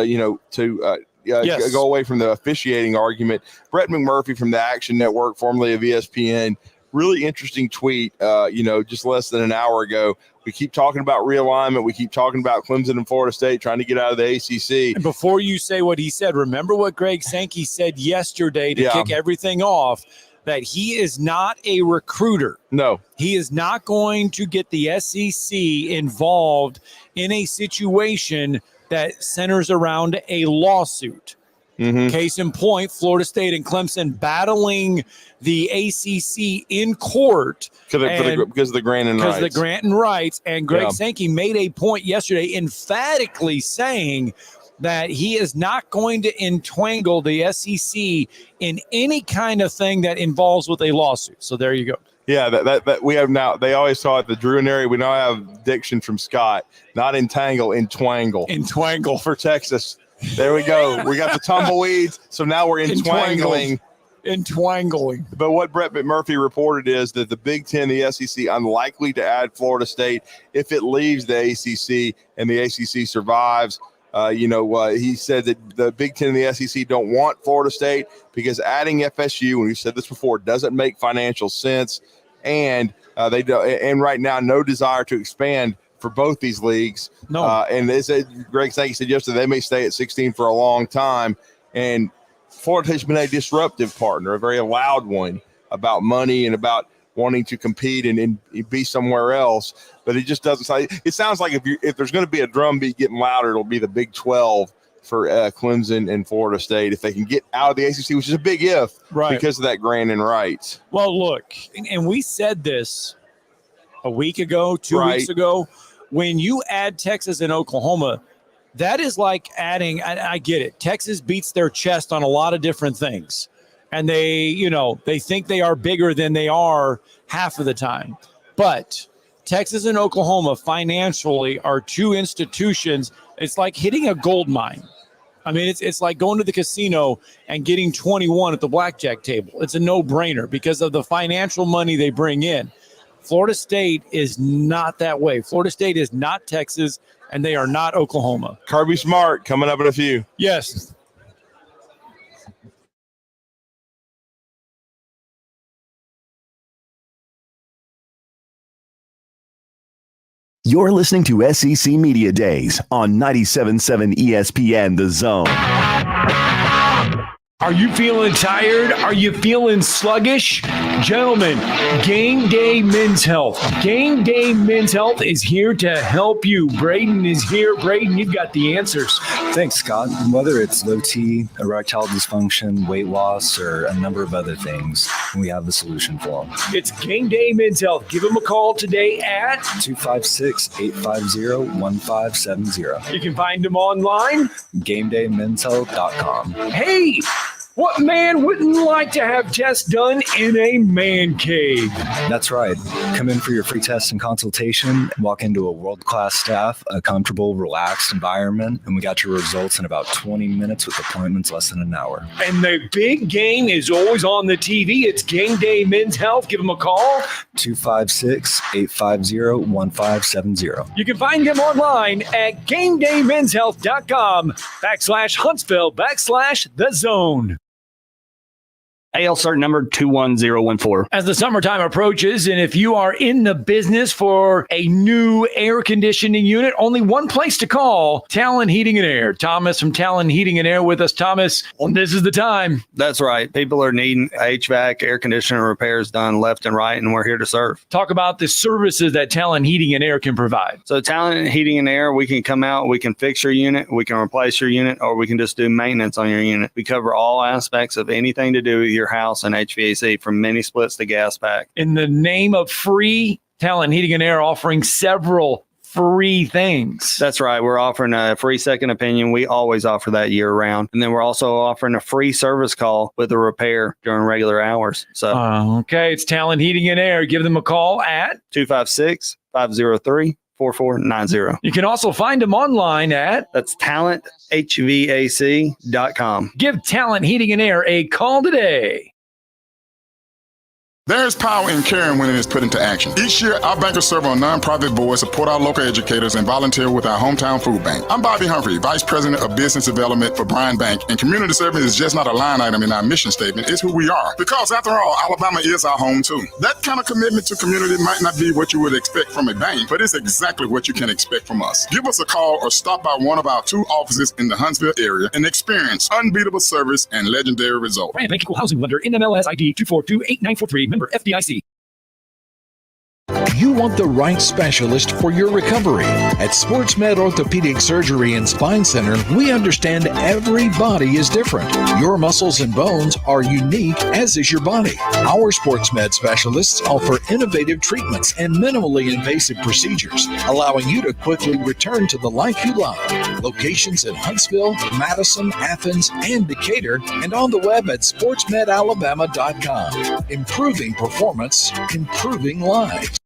away from the officiating argument. Brett McMurphy from the Action Network, formerly of ESPN, really interesting tweet, just less than an hour ago. We keep talking about realignment. We keep talking about Clemson and Florida State trying to get out of the ACC. And before you say what he said, remember what Greg Sankey said yesterday to kick everything off, that he is not a recruiter. No. He is not going to get the SEC involved in a situation that centers around a lawsuit. Mm-hmm. Case in point, Florida State and Clemson battling the ACC in court because of the grant and rights. Because the grant and rights. And Greg Sankey made a point yesterday emphatically saying that he is not going to entwangle the SEC in any kind of thing that involves with a lawsuit. So there you go. Yeah, that we have now. They always saw it the Drew area. We now have diction from Scott. Not entangle, entwangle. Entwangle for Texas. There we go. We got the tumbleweeds. So now we're entwangling. Entwangling. But what Brett McMurphy reported is that the Big Ten, the SEC, unlikely to add Florida State if it leaves the ACC and the ACC survives. He said that the Big Ten and the SEC don't want Florida State because adding FSU, and we said this before, doesn't make financial sense, and they do, and right now no desire to expand for both these leagues. No, and they said, Greg Sankey said yesterday they may stay at 16 for a long time, and Florida has been a disruptive partner, a very loud one about money and about wanting to compete and be somewhere else. But it just doesn't sound. It sounds like if there's going to be a drumbeat getting louder, it'll be the Big 12 for Clemson and Florida State if they can get out of the ACC, which is a big if, right, because of that grant and rights. Well, look, and we said this a week ago, 2 weeks ago, when you add Texas and Oklahoma, that is like adding, I get it, Texas beats their chest on a lot of different things. And they think they are bigger than they are half of the time. But Texas and Oklahoma financially are two institutions. It's like hitting a gold mine. I mean, it's like going to the casino and getting 21 at the blackjack table. It's a no-brainer because of the financial money they bring in. Florida State is not that way. Florida State is not Texas, and they are not Oklahoma. Kirby Smart coming up in a few. Yes. You're listening to SEC Media Days on 97.7 ESPN The Zone. Are you feeling tired? Are you feeling sluggish? Gentlemen, Game Day Men's Health. Game Day Men's Health is here to help you. Braden is here. Braden, you've got the answers. Thanks, Scott. Whether it's low T, erectile dysfunction, weight loss, or a number of other things, we have the solution for them. It's Game Day Men's Health. Give them a call today at 256-850-1570. You can find them online. GameDayMen'sHealth.com. Hey! What man wouldn't like to have tests done in a man cave? That's right. Come in for your free test and consultation. Walk into a world-class staff, a comfortable, relaxed environment, and we got your results in about 20 minutes with appointments less than an hour. And the big game is always on the TV. It's Game Day Men's Health. Give them a call. 256-850-1570. You can find them online at GameDayMen'sHealth.com/Huntsville/The Zone. AL cert number 21014. As the summertime approaches, and if you are in the business for a new air conditioning unit, only one place to call, Talon Heating and Air. Thomas from Talon Heating and Air with us. Thomas, this is the time. That's right. People are needing HVAC, air conditioner repairs done left and right, and we're here to serve. Talk about the services that Talon Heating and Air can provide. So Talon Heating and Air, we can come out, we can fix your unit, we can replace your unit, or we can just do maintenance on your unit. We cover all aspects of anything to do with your house and HVAC, from mini splits to gas pack. In the name of free, Talon Heating and Air offering several free things. That's right. We're offering a free second opinion. We always offer that year round. And then we're also offering a free service call with a repair during regular hours. So okay, it's Talon Heating and Air. Give them a call at 256-503-4490. You can also find them online at talenthvac.com. Give Talent Heating and Air a call today. There's power in caring when it is put into action. Each year, our bankers serve on nonprofit boards, support our local educators, and volunteer with our hometown food bank. I'm Bobby Humphrey, Vice President of Business Development for Bryan Bank, and community service is just not a line item in our mission statement. It's who we are. Because after all, Alabama is our home too. That kind of commitment to community might not be what you would expect from a bank, but it's exactly what you can expect from us. Give us a call or stop by one of our 2 offices in the Huntsville area and experience unbeatable service and legendary results. Bryan Bank Equal Housing Lender, NMLS ID 2428943. Member FDIC. You want the right specialist for your recovery. At SportsMed Orthopedic Surgery and Spine Center, we understand every body is different. Your muscles and bones are unique, as is your body. Our SportsMed specialists offer innovative treatments and minimally invasive procedures, allowing you to quickly return to the life you love. Locations in Huntsville, Madison, Athens, and Decatur, and on the web at sportsmedalabama.com. Improving performance, improving lives.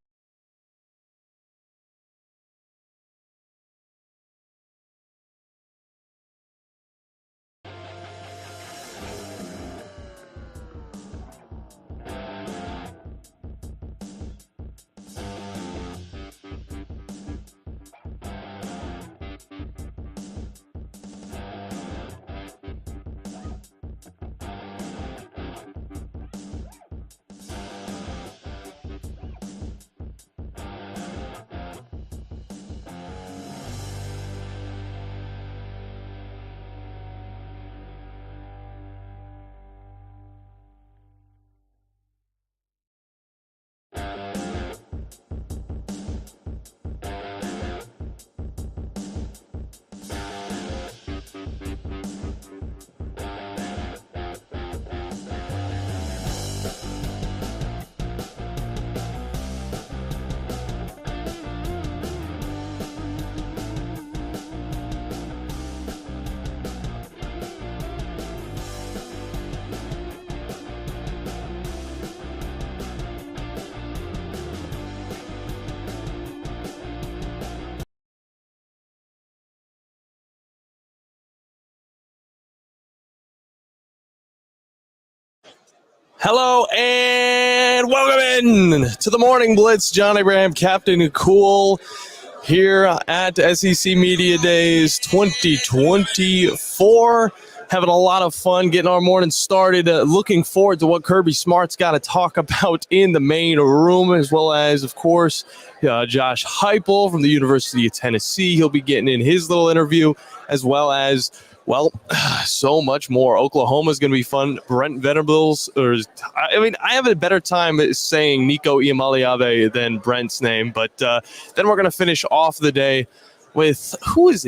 Hello and welcome in to the Morning Blitz. John Abraham, Captain Cool, here at SEC Media Days 2024. Having a lot of fun getting our morning started. Looking forward to what Kirby Smart's got to talk about in the main room, as well as, of course, Josh Heupel from the University of Tennessee. He'll be getting in his little interview, as well as, well, so much more. Oklahoma's going to be fun. Brent Venables, I have a better time saying Nico Iamaleava than Brent's name, but then we're going to finish off the day with, who's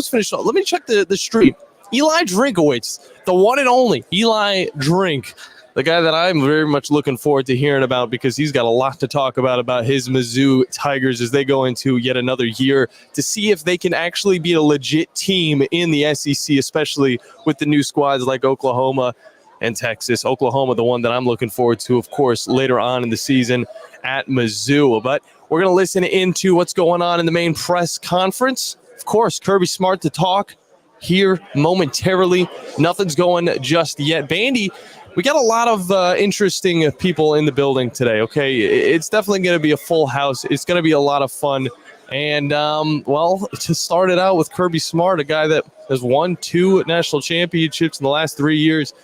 finished off? Let me check the stream. Eli Drinkowitz, the one and only Eli Drink, the guy that I'm very much looking forward to hearing about, because he's got a lot to talk about his Mizzou Tigers as they go into yet another year to see if they can actually be a legit team in the SEC, especially with the new squads like Oklahoma and Texas. Oklahoma, the one that I'm looking forward to, of course, later on in the season at Mizzou. But we're going to listen into what's going on in the main press conference. Of course, Kirby Smart to talk here momentarily. Nothing's going just yet. Bandy, we got a lot of interesting people in the building today, okay? It's definitely going to be a full house. It's going to be a lot of fun. And, to start it out with Kirby Smart, a guy that has won 2 national championships in the last 3 years.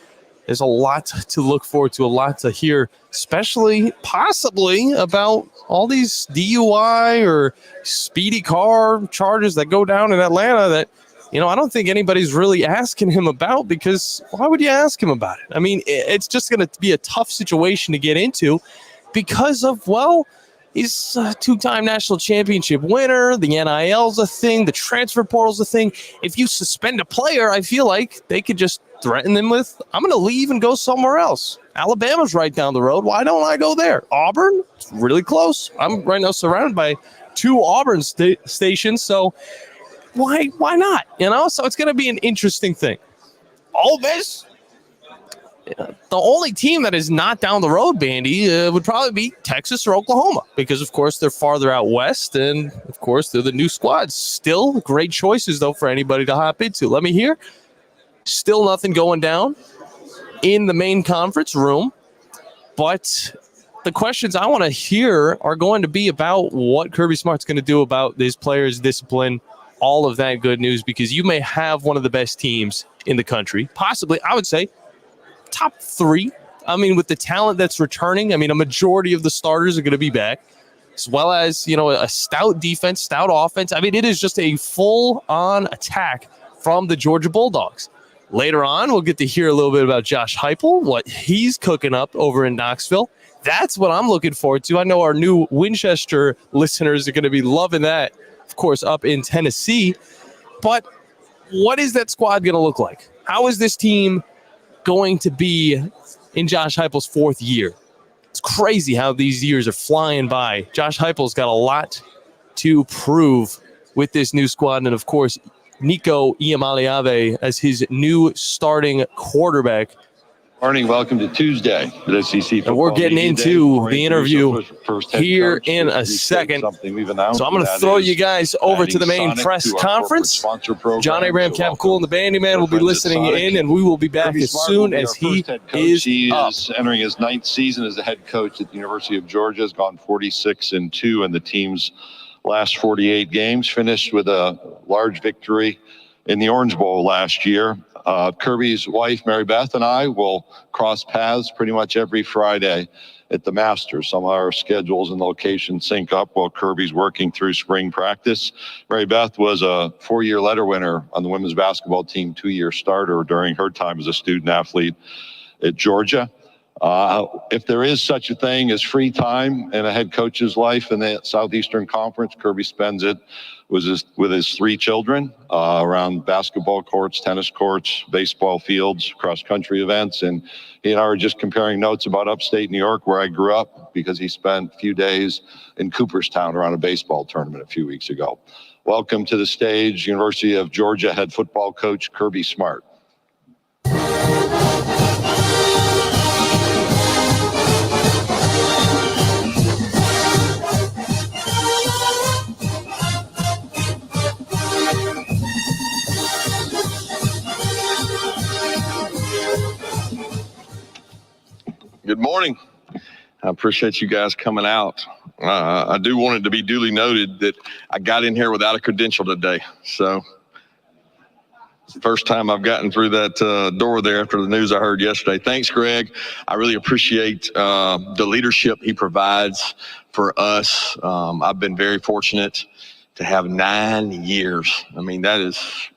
There's a lot to look forward to, a lot to hear, especially possibly about all these DUI or speedy car charges that go down in Atlanta that, I don't think anybody's really asking him about, because why would you ask him about it? I mean, it's just going to be a tough situation to get into because of, he's a 2-time national championship winner. The NIL's a thing. The transfer portal's a thing. If you suspend a player, I feel like they could just threaten them with, I'm going to leave and go somewhere else. Alabama's right down the road. Why don't I go there? Auburn, it's really close. I'm right now surrounded by 2 Auburn stations, so why not? So it's going to be an interesting thing. Ole Miss, the only team that is not down the road, Bandy, would probably be Texas or Oklahoma, because, of course, they're farther out west, and, of course, they're the new squads. Still great choices, though, for anybody to hop into. Let me hear. Still nothing going down in the main conference room, but the questions I want to hear are going to be about what Kirby Smart's going to do about these players' discipline, all of that good news, because you may have one of the best teams in the country, possibly, I would say, top 3. I mean, with the talent that's returning, a majority of the starters are going to be back, as well as, a stout defense, stout offense. It is just a full-on attack from the Georgia Bulldogs. Later on, we'll get to hear a little bit about Josh Heupel, what he's cooking up over in Knoxville. That's what I'm looking forward to. I know our new Winchester listeners are going to be loving that, of course, up in Tennessee. But what is that squad going to look like? How is this team going to be in Josh Heupel's 4th year? It's crazy how these years are flying by. Josh Heupel's got a lot to prove with this new squad. And, of course, Nico Iamaleava as his new starting quarterback. Morning, welcome to Tuesday at SEC Football. And we're getting into the interview here in a second. So I'm going to throw you guys over to the main press conference. John Abraham, Cap Cool, and the Bandy Man will be listening in, and we will be back as soon as he is up. Entering his 9th season as a head coach at the University of Georgia. Has gone 46-2 in the team's last 48 games. Finished with a large victory in the Orange Bowl last year. Kirby's wife, Mary Beth, and I will cross paths pretty much every Friday at the Masters. Some of our schedules and locations sync up while Kirby's working through spring practice. Mary Beth was a 4-year letter winner on the women's basketball team, 2-year starter during her time as a student athlete at Georgia. If there is such a thing as free time in a head coach's life in the Southeastern Conference, Kirby spends it with his 3 children around basketball courts, tennis courts, baseball fields, cross-country events. And he and I were just comparing notes about upstate New York, where I grew up, because he spent a few days in Cooperstown around a baseball tournament a few weeks ago. Welcome to the stage, University of Georgia head football coach Kirby Smart. morning. I appreciate you guys coming out. I do want it to be duly noted that I got in here without a credential today. So it's the first time I've gotten through that door there after the news I heard yesterday. Thanks, Greg. I really appreciate the leadership he provides for us. I've been very fortunate to have 9 years. I mean, that is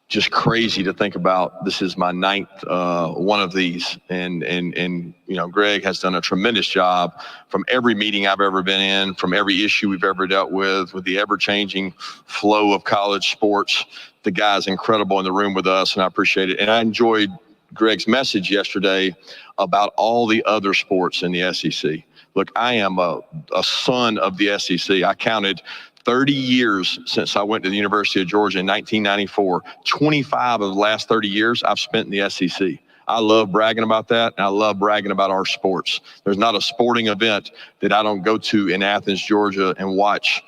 just crazy to think about. This is my 9th one of these, and Greg has done a tremendous job from every meeting I've ever been in, from every issue we've ever dealt with the ever-changing flow of college sports. The guy's incredible in the room with us, and I appreciate it. And I enjoyed Greg's message yesterday about all the other sports in the SEC. Look, I am a son of the SEC. I counted 30 years since I went to the University of Georgia in 1994. 25 of the last 30 years I've spent in the SEC. I love bragging about that, and I love bragging about our sports. There's not a sporting event that I don't go to in Athens, Georgia, and watch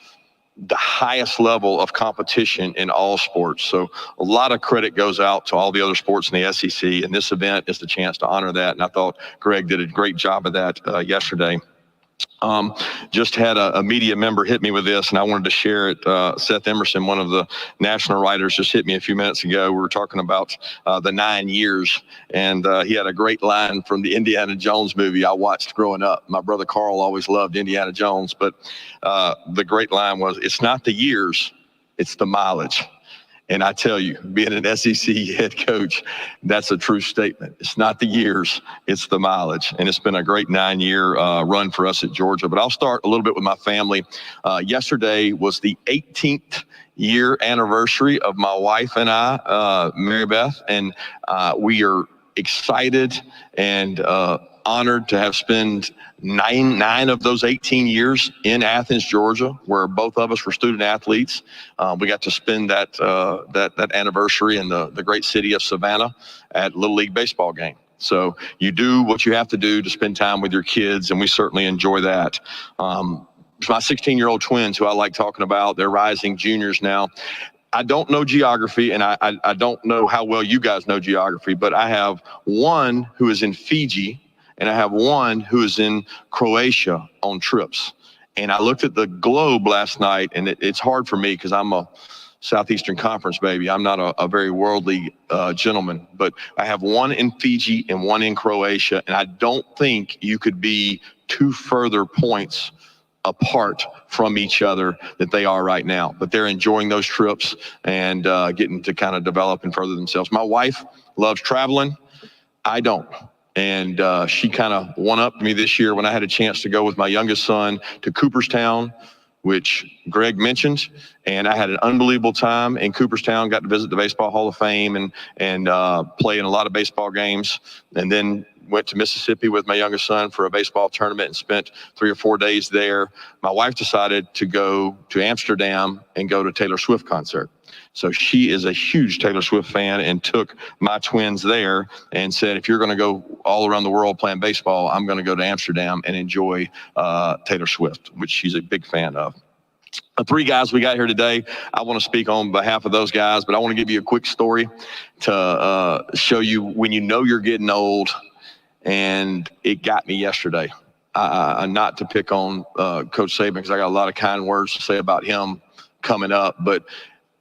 the highest level of competition in all sports. So a lot of credit goes out to all the other sports in the SEC, and this event is the chance to honor that. And I thought Greg did a great job of that yesterday. Just had a media member hit me with this, and I wanted to share it. Seth Emerson, one of the national writers, just hit me a few minutes ago. We were talking about the 9 years, and he had a great line from the Indiana Jones movie I watched growing up. My brother Carl always loved Indiana Jones, but the great line was, "It's not the years, it's the mileage." And I tell you, being an SEC head coach, that's a true statement. It's not the years, it's the mileage. And it's been a great 9-year run for us at Georgia. But I'll start a little bit with my family. Yesterday was the 18th year anniversary of my wife and I, Mary Beth. And we are excited and honored to have spent nine of those 18 years in Athens, Georgia, where both of us were student athletes. We got to spend that anniversary in the great city of Savannah at Little League baseball game. So you do what you have to do to spend time with your kids, and we certainly enjoy that. My 16-year-old twins, who I like talking about, they're rising juniors now. I don't know geography, and I don't know how well you guys know geography, but I have one who is in Fiji, and I have one who is in Croatia on trips. And I looked at the globe last night, and it's hard for me because I'm a Southeastern Conference baby. I'm not a very worldly gentleman, but I have one in Fiji and one in Croatia, and I don't think you could be 2 further points apart from each other that they are right now. But they're enjoying those trips and getting to kind of develop and further themselves. My wife loves traveling. I don't. And she kind of one-upped me this year when I had a chance to go with my youngest son to Cooperstown, which Greg mentioned. And I had an unbelievable time in Cooperstown, got to visit the Baseball Hall of Fame and play in a lot of baseball games. And then went to Mississippi with my youngest son for a baseball tournament and spent 3 or 4 days there. My wife decided to go to Amsterdam and go to Taylor Swift concert. So she is a huge Taylor Swift fan and took my twins there and said, if you're going to go all around the world playing baseball, I'm going to go to Amsterdam and enjoy Taylor Swift, which she's a big fan of. The 3 guys we got here today, I want to speak on behalf of those guys, but I want to give you a quick story to show you when you know you're getting old. And it got me yesterday. Not to pick on Coach Saban, because I got a lot of kind words to say about him coming up. But,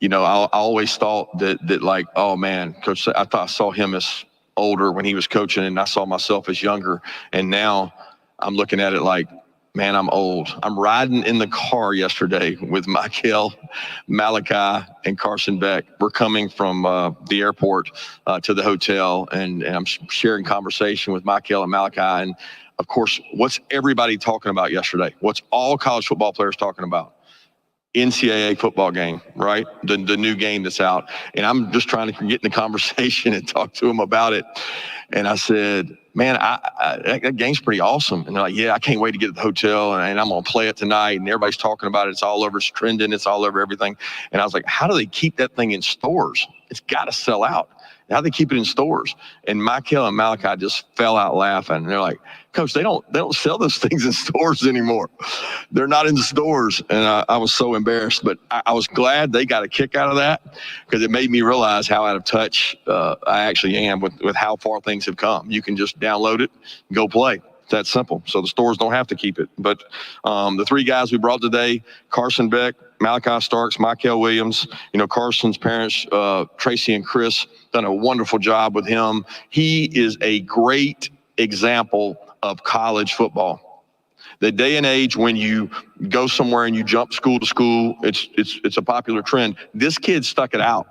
you know, I always thought that like, oh, man, Coach, I thought I saw him as older when he was coaching, and I saw myself as younger. And now I'm looking at it like, man, I'm old. I'm riding in the car yesterday with Michael, Malachi, and Carson Beck. We're coming from the airport to the hotel, and I'm sharing conversation with Michael and Malachi. And, of course, what's everybody talking about yesterday? What's all college football players talking about? NCAA football game, right? The new game that's out. And I'm just trying to get in the conversation and talk to them about it. And I said, man, that game's pretty awesome. And they're like, yeah, I can't wait to get to the hotel, and I'm going to play it tonight. And everybody's talking about it. It's all over. It's trending. It's all over everything. And I was like, how do they keep that thing in stores? It's got to sell out. How do they keep it in stores? And Michael and Malachi just fell out laughing. And they're like, Coach, they don't sell those things in stores anymore. They're not in the stores. And I was so embarrassed, but I was glad they got a kick out of that, because it made me realize how out of touch I actually am with how far things have come. You can just download it and go play. It's that simple. So the stores don't have to keep it. But the three guys we brought today, Carson Beck, Malachi Starks, Michael Williams, Carson's parents, Tracy and Chris, done a wonderful job with him. He is a great example of college football. The day and age when you go somewhere and you jump school to school, it's a popular trend. This kid stuck it out.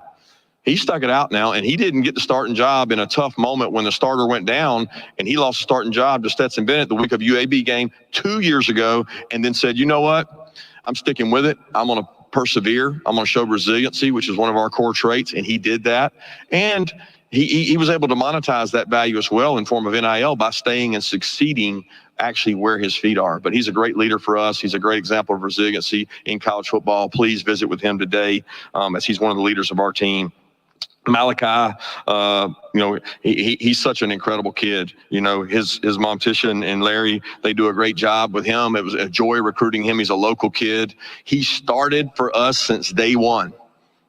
He stuck it out now, and he didn't get the starting job in a tough moment when the starter went down, and he lost the starting job to Stetson Bennett the week of UAB game 2 years ago, and then said, you know what? I'm sticking with it. I'm going to persevere. I'm going to show resiliency, which is one of our core traits, and he did that. And he was able to monetize that value as well in form of NIL by staying and succeeding actually where his feet are. But he's a great leader for us. He's a great example of resiliency in college football. Please visit with him today as he's one of the leaders of our team. Malachi, he's such an incredible kid. His mom Tisha and Larry, they do a great job with him. It was a joy recruiting him. He's a local kid. He started for us since day one.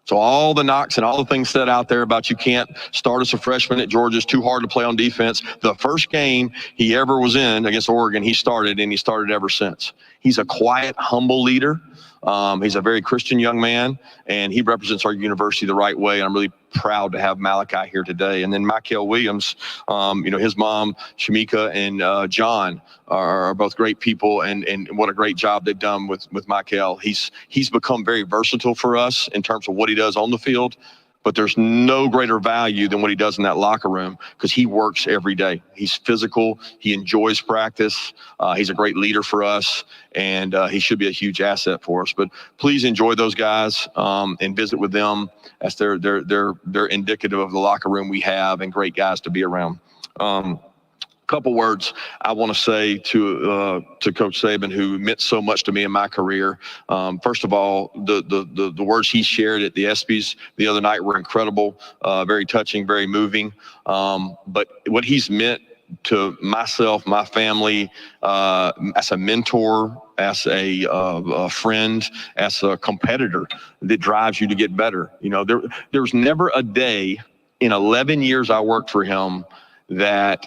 So all the knocks and all the things said out there about you can't start as a freshman at Georgia, it's too hard to play on defense. The first game he ever was in against Oregon, he started, and he started ever since. He's a quiet, humble leader. He's a very Christian young man, and he represents our university the right way. I'm really proud to have Malachi here today. And then Michael Williams, his mom, Shamika, and John are both great people, and what a great job they've done with Michael. He's become very versatile for us in terms of what he does on the field, but there's no greater value than what he does in that locker room because he works every day. He's physical. He enjoys practice. He's a great leader for us, and he should be a huge asset for us. But please enjoy those guys and visit with them as they're indicative of the locker room we have and great guys to be around. Couple words I want to say to Coach Saban, who meant so much to me in my career. First of all, the words he shared at the ESPYs the other night were incredible, very touching, very moving. But what he's meant to myself, my family, as a mentor, as a friend, as a competitor that drives you to get better. There's never a day in 11 years I worked for him that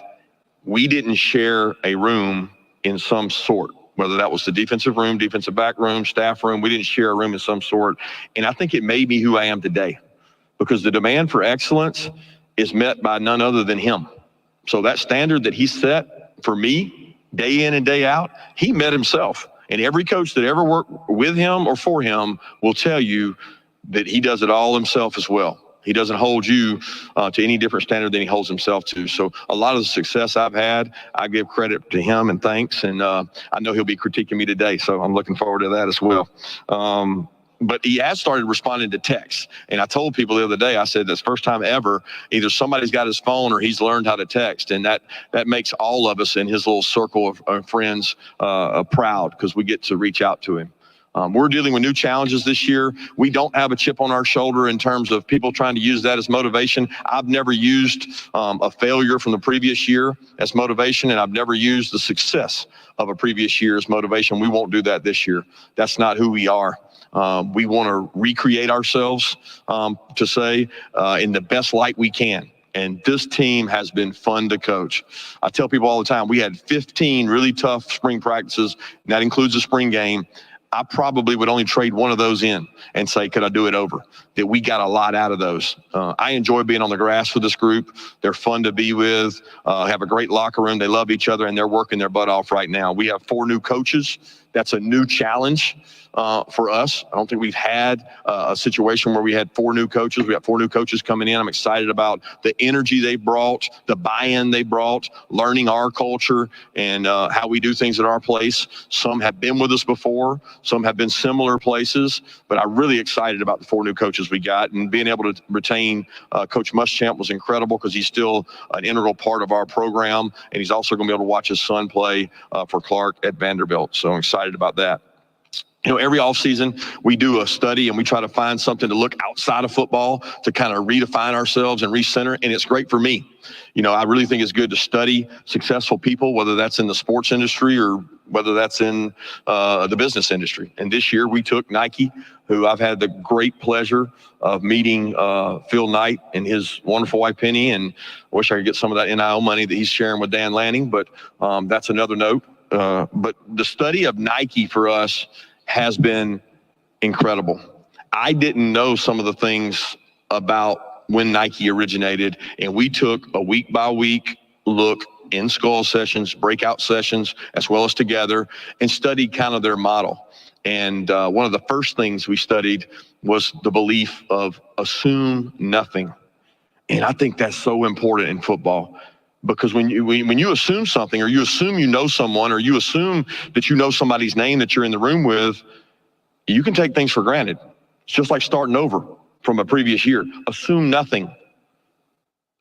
we didn't share a room in some sort, whether that was the defensive room, defensive back room, staff room. We didn't share a room in some sort. And I think it made me who I am today because the demand for excellence is met by none other than him. So that standard that he set for me day in and day out, he met himself. And every coach that ever worked with him or for him will tell you that he does it all himself as well. He doesn't hold you to any different standard than he holds himself to. So a lot of the success I've had, I give credit to him and thanks. And I know he'll be critiquing me today, so I'm looking forward to that as well. But he has started responding to texts. And I told people the other day, I said, that's the first time ever, either somebody's got his phone or he's learned how to text. And that makes all of us in his little circle of friends proud because we get to reach out to him. We're dealing with new challenges this year. We don't have a chip on our shoulder in terms of people trying to use that as motivation. I've never used a failure from the previous year as motivation, and I've never used the success of a previous year as motivation. We won't do that this year. That's not who we are. We want to recreate ourselves to say in the best light we can. And this team has been fun to coach. I tell people all the time, we had 15 really tough spring practices, and that includes the spring game. I probably would only trade one of those in and say, could I do it over? That we got a lot out of those. I enjoy being on the grass with this group. They're fun to be with, have a great locker room. They love each other, and they're working their butt off right now. We have 4 new coaches. That's a new challenge for us. I don't think we've had a situation where we had 4 new coaches. We have 4 new coaches coming in. I'm excited about the energy they brought, the buy-in they brought, learning our culture and how we do things at our place. Some have been with us before. Some have been similar places. But I'm really excited about the 4 new coaches we got. And being able to retain Coach Muschamp was incredible because he's still an integral part of our program. And he's also going to be able to watch his son play for Clark at Vanderbilt. So I'm excited about that. Every offseason we do a study and we try to find something to look outside of football to kind of redefine ourselves and recenter. And it's great for me. I really think it's good to study successful people, whether that's in the sports industry or whether that's in the business industry. And this year we took Nike, who I've had the great pleasure of meeting Phil Knight and his wonderful wife Penny. And I wish I could get some of that NIL money that he's sharing with Dan Lanning, but that's another note. But the study of Nike for us has been incredible. I didn't know some of the things about when Nike originated, and we took a week by week look in skull sessions, breakout sessions, as well as together, and studied kind of their model. And one of the first things we studied was the belief of assume nothing. And I think that's so important in football. Because when you assume something, or you assume you know someone, or you assume that you know somebody's name that you're in the room with, you can take things for granted. It's just like starting over from a previous year. Assume nothing.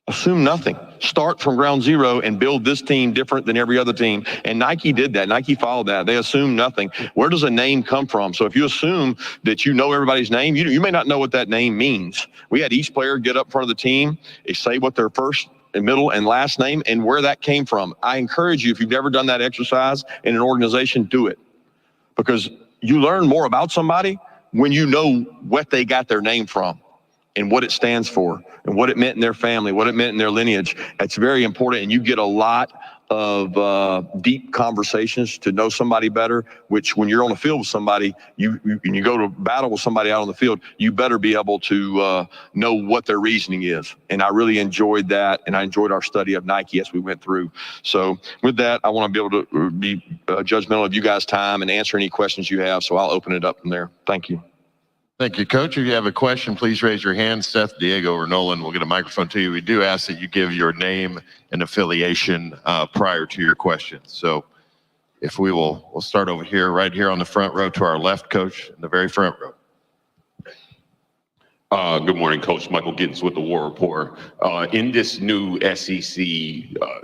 Assume nothing. Start from ground zero and build this team different than every other team. And Nike did that. Nike followed that. They assumed nothing. Where does a name come from? So if you assume that you know everybody's name, you may not know what that name means. We had each player get up in front of the team and say what their first and middle and last name and where that came from. I encourage you, if you've never done that exercise in an organization, do it. Because you learn more about somebody when you know what they got their name from and what it stands for and what it meant in their family, what it meant in their lineage. It's very important, and you get a lot of deep conversations to know somebody better, which when you're on the field with somebody, you go to battle with somebody out on the field, you better be able to know what their reasoning is. And I really enjoyed that, and I enjoyed our study of Nike as we went through. So with that, I want to be able to be judgmental of you guys' time and answer any questions you have, so I'll open it up from there. Thank you. Thank you, Coach. If you have a question, please raise your hand. Seth, Diego, or Nolan will get a microphone to you. We do ask that you give your name and affiliation prior to your question. So if we'll start over here, right here on the front row to our left, Coach, in the very front row. Good morning, Coach. Michael Gittins with the War Report. In this new SEC,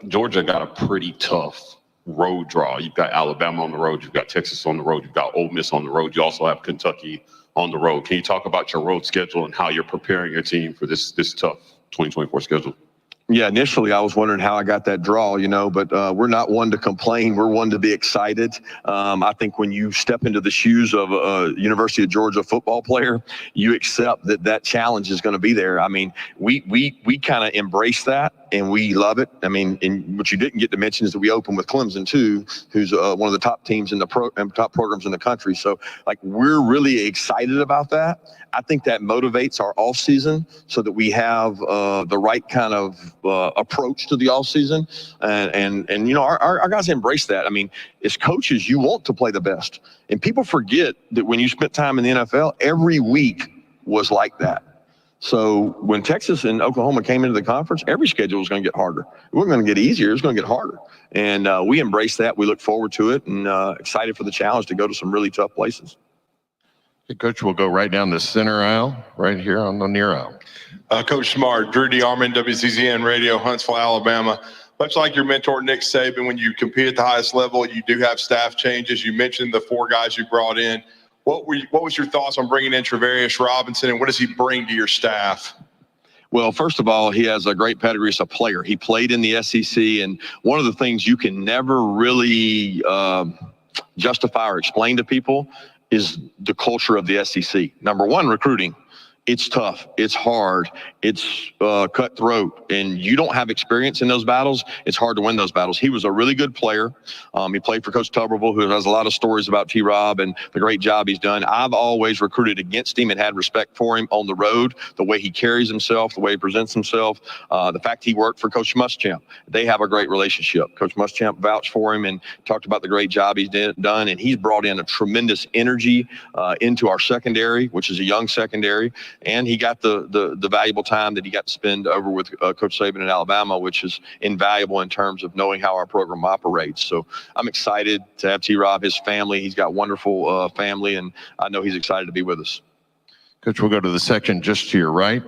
Georgia got a pretty tough road draw. You've got Alabama on the road. You've got Texas on the road. You've got Ole Miss on the road. You also have Kentucky on the road. Can you talk about your road schedule and how you're preparing your team for this tough 2024 schedule? Yeah, initially I was wondering how I got that draw, but we're not one to complain. We're one to be excited. I think when you step into the shoes of a University of Georgia football player, you accept that challenge is going to be there. I mean, we kind of embrace that and we love it. I mean, and what you didn't get to mention is that we open with Clemson too, who's one of the top teams in the top programs in the country. So like, we're really excited about that. I think that motivates our off season so that we have the right kind of approach to the off season, and our guys embrace that. I mean, as coaches, you want to play the best, and people forget that when you spent time in the NFL, every week was like that. So when Texas and Oklahoma came into the conference, every schedule was going to get harder. It wasn't going to get easier. It was going to get harder, and we embrace that. We look forward to it, and excited for the challenge to go to some really tough places. Okay, Coach, we'll go right down the center aisle, right here on the near aisle. Coach Smart, Drew DeArmond, WZZN Radio, Huntsville, Alabama. Much like your mentor, Nick Saban, when you compete at the highest level, you do have staff changes. You mentioned the 4 guys you brought in. What was your thoughts on bringing in Travarius Robinson, and what does he bring to your staff? Well, first of all, he has a great pedigree as a player. He played in the SEC, and one of the things you can never really justify or explain to people is the culture of the SEC. Number one, recruiting. It's tough. It's hard. It's cutthroat. And you don't have experience in those battles, it's hard to win those battles. He was a really good player. He played for Coach Tuberville, who has a lot of stories about T-Rob and the great job he's done. I've always recruited against him and had respect for him on the road, the way he carries himself, the way he presents himself, the fact he worked for Coach Muschamp. They have a great relationship. Coach Muschamp vouched for him and talked about the great job he's done, and he's brought in a tremendous energy into our secondary, which is a young secondary. And he got the valuable time that he got to spend over with Coach Saban in Alabama, which is invaluable in terms of knowing how our program operates. So I'm excited to have T-Rob, his family. He's got wonderful family, and I know he's excited to be with us. Coach, we'll go to the section just to your right.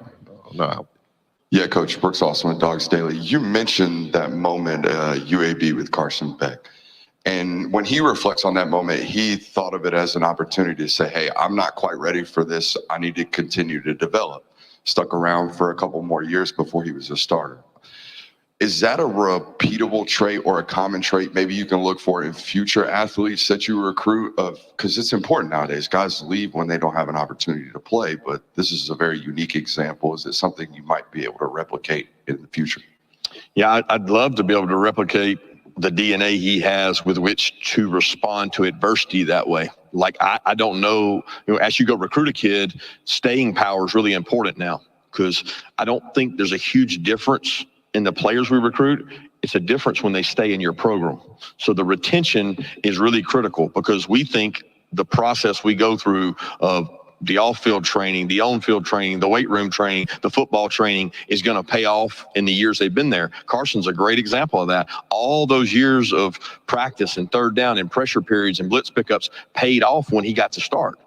No. Yeah, Coach, Brooks Austin with Dogs Daily. You mentioned that moment UAB with Carson Beck. And when he reflects on that moment, he thought of it as an opportunity to say, hey, I'm not quite ready for this. I need to continue to develop. Stuck around for a couple more years before he was a starter. Is that a repeatable trait or a common trait maybe you can look for in future athletes that you recruit? Because it's important nowadays. Guys leave when they don't have an opportunity to play, but this is a very unique example. Is it something you might be able to replicate in the future? Yeah, I'd love to be able to replicate the DNA he has with which to respond to adversity that way. Like, I don't know, as you go recruit a kid, staying power is really important now, because I don't think there's a huge difference in the players we recruit. It's a difference when they stay in your program. So the retention is really critical, because we think the process we go through of the off-field training, the on-field training, the weight room training, the football training is going to pay off in the years they've been there. Carson's a great example of that. All those years of practice and third down and pressure periods and blitz pickups paid off when he got to start.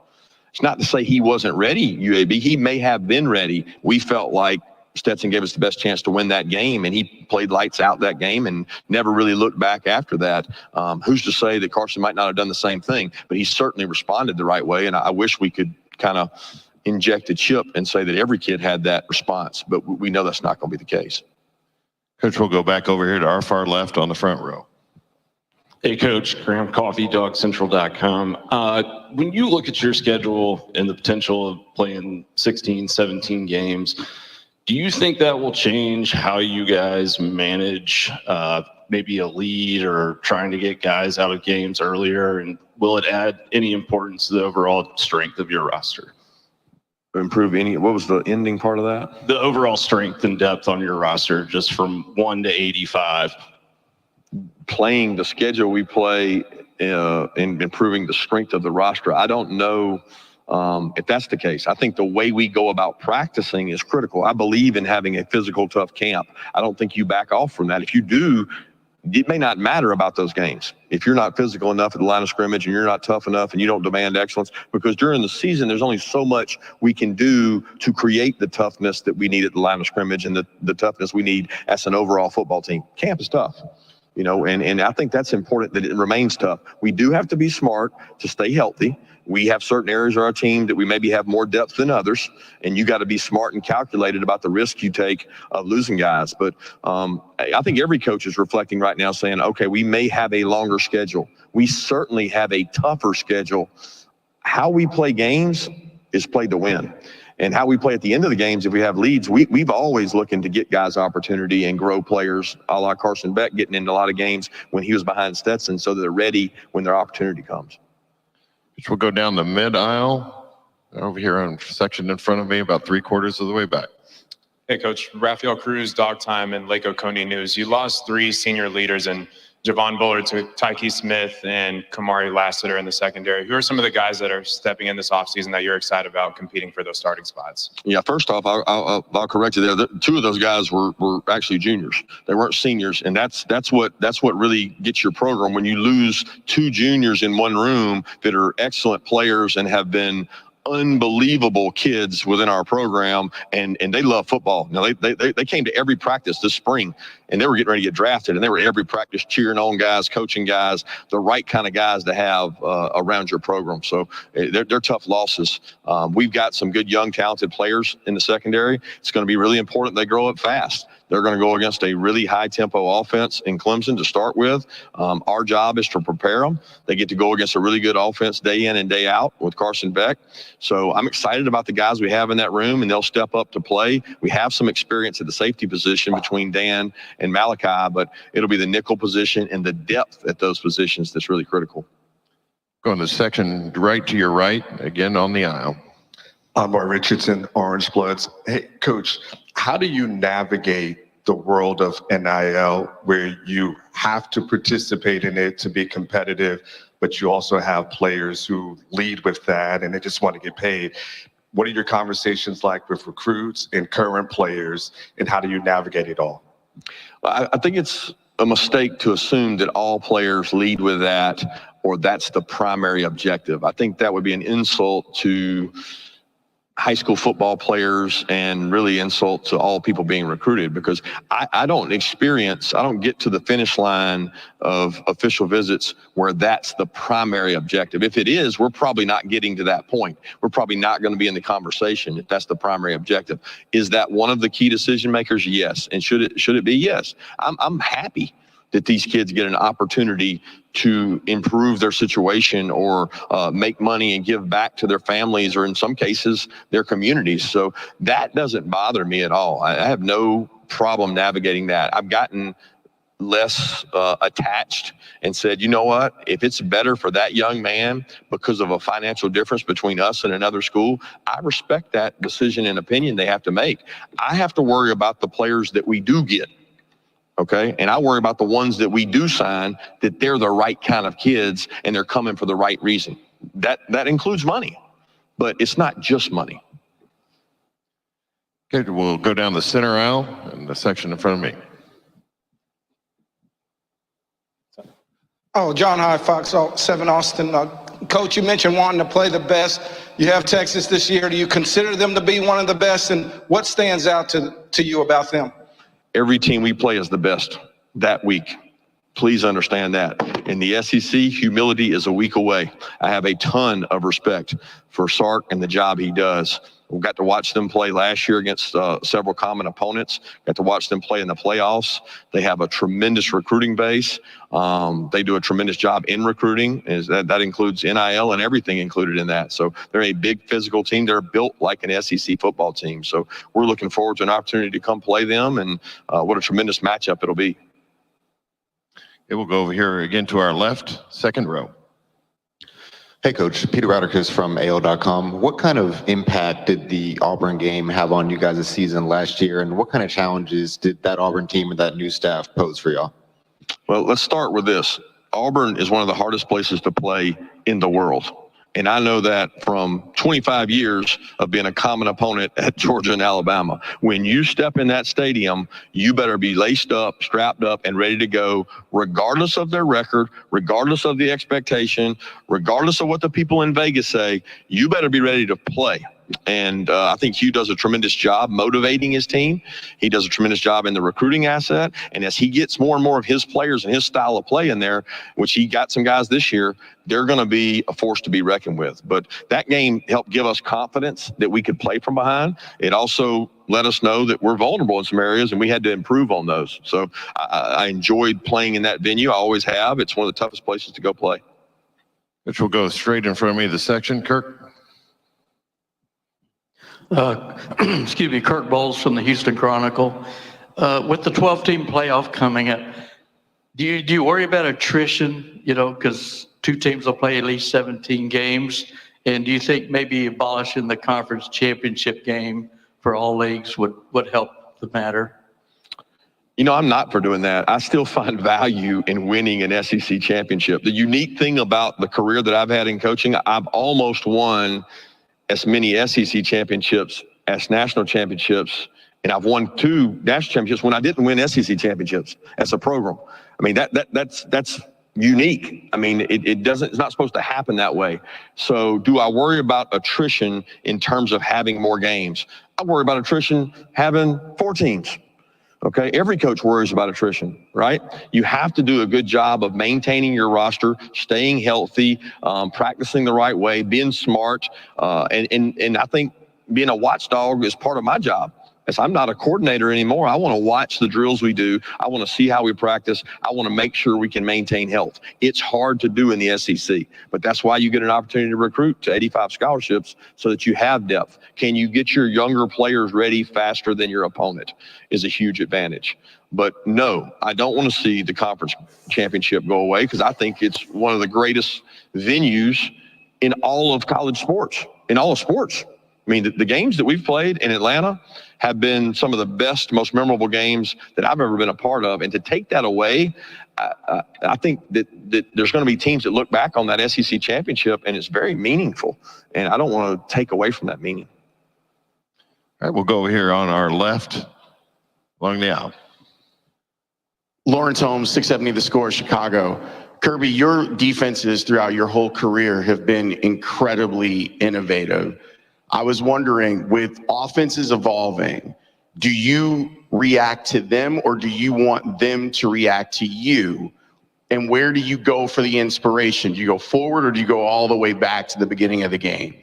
It's not to say he wasn't ready, UAB. He may have been ready. We felt like Stetson gave us the best chance to win that game, and he played lights out that game and never really looked back after that. Who's to say that Carson might not have done the same thing, but he certainly responded the right way, and I wish we could kind of inject a chip and say that every kid had that response, but we know that's not going to be the case. Coach, we'll go back over here to our far left on the front row. Hey, Coach, Graham Coffee, DogCentral.com. When you look at your schedule and the potential of playing 16, 17 games, do you think that will change how you guys manage maybe a lead or trying to get guys out of games earlier? And will it add any importance to the overall strength of your roster? Improve any, what was the ending part of that? The overall strength and depth on your roster, just from 1 to 85. Playing the schedule we play and improving the strength of the roster, I don't know if that's the case. I think the way we go about practicing is critical. I believe in having a physical, tough camp. I don't think you back off from that. If you do, it may not matter about those games. If you're not physical enough at the line of scrimmage and you're not tough enough and you don't demand excellence, because during the season, there's only so much we can do to create the toughness that we need at the line of scrimmage and the toughness we need as an overall football team. Camp is tough. And I think that's important that it remains tough. We do have to be smart to stay healthy. We have certain areas of our team that we maybe have more depth than others, and you got to be smart and calculated about the risk you take of losing guys. But I think every coach is reflecting right now saying, okay, we may have a longer schedule. We certainly have a tougher schedule. How we play games is play to win. And how we play at the end of the games, if we have leads, we've always looking to get guys opportunity and grow players, a la Carson Beck getting into a lot of games when he was behind Stetson so that they're ready when their opportunity comes. We'll go down the mid aisle over here on section in front of me, about 3/4 of the way back. Hey, Coach. Rafael Cruz, Dog Time, and Lake Oconee News. You lost 3 senior leaders in Javon Bullard to Tyke Smith and Kamari Lassiter in the secondary. Who are some of the guys that are stepping in this offseason that you're excited about competing for those starting spots? Yeah, first off, I'll correct you there. 2 of those guys were actually juniors. They weren't seniors, and that's what really gets your program. When you lose 2 juniors in one room that are excellent players and have been unbelievable kids within our program, and they love football. Now they came to every practice this spring, and they were getting ready to get drafted, and they were at every practice cheering on guys, coaching guys, the right kind of guys to have around your program. So they're tough losses. We've got some good young talented players in the secondary. It's going to be really important they grow up fast. They're going to go against a really high-tempo offense in Clemson to start with. Our job is to prepare them. They get to go against a really good offense day in and day out with Carson Beck. So I'm excited about the guys we have in that room, and they'll step up to play. We have some experience at the safety position between Dan and Malachi, but it'll be the nickel position and the depth at those positions that's really critical. Going to section right to your right, again on the aisle. Amar Richardson, Orange Bloods. Hey, Coach, how do you navigate the world of NIL where you have to participate in it to be competitive, but you also have players who lead with that and they just want to get paid? What are your conversations like with recruits and current players, and how do you navigate it all? I think it's a mistake to assume that all players lead with that or that's the primary objective. I think that would be an insult to high school football players and really insult to all people being recruited, because I don't get to the finish line of official visits where that's the primary objective. If it is, we're probably not getting to that point. We're probably not going to be in the conversation if that's the primary objective. Is that one of the key decision makers? Yes. And should it be? Yes. I'm happy that these kids get an opportunity to improve their situation or make money and give back to their families, or in some cases, their communities. So that doesn't bother me at all. I have no problem navigating that. I've gotten less attached and said, you know what, if it's better for that young man because of a financial difference between us and another school, I respect that decision and opinion they have to make. I have to worry about the players that we do get. Okay. And I worry about the ones that we do sign, that they're the right kind of kids and they're coming for the right reason. That includes money, but it's not just money. Okay, we'll go down the center aisle and the section in front of me. Oh, John Hyde, Fox 7 Austin. Coach, you mentioned wanting to play the best. You have Texas this year. Do you consider them to be one of the best? And what stands out to you about them? Every team we play is the best that week. Please understand that. In the SEC, humility is a week away. I have a ton of respect for Sark and the job he does. We got to watch them play last year against several common opponents. Got to watch them play in the playoffs. They have a tremendous recruiting base. They do a tremendous job in recruiting. That includes NIL and everything included in that. So they're a big physical team. They're built like an SEC football team. So we're looking forward to an opportunity to come play them, and what a tremendous matchup it'll be. Okay, we'll go over here again to our left, second row. Hey, Coach. Peter Rodriguez from AO.com. What kind of impact did the Auburn game have on you guys' season last year, and what kind of challenges did that Auburn team and that new staff pose for y'all? Well, let's start with this. Auburn is one of the hardest places to play in the world. And I know that from 25 years of being a common opponent at Georgia and Alabama. When you step in that stadium, you better be laced up, strapped up, and ready to go, regardless of their record, regardless of the expectation, regardless of what the people in Vegas say. You better be ready to play. And I think Hugh does a tremendous job motivating his team. He does a tremendous job in the recruiting asset. And as he gets more and more of his players and his style of play in there, which he got some guys this year, they're going to be a force to be reckoned with. But that game helped give us confidence that we could play from behind. It also let us know that we're vulnerable in some areas, and we had to improve on those. So I enjoyed playing in that venue. I always have. It's one of the toughest places to go play. Which will go straight in front of me, the section. Kirk. Excuse me, Kirk Bowles from the Houston Chronicle. With the 12-team playoff coming up, do you worry about attrition, because two teams will play at least 17 games? And do you think maybe abolishing the conference championship game for all leagues would help the matter? I'm not for doing that. I still find value in winning an SEC championship. The unique thing about the career that I've had in coaching, I've almost won as many SEC championships as national championships, and I've won 2 national championships when I didn't win SEC championships as a program. I mean, that's unique. I mean, it's not supposed to happen that way. So do I worry about attrition in terms of having more games? I worry about attrition having 4 teams. Okay, every coach worries about attrition, right? You have to do a good job of maintaining your roster, staying healthy, practicing the right way, being smart, and I think being a watchdog is part of my job. As I'm not a coordinator anymore, I want to watch the drills we do. I want to see how we practice. I want to make sure we can maintain health. It's hard to do in the SEC, but that's why you get an opportunity to recruit to 85 scholarships so that you have depth. Can you get your younger players ready faster than your opponent is a huge advantage. But no, I don't want to see the conference championship go away, because I think it's one of the greatest venues in all of college sports, in all of sports. I mean, the games that we've played in Atlanta have been some of the best, most memorable games that I've ever been a part of. And to take that away, I think that there's going to be teams that look back on that SEC championship, and it's very meaningful. And I don't want to take away from that meaning. All right, we'll go over here on our left, along the aisle. Lawrence Holmes, 670 The Score, Chicago. Kirby, your defenses throughout your whole career have been incredibly innovative. I was wondering, with offenses evolving, do you react to them or do you want them to react to you? And where do you go for the inspiration? Do you go forward or do you go all the way back to the beginning of the game?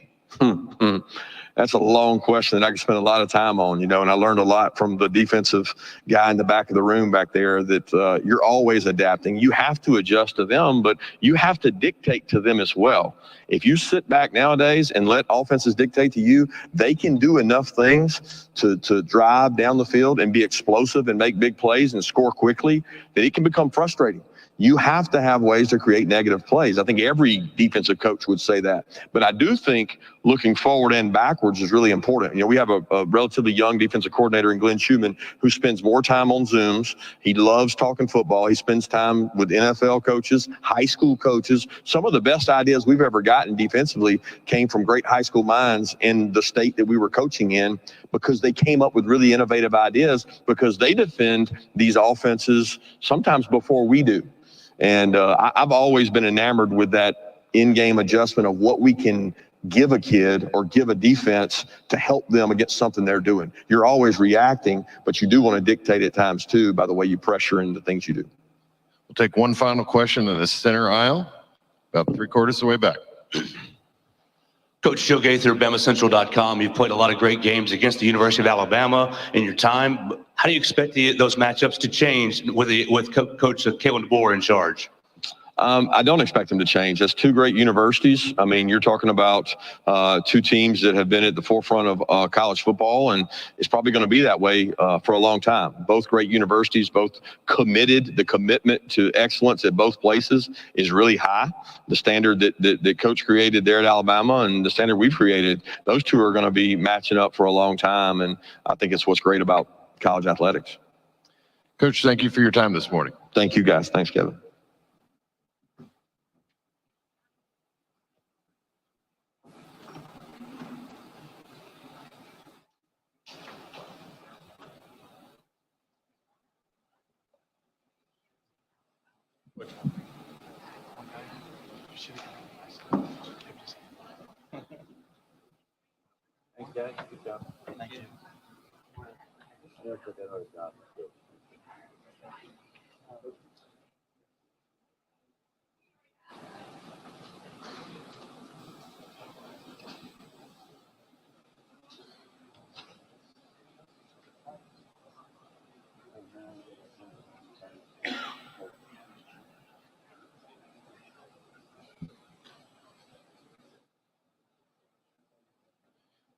That's a long question that I could spend a lot of time on, and I learned a lot from the defensive guy in the back of the room back there that you're always adapting. You have to adjust to them, but you have to dictate to them as well. If you sit back nowadays and let offenses dictate to you, they can do enough things to drive down the field and be explosive and make big plays and score quickly that it can become frustrating. You have to have ways to create negative plays. I think every defensive coach would say that. But I do think looking forward and backwards is really important. We have a relatively young defensive coordinator in Glenn Schumann who spends more time on Zooms. He loves talking football. He spends time with NFL coaches, high school coaches. Some of the best ideas we've ever gotten defensively came from great high school minds in the state that we were coaching in, because they came up with really innovative ideas, because they defend these offenses sometimes before we do. And I've always been enamored with that in-game adjustment of what we can give a kid or give a defense to help them against something they're doing. You're always reacting, but you do want to dictate at times too by the way you pressure and the things you do. We'll take one final question in the center aisle, about 3/4 of the way back. Coach Joe Gaither, BamaCentral.com. You've played a lot of great games against the University of Alabama in your time. How do you expect those matchups to change with Coach Kalen DeBoer in charge? I don't expect them to change. That's two great universities. I mean, you're talking about two teams that have been at the forefront of college football, and it's probably going to be that way for a long time. Both great universities, both committed. The commitment to excellence at both places is really high. The standard that Coach created there at Alabama and the standard we've created, those two are going to be matching up for a long time, and I think it's what's great about college athletics. Coach, thank you for your time this morning. Thank you, guys. Thanks, Kevin. Thanks, guys. Good job. Thank you.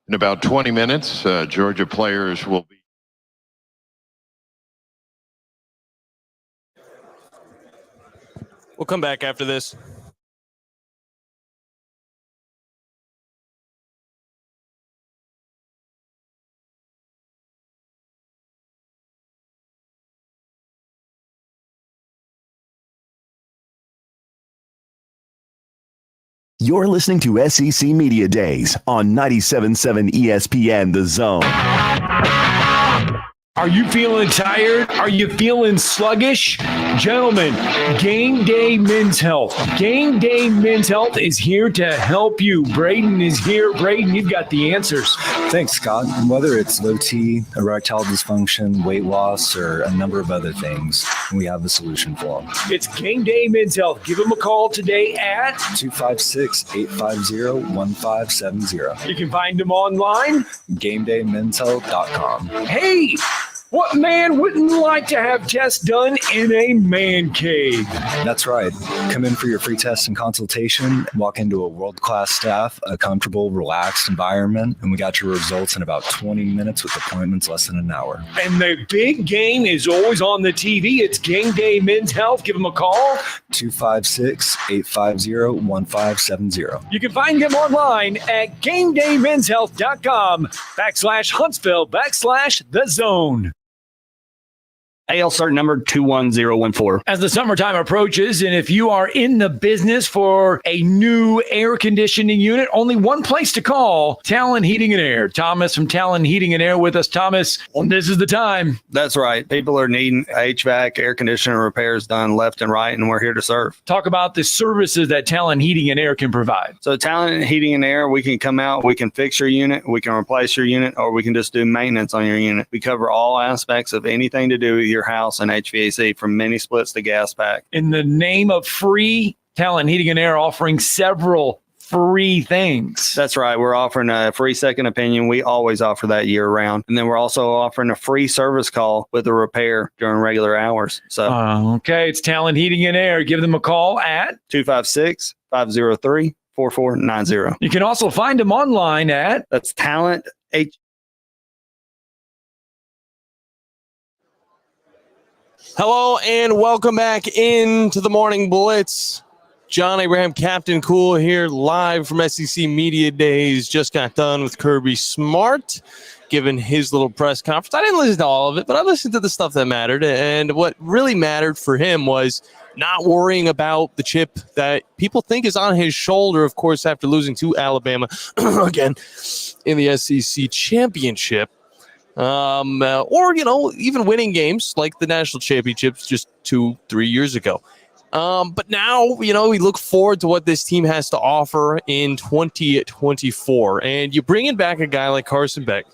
In about 20 minutes, Georgia players will be. We'll come back after this. You're listening to SEC Media Days on 97.7 ESPN The Zone. Are you feeling tired? Are you feeling sluggish? Gentlemen, Game Day Men's Health. Game Day Men's Health is here to help you. Braden is here. Braden, you've got the answers. Thanks, Scott. Whether it's low T, erectile dysfunction, weight loss, or a number of other things, we have the solution for them. It's Game Day Men's Health. Give them a call today at 256-850-1570. You can find them online. GameDayMen'sHealth.com. Hey! What man wouldn't like to have tests done in a man cave? That's right. Come in for your free test and consultation, walk into a world-class staff, a comfortable, relaxed environment, and we got your results in about 20 minutes with appointments less than an hour. And the big game is always on the TV. It's Game Day Men's Health. Give them a call. 256-850-1570. You can find them online at GameDayMen'sHealth.com /Huntsville /The Zone. AL cert number 21014. As the summertime approaches, and if you are in the business for a new air conditioning unit, only one place to call, Talon Heating and Air. Thomas from Talon Heating and Air with us. Thomas, this is the time. That's right. People are needing HVAC, air conditioner repairs done left and right, and we're here to serve. Talk about the services that Talon Heating and Air can provide. So Talon Heating and Air, we can come out, we can fix your unit, we can replace your unit, or we can just do maintenance on your unit. We cover all aspects of anything to do with your house and HVAC, from mini splits to gas pack. In the name of free, Talon Heating and Air offering several free things. That's right. We're offering a free second opinion. We always offer that year round. And then we're also offering a free service call with a repair during regular hours. So okay, it's Talon Heating and Air. Give them a call at 256-503-4490. You can also find them online at that's Talent H. Hello and welcome back into the Morning Blitz. John Abraham, Captain Cool here live from SEC Media Days. Just got done with Kirby Smart giving his little press conference. I didn't listen to all of it, but I listened to the stuff that mattered. And what really mattered for him was not worrying about the chip that people think is on his shoulder, of course, after losing to Alabama again in the SEC Championship. Or, even winning games like the national championships just 2-3 years ago. But now, we look forward to what this team has to offer in 2024. And you bring in back a guy like Carson Beck.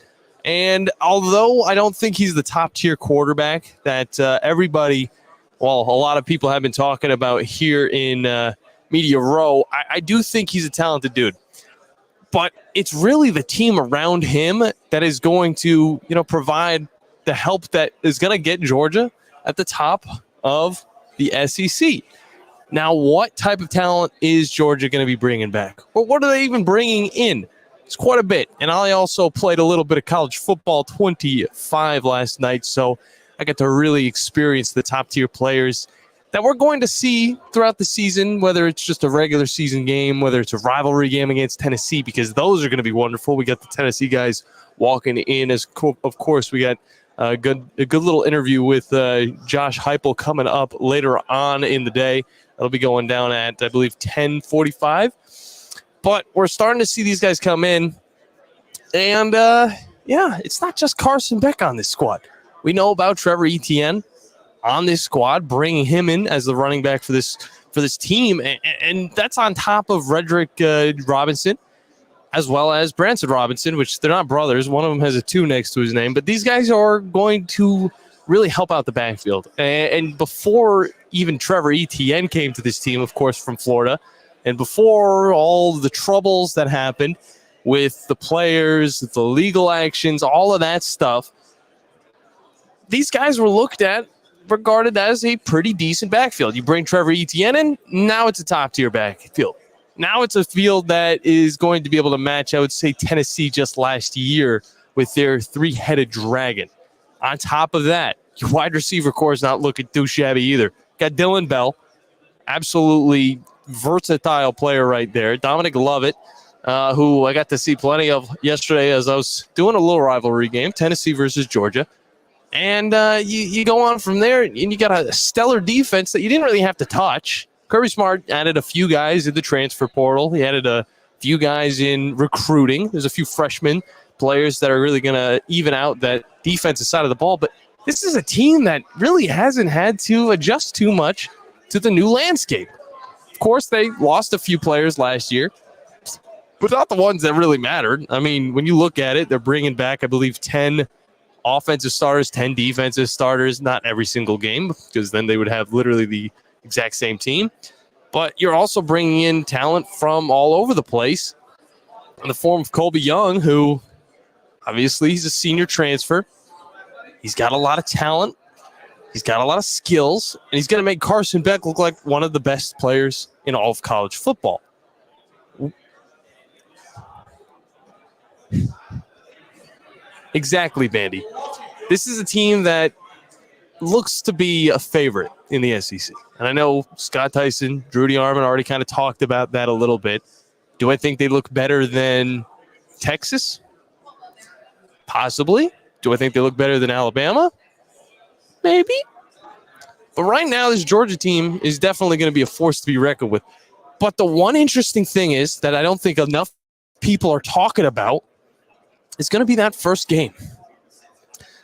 And although I don't think he's the top tier quarterback that everybody, a lot of people have been talking about here in Media Row, I do think he's a talented dude. But it's really the team around him that is going to, provide the help that is going to get Georgia at the top of the SEC. Now, what type of talent is Georgia going to be bringing back? Or what are they even bringing in? It's quite a bit. And I also played a little bit of college football 25 last night, so I got to really experience the top-tier players that we're going to see throughout the season, whether it's just a regular season game, whether it's a rivalry game against Tennessee, because those are going to be wonderful. We got the Tennessee guys walking in. Of course, we got a good little interview with Josh Heupel coming up later on in the day. That'll be going down at, I believe, 10:45. But we're starting to see these guys come in. And, it's not just Carson Beck on this squad. We know about Trevor Etienne on this squad, bringing him in as the running back for this team. And that's on top of Redrick Robinson, as well as Branson Robinson, which they're not brothers. One of them has a 2 next to his name. But these guys are going to really help out the backfield. And before even Trevor Etienne came to this team, of course, from Florida, and before all the troubles that happened with the players, the legal actions, all of that stuff, these guys were regarded as a pretty decent backfield. You bring Trevor Etienne in, now it's a top-tier backfield. Now it's a field that is going to be able to match, I would say, Tennessee just last year with their 3-headed dragon. On top of that, your wide receiver core is not looking too shabby either. Got Dylan Bell, absolutely versatile player right there. Dominic Lovett, who I got to see plenty of yesterday as I was doing a little rivalry game, Tennessee versus Georgia. And you go on from there, and you got a stellar defense that you didn't really have to touch. Kirby Smart added a few guys in the transfer portal. He added a few guys in recruiting. There's a few freshman players that are really going to even out that defensive side of the ball. But this is a team that really hasn't had to adjust too much to the new landscape. Of course, they lost a few players last year, but not the ones that really mattered. I mean, when you look at it, they're bringing back, I believe, 10 offensive starters, 10 defensive starters, not every single game, because then they would have literally the exact same team. But you're also bringing in talent from all over the place in the form of Colby Young, who obviously he's a senior transfer. He's got a lot of talent. He's got a lot of skills, and he's going to make Carson Beck look like one of the best players in all of college football. Exactly, Bandy. This is a team that looks to be a favorite in the SEC. And I know Scott Tyson, Rudy Armin already kind of talked about that a little bit. Do I think they look better than Texas? Possibly. Do I think they look better than Alabama? Maybe. But right now, this Georgia team is definitely going to be a force to be reckoned with. But the one interesting thing is that I don't think enough people are talking about is going to be that first game.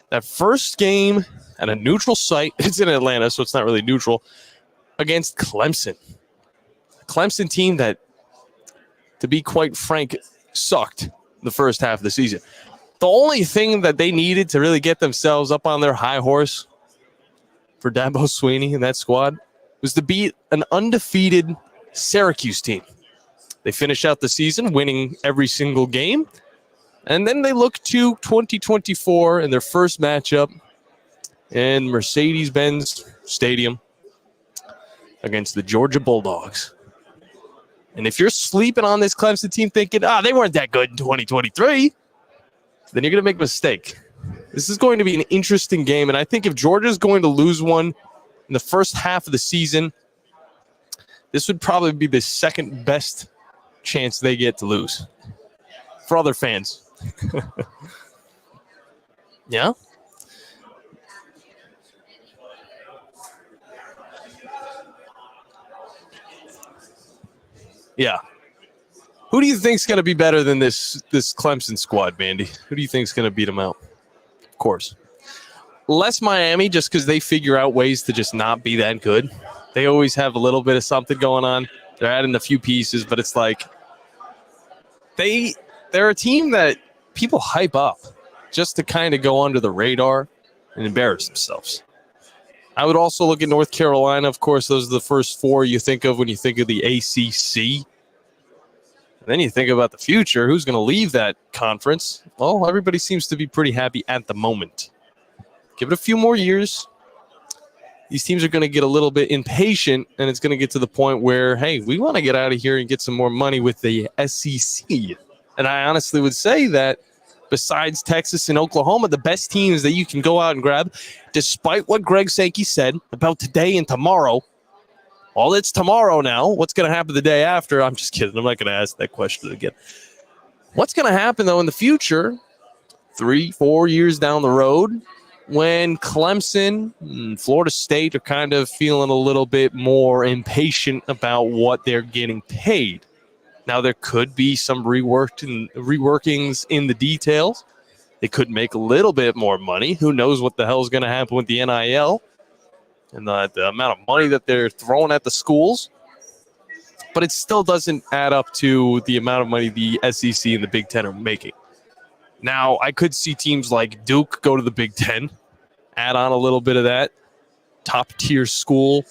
That first game at a neutral site. It's in Atlanta, so it's not really neutral. Against Clemson. A Clemson team that, to be quite frank, sucked the first half of the season. The only thing that they needed to really get themselves up on their high horse for Dabo Swinney and that squad was to beat an undefeated Syracuse team. They finished out the season winning every single game, and then they look to 2024 in their first matchup in Mercedes-Benz Stadium against the Georgia Bulldogs. And if you're sleeping on this Clemson team thinking, they weren't that good in 2023, then you're going to make a mistake. This is going to be an interesting game, and I think if Georgia's going to lose one in the first half of the season, this would probably be the second best chance they get to lose for other fans. Yeah? Yeah. Who do you think's going to be better than this Clemson squad, Mandy? Who do you think's going to beat them out? Of course. Less Miami, just because they figure out ways to just not be that good. They always have a little bit of something going on. They're adding a few pieces, but it's like they're a team that people hype up just to kind of go under the radar and embarrass themselves. I would also look at North Carolina. Of course, those are the first four you think of when you think of the ACC. And then you think about the future. Who's going to leave that conference? Well, everybody seems to be pretty happy at the moment. Give it a few more years. These teams are going to get a little bit impatient, and it's going to get to the point where, hey, we want to get out of here and get some more money with the SEC. And I honestly would say that besides Texas and Oklahoma, the best teams that you can go out and grab, despite what Greg Sankey said about today and tomorrow, well, it's tomorrow now. What's going to happen the day after? I'm just kidding. I'm not going to ask that question again. What's going to happen, though, in the future, 3-4 years down the road, when Clemson and Florida State are kind of feeling a little bit more impatient about what they're getting paid? Now, there could be some reworkings in the details. They could make a little bit more money. Who knows what the hell is going to happen with the NIL and the amount of money that they're throwing at the schools. But it still doesn't add up to the amount of money the SEC and the Big Ten are making. Now, I could see teams like Duke go to the Big Ten, add on a little bit of that. Top-tier school,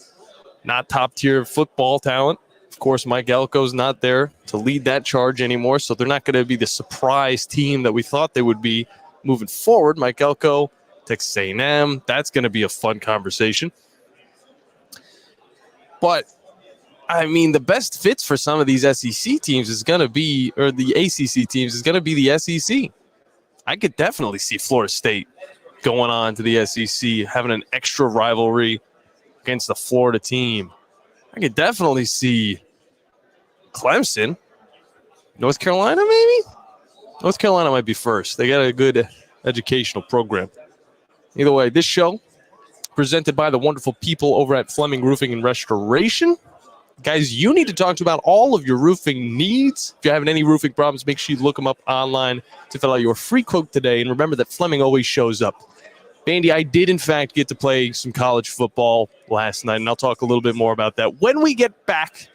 not top-tier football talent. Of course, Mike Elko's not there to lead that charge anymore, so they're not going to be the surprise team that we thought they would be moving forward. Mike Elko, Texas A&M, that's going to be a fun conversation. But, I mean, the best fits for some of these SEC teams is going to be, or the ACC teams is going to be the SEC. I could definitely see Florida State going on to the SEC, having an extra rivalry against the Florida team. I could definitely see Clemson. North Carolina, maybe? North Carolina might be first. They got a good educational program. Either way, this show presented by the wonderful people over at Fleming Roofing and Restoration. Guys, you need to talk to about all of your roofing needs. If you're having any roofing problems, make sure you look them up online to fill out your free quote today. And remember that Fleming always shows up. Bandy, I did, in fact, get to play some college football last night, and I'll talk a little bit more about that when we get back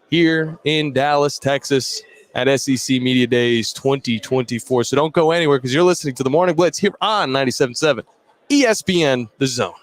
here in Dallas, Texas, at SEC Media Days 2024. So don't go anywhere, because you're listening to the Morning Blitz here on 97.7 ESPN The Zone.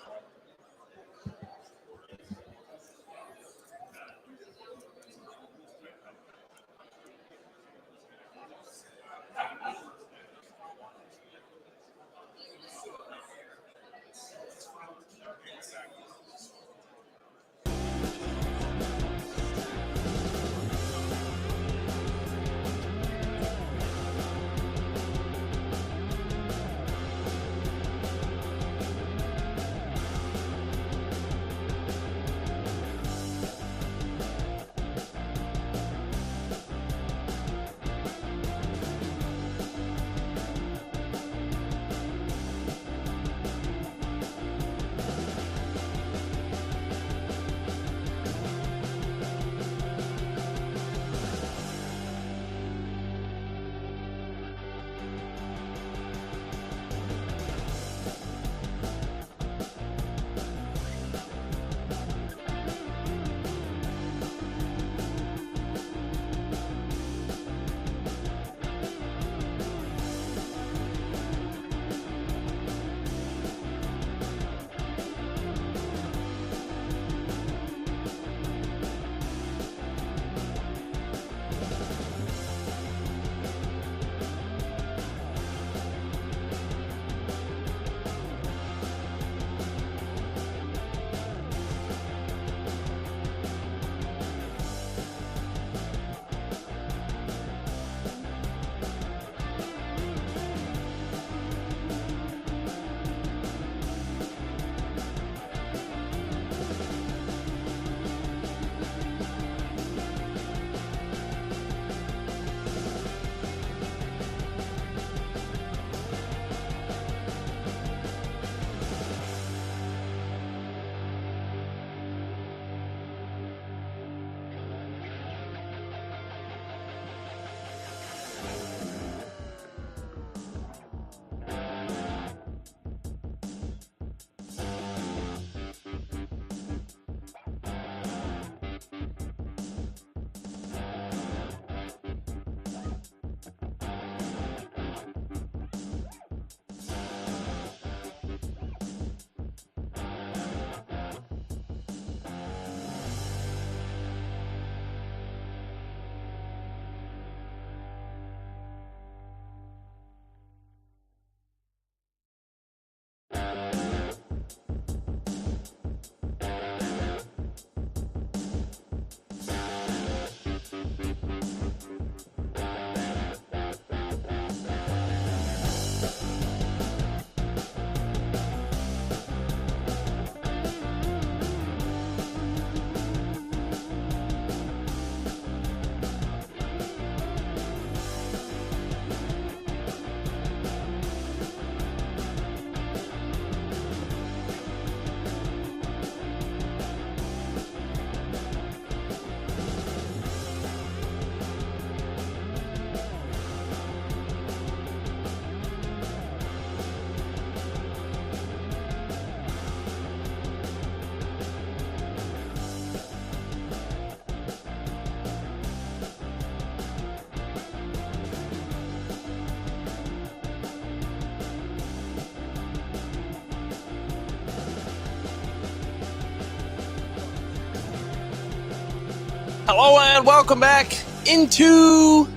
Hello and welcome back into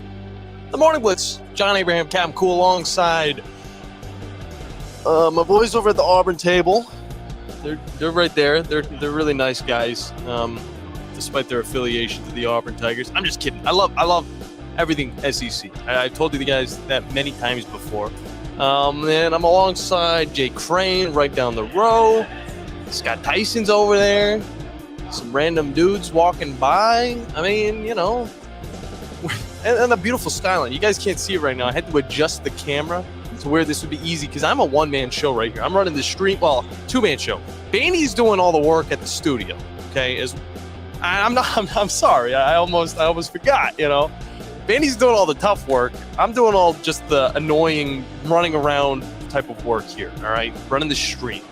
the Morning Blitz. John Abraham, Captain Cool, alongside my boys over at the Auburn table. They're right there. They're really nice guys, despite their affiliation to the Auburn Tigers. I'm just kidding. I love everything SEC. I've told you the guys that many times before. And I'm alongside Jay Crane right down the row. Scott Tyson's over there. Some random dudes walking by. I mean, and a beautiful skyline. You guys can't see it right now. I had to adjust the camera to where this would be easy because I'm a one-man show right here. I'm running the stream, two-man show. Bandy's doing all the work at the studio. Okay, I'm sorry. I almost forgot. Bandy's doing all the tough work. I'm doing all just the annoying running around type of work here. All right, running the stream.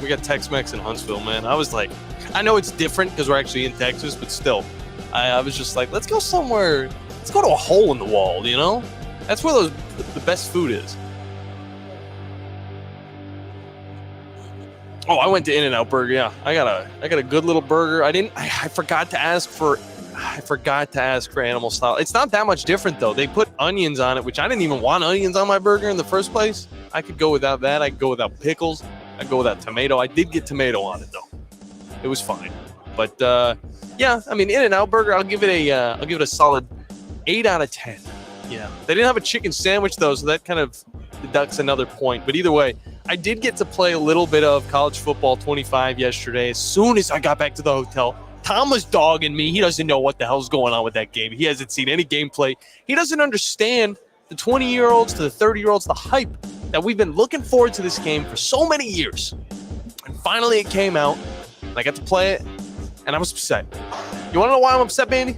We got Tex-Mex in Huntsville, man. I was like, I know it's different because we're actually in Texas, but still, I was just like, let's go somewhere. Let's go to a hole in the wall, That's where the best food is. Oh, I went to In-N-Out Burger. Yeah, I got a good little burger. I forgot to ask for animal style. It's not that much different though. They put onions on it, which I didn't even want onions on my burger in the first place. I could go without that. I could go without pickles. I go without tomato. I did get tomato on it though. It was fine. But yeah, I mean, In-N-Out Burger, I'll give it a solid 8 out of 10. Yeah, they didn't have a chicken sandwich though, so that kind of deducts another point. But either way, I did get to play a little bit of college football 25 yesterday. As soon as I got back to the hotel, Tom was dogging me. He doesn't know what the hell's going on with that game. He hasn't seen any gameplay. He doesn't understand the 20-year-olds to the 30-year-olds, the hype that we've been looking forward to this game for so many years. And finally it came out, and I got to play it, and I was upset. You want to know why I'm upset, Bandy?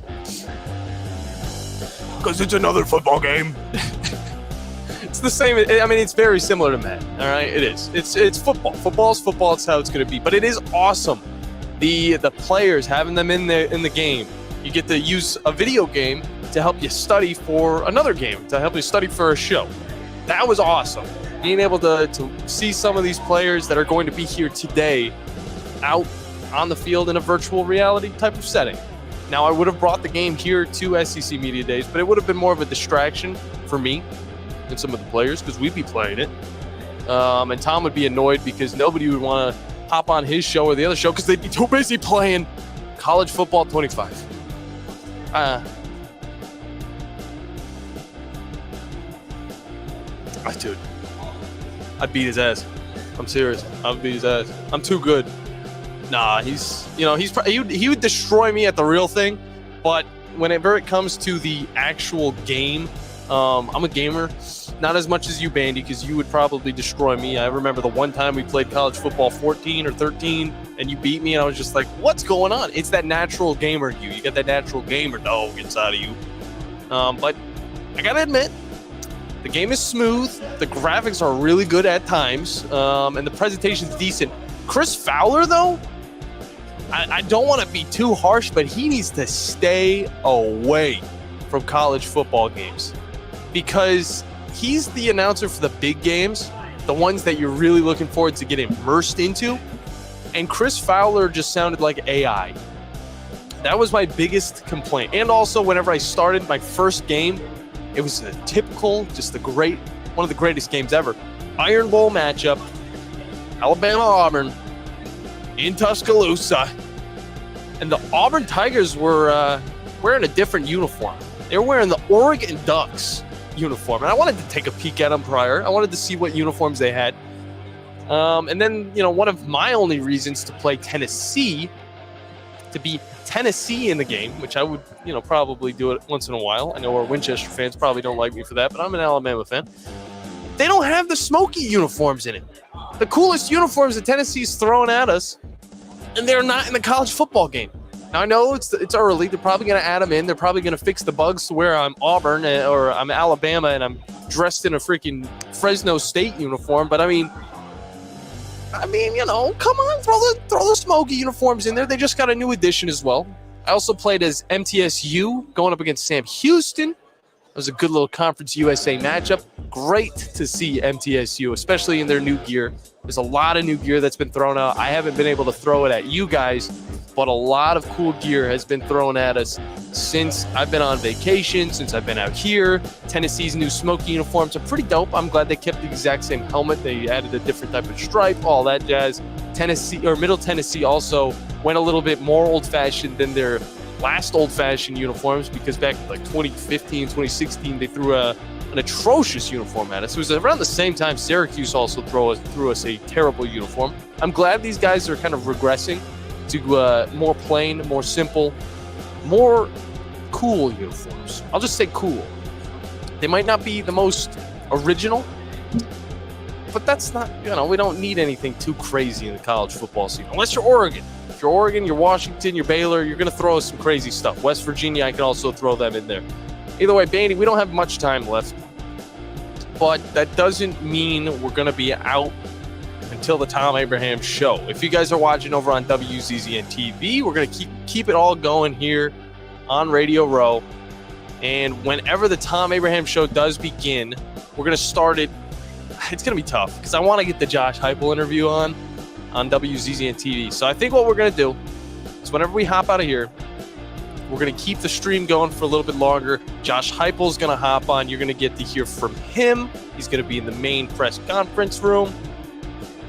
Because it's another football game. It's the same. I mean, it's very similar to Madden. All right, it is. It's football. Football's football. It's how it's going to be. But it is awesome. The players, having them in the game. You get to use a video game to help you study for another game, to help you study for a show. That was awesome. Being able to see some of these players that are going to be here today out on the field in a virtual reality type of setting. Now, I would have brought the game here to SEC Media Days, but it would have been more of a distraction for me and some of the players because we'd be playing it. And Tom would be annoyed because nobody would want to hop on his show or the other show because they'd be too busy playing College Football 25. Dude, I'd beat his ass. I'm serious. I'd beat his ass. I'm too good. Nah, he would destroy me at the real thing, but whenever it comes to the actual game, I'm a gamer. Not as much as you, Bandy, because you would probably destroy me. I remember the one time we played College Football 14 or 13, and you beat me, and I was just like, what's going on? It's that natural gamer in you. You got that natural gamer dog inside of you. But I gotta admit, the game is smooth. The graphics are really good at times, and the presentation's decent. Chris Fowler, though, I don't want to be too harsh, but he needs to stay away from college football games because he's the announcer for the big games, the ones that you're really looking forward to getting immersed into. And Chris Fowler just sounded like AI. That was my biggest complaint. And also, whenever I started my first game, it was a typical, just one of the greatest games ever. Iron Bowl matchup, Alabama-Auburn in Tuscaloosa. And the Auburn Tigers were wearing a different uniform. They were wearing the Oregon Ducks uniform. And I wanted to take a peek at them prior. I wanted to see what uniforms they had. And then, one of my only reasons to play Tennessee, to be Tennessee in the game, which I would, probably do it once in a while. I know our Winchester fans probably don't like me for that, but I'm an Alabama fan. They don't have the smoky uniforms in it. The coolest uniforms that Tennessee's throwing at us, and they're not in the college football game. Now, I know it's early. They're probably going to add them in. They're probably going to fix the bugs to where I'm Auburn or I'm Alabama and I'm dressed in a freaking Fresno State uniform. But I mean, come on, throw the smoky uniforms in there. They just got a new edition as well. I also played as MTSU going up against Sam Houston. It was a good little Conference USA matchup. Great to see MTSU, especially in their new gear. There's a lot of new gear that's been thrown out. I haven't been able to throw it at you guys, but a lot of cool gear has been thrown at us since I've been on vacation, since I've been out here. Tennessee's new smoky uniforms are pretty dope. I'm glad they kept the exact same helmet. They added a different type of stripe, all that jazz. Middle Tennessee also went a little bit more old-fashioned than their last old-fashioned uniforms because back in 2015, 2016, they threw an atrocious uniform at us. It was around the same time Syracuse also threw us a terrible uniform. I'm glad these guys are kind of regressing to more plain, more simple, more cool uniforms. I'll just say cool. They might not be the most original, but that's not, we don't need anything too crazy in the college football season. Unless you're Oregon. If you're Oregon, you're Washington, you're Baylor, you're going to throw us some crazy stuff. West Virginia, I can also throw them in there. Either way, Bandy, we don't have much time left, but that doesn't mean we're going to be out until the Tom Abraham Show. If you guys are watching over on WZZN TV, we're going to keep it all going here on Radio Row. And whenever the Tom Abraham Show does begin, we're going to start it. It's going to be tough because I want to get the Josh Heupel interview on WZZN TV. So I think what we're going to do is whenever we hop out of here, we're going to keep the stream going for a little bit longer. Josh Heupel's going to hop on. You're going to get to hear from him. He's going to be in the main press conference room.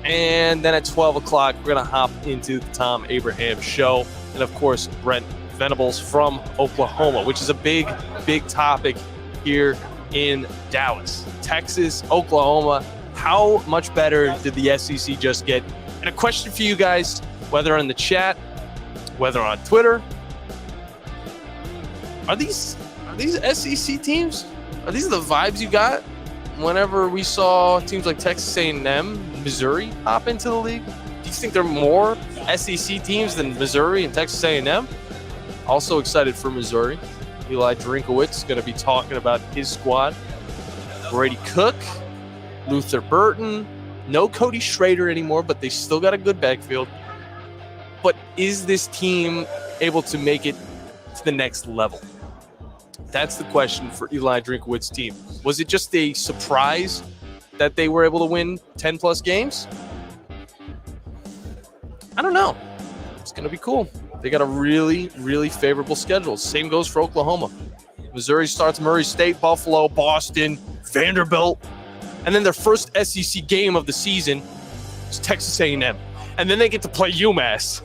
And then at 12 o'clock, we're going to hop into the Tom Abraham Show. And, of course, Brent Venables from Oklahoma, which is a big, big topic here in Dallas. Texas, Oklahoma, how much better did the SEC just get? And a question for you guys, whether in the chat, whether on Twitter, are these SEC teams? Are these the vibes you got whenever we saw teams like Texas A&M, Missouri hop into the league? Do you think they're more SEC teams than Missouri and Texas A&M? Also excited for Missouri. Eli Drinkowitz is going to be talking about his squad. Brady Cook, Luther Burton, no Cody Schrader anymore, but they still got a good backfield. But is this team able to make it to the next level? That's the question for Eli Drinkowitz's team. Was it just a surprise that they were able to win 10-plus games? I don't know. It's going to be cool. They got a really, really favorable schedule. Same goes for Oklahoma. Missouri starts Murray State, Buffalo, Boston, Vanderbilt. And then their first SEC game of the season is Texas A&M. And then they get to play UMass.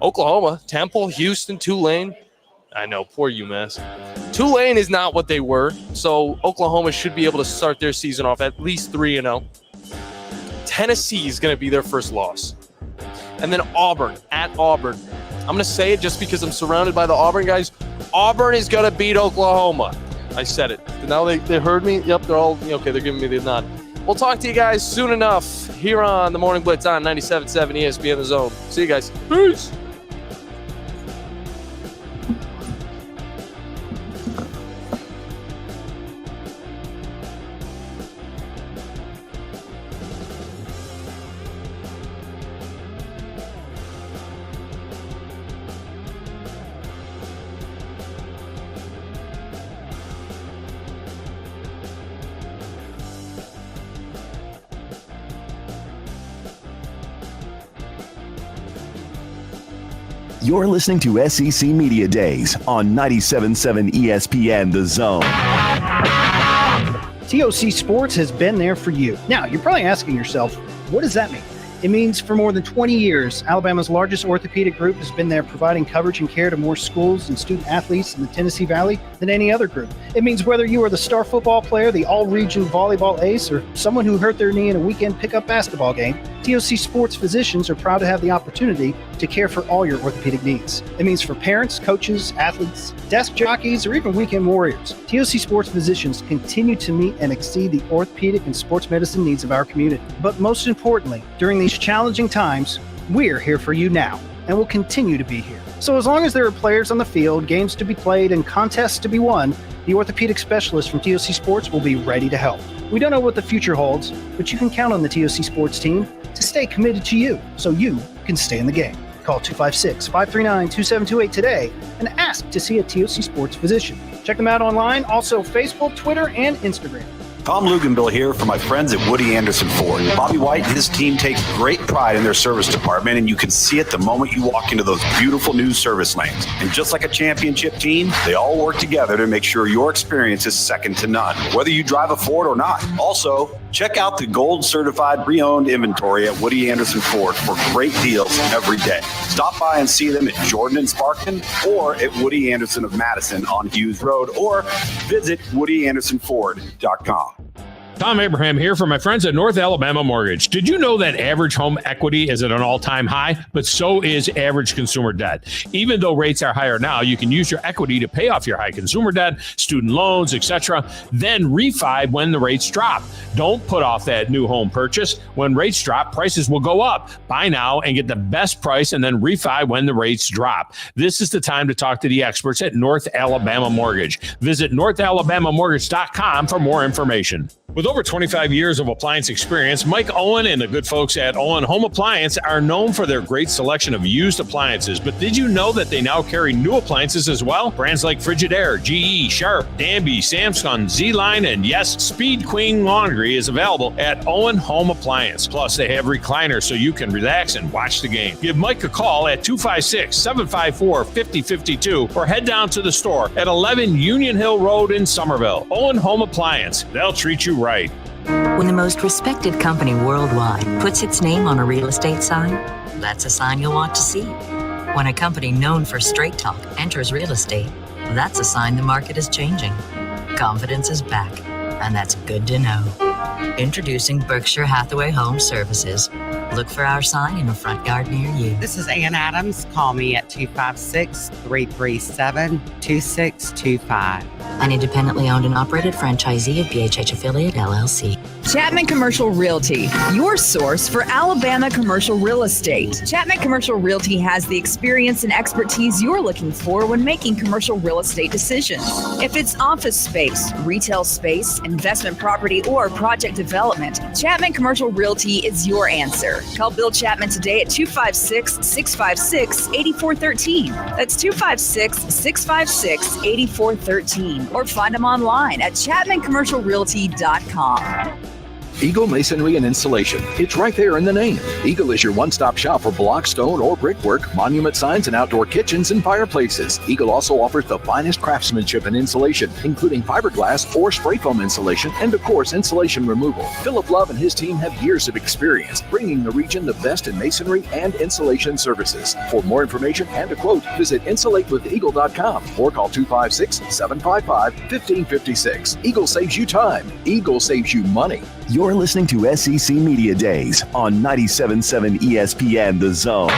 Oklahoma, Temple, Houston, Tulane. I know, poor UMass. Tulane is not what they were, so Oklahoma should be able to start their season off at least 3-0. Tennessee is going to be their first loss. And then Auburn, at Auburn. I'm going to say it just because I'm surrounded by the Auburn guys. Auburn is going to beat Oklahoma. I said it. Now they heard me. Yep, they're all, okay, they're giving me the nod. We'll talk to you guys soon enough here on the Morning Blitz on 97.7 ESPN The Zone. See you guys. Peace. You're listening to SEC Media Days on 97.7 ESPN The Zone. TOC Sports has been there for you. Now, you're probably asking yourself, what does that mean? It means for more than 20 years, Alabama's largest orthopedic group has been there providing coverage and care to more schools and student athletes in the Tennessee Valley than any other group. It means whether you are the star football player, the all-region volleyball ace, or someone who hurt their knee in a weekend pickup basketball game, TOC Sports physicians are proud to have the opportunity to care for all your orthopedic needs. It means for parents, coaches, athletes, desk jockeys, or even weekend warriors, TOC Sports physicians continue to meet and exceed the orthopedic and sports medicine needs of our community. But most importantly, during these challenging times, we're here for you now and will continue to be here. So as long as there are players on the field, games to be played, and contests to be won, the orthopedic specialists from TOC Sports will be ready to help. We don't know what the future holds, but you can count on the TOC Sports team to stay committed to you so you can stay in the game. Call 256-539-2728 today and ask to see a TOC Sports physician. Check them out online, also Facebook, Twitter, and Instagram. Tom Luganbill here for my friends at Woody Anderson Ford. Bobby White and his team take great pride in their service department, and you can see it the moment you walk into those beautiful new service lanes. And just like a championship team, they all work together to make sure your experience is second to none, whether you drive a Ford or not. Also, check out the gold certified pre-owned inventory at Woody Anderson Ford for great deals every day. Stop by and see them at Jordan and Sparkman or at Woody Anderson of Madison on Hughes Road, or visit WoodyAndersonFord.com. Tom Abraham here for my friends at North Alabama Mortgage. Did you know that average home equity is at an all-time high, but so is average consumer debt? Even though rates are higher now, you can use your equity to pay off your high consumer debt, student loans, etc., then refi when the rates drop. Don't put off that new home purchase. When rates drop, prices will go up. Buy now and get the best price and then refi when the rates drop. This is the time to talk to the experts at North Alabama Mortgage. Visit NorthAlabamaMortgage.com for more information. With over 25 years of appliance experience, Mike Owen and the good folks at Owen Home Appliance are known for their great selection of used appliances. But did you know that they now carry new appliances as well? Brands like Frigidaire, GE, Sharp, Danby, Samsung, Z-Line, and yes, Speed Queen Laundry is available at Owen Home Appliance. Plus, they have recliners so you can relax and watch the game. Give Mike a call at 256-754-5052 or head down to the store at 11 Union Hill Road in Somerville. Owen Home Appliance. They'll treat you right. When the most respected company worldwide puts its name on a real estate sign, that's a sign you'll want to see. When a company known for straight talk enters real estate, that's a sign the market is changing. Confidence is back, and that's good to know. Introducing Berkshire Hathaway Home Services. Look for our sign in the front yard near you. This is Ann Adams. Call me at 256-337-2625. An independently owned and operated franchisee of BHH Affiliate LLC. Chapman Commercial Realty, your source for Alabama commercial real estate. Chapman Commercial Realty has the experience and expertise you're looking for when making commercial real estate decisions. If it's office space, retail space, investment property, or project development, Chapman Commercial Realty is your answer. Call Bill Chapman today at 256-656-8413. That's 256-656-8413. Or find them online at chapmancommercialrealty.com. Eagle Masonry and Installation. It's right there in the name. Eagle is your one-stop shop for block, stone, or brickwork, monument signs, and outdoor kitchens and fireplaces. Eagle also offers the finest craftsmanship and insulation, including fiberglass or spray foam insulation, and of course, insulation removal. Philip Love and his team have years of experience bringing the region the best in masonry and insulation services. For more information and a quote, visit insulatewitheagle.com or call 256-755-1556. Eagle saves you time. Eagle saves you money. You're listening to SEC Media Days on 97.7 ESPN The Zone.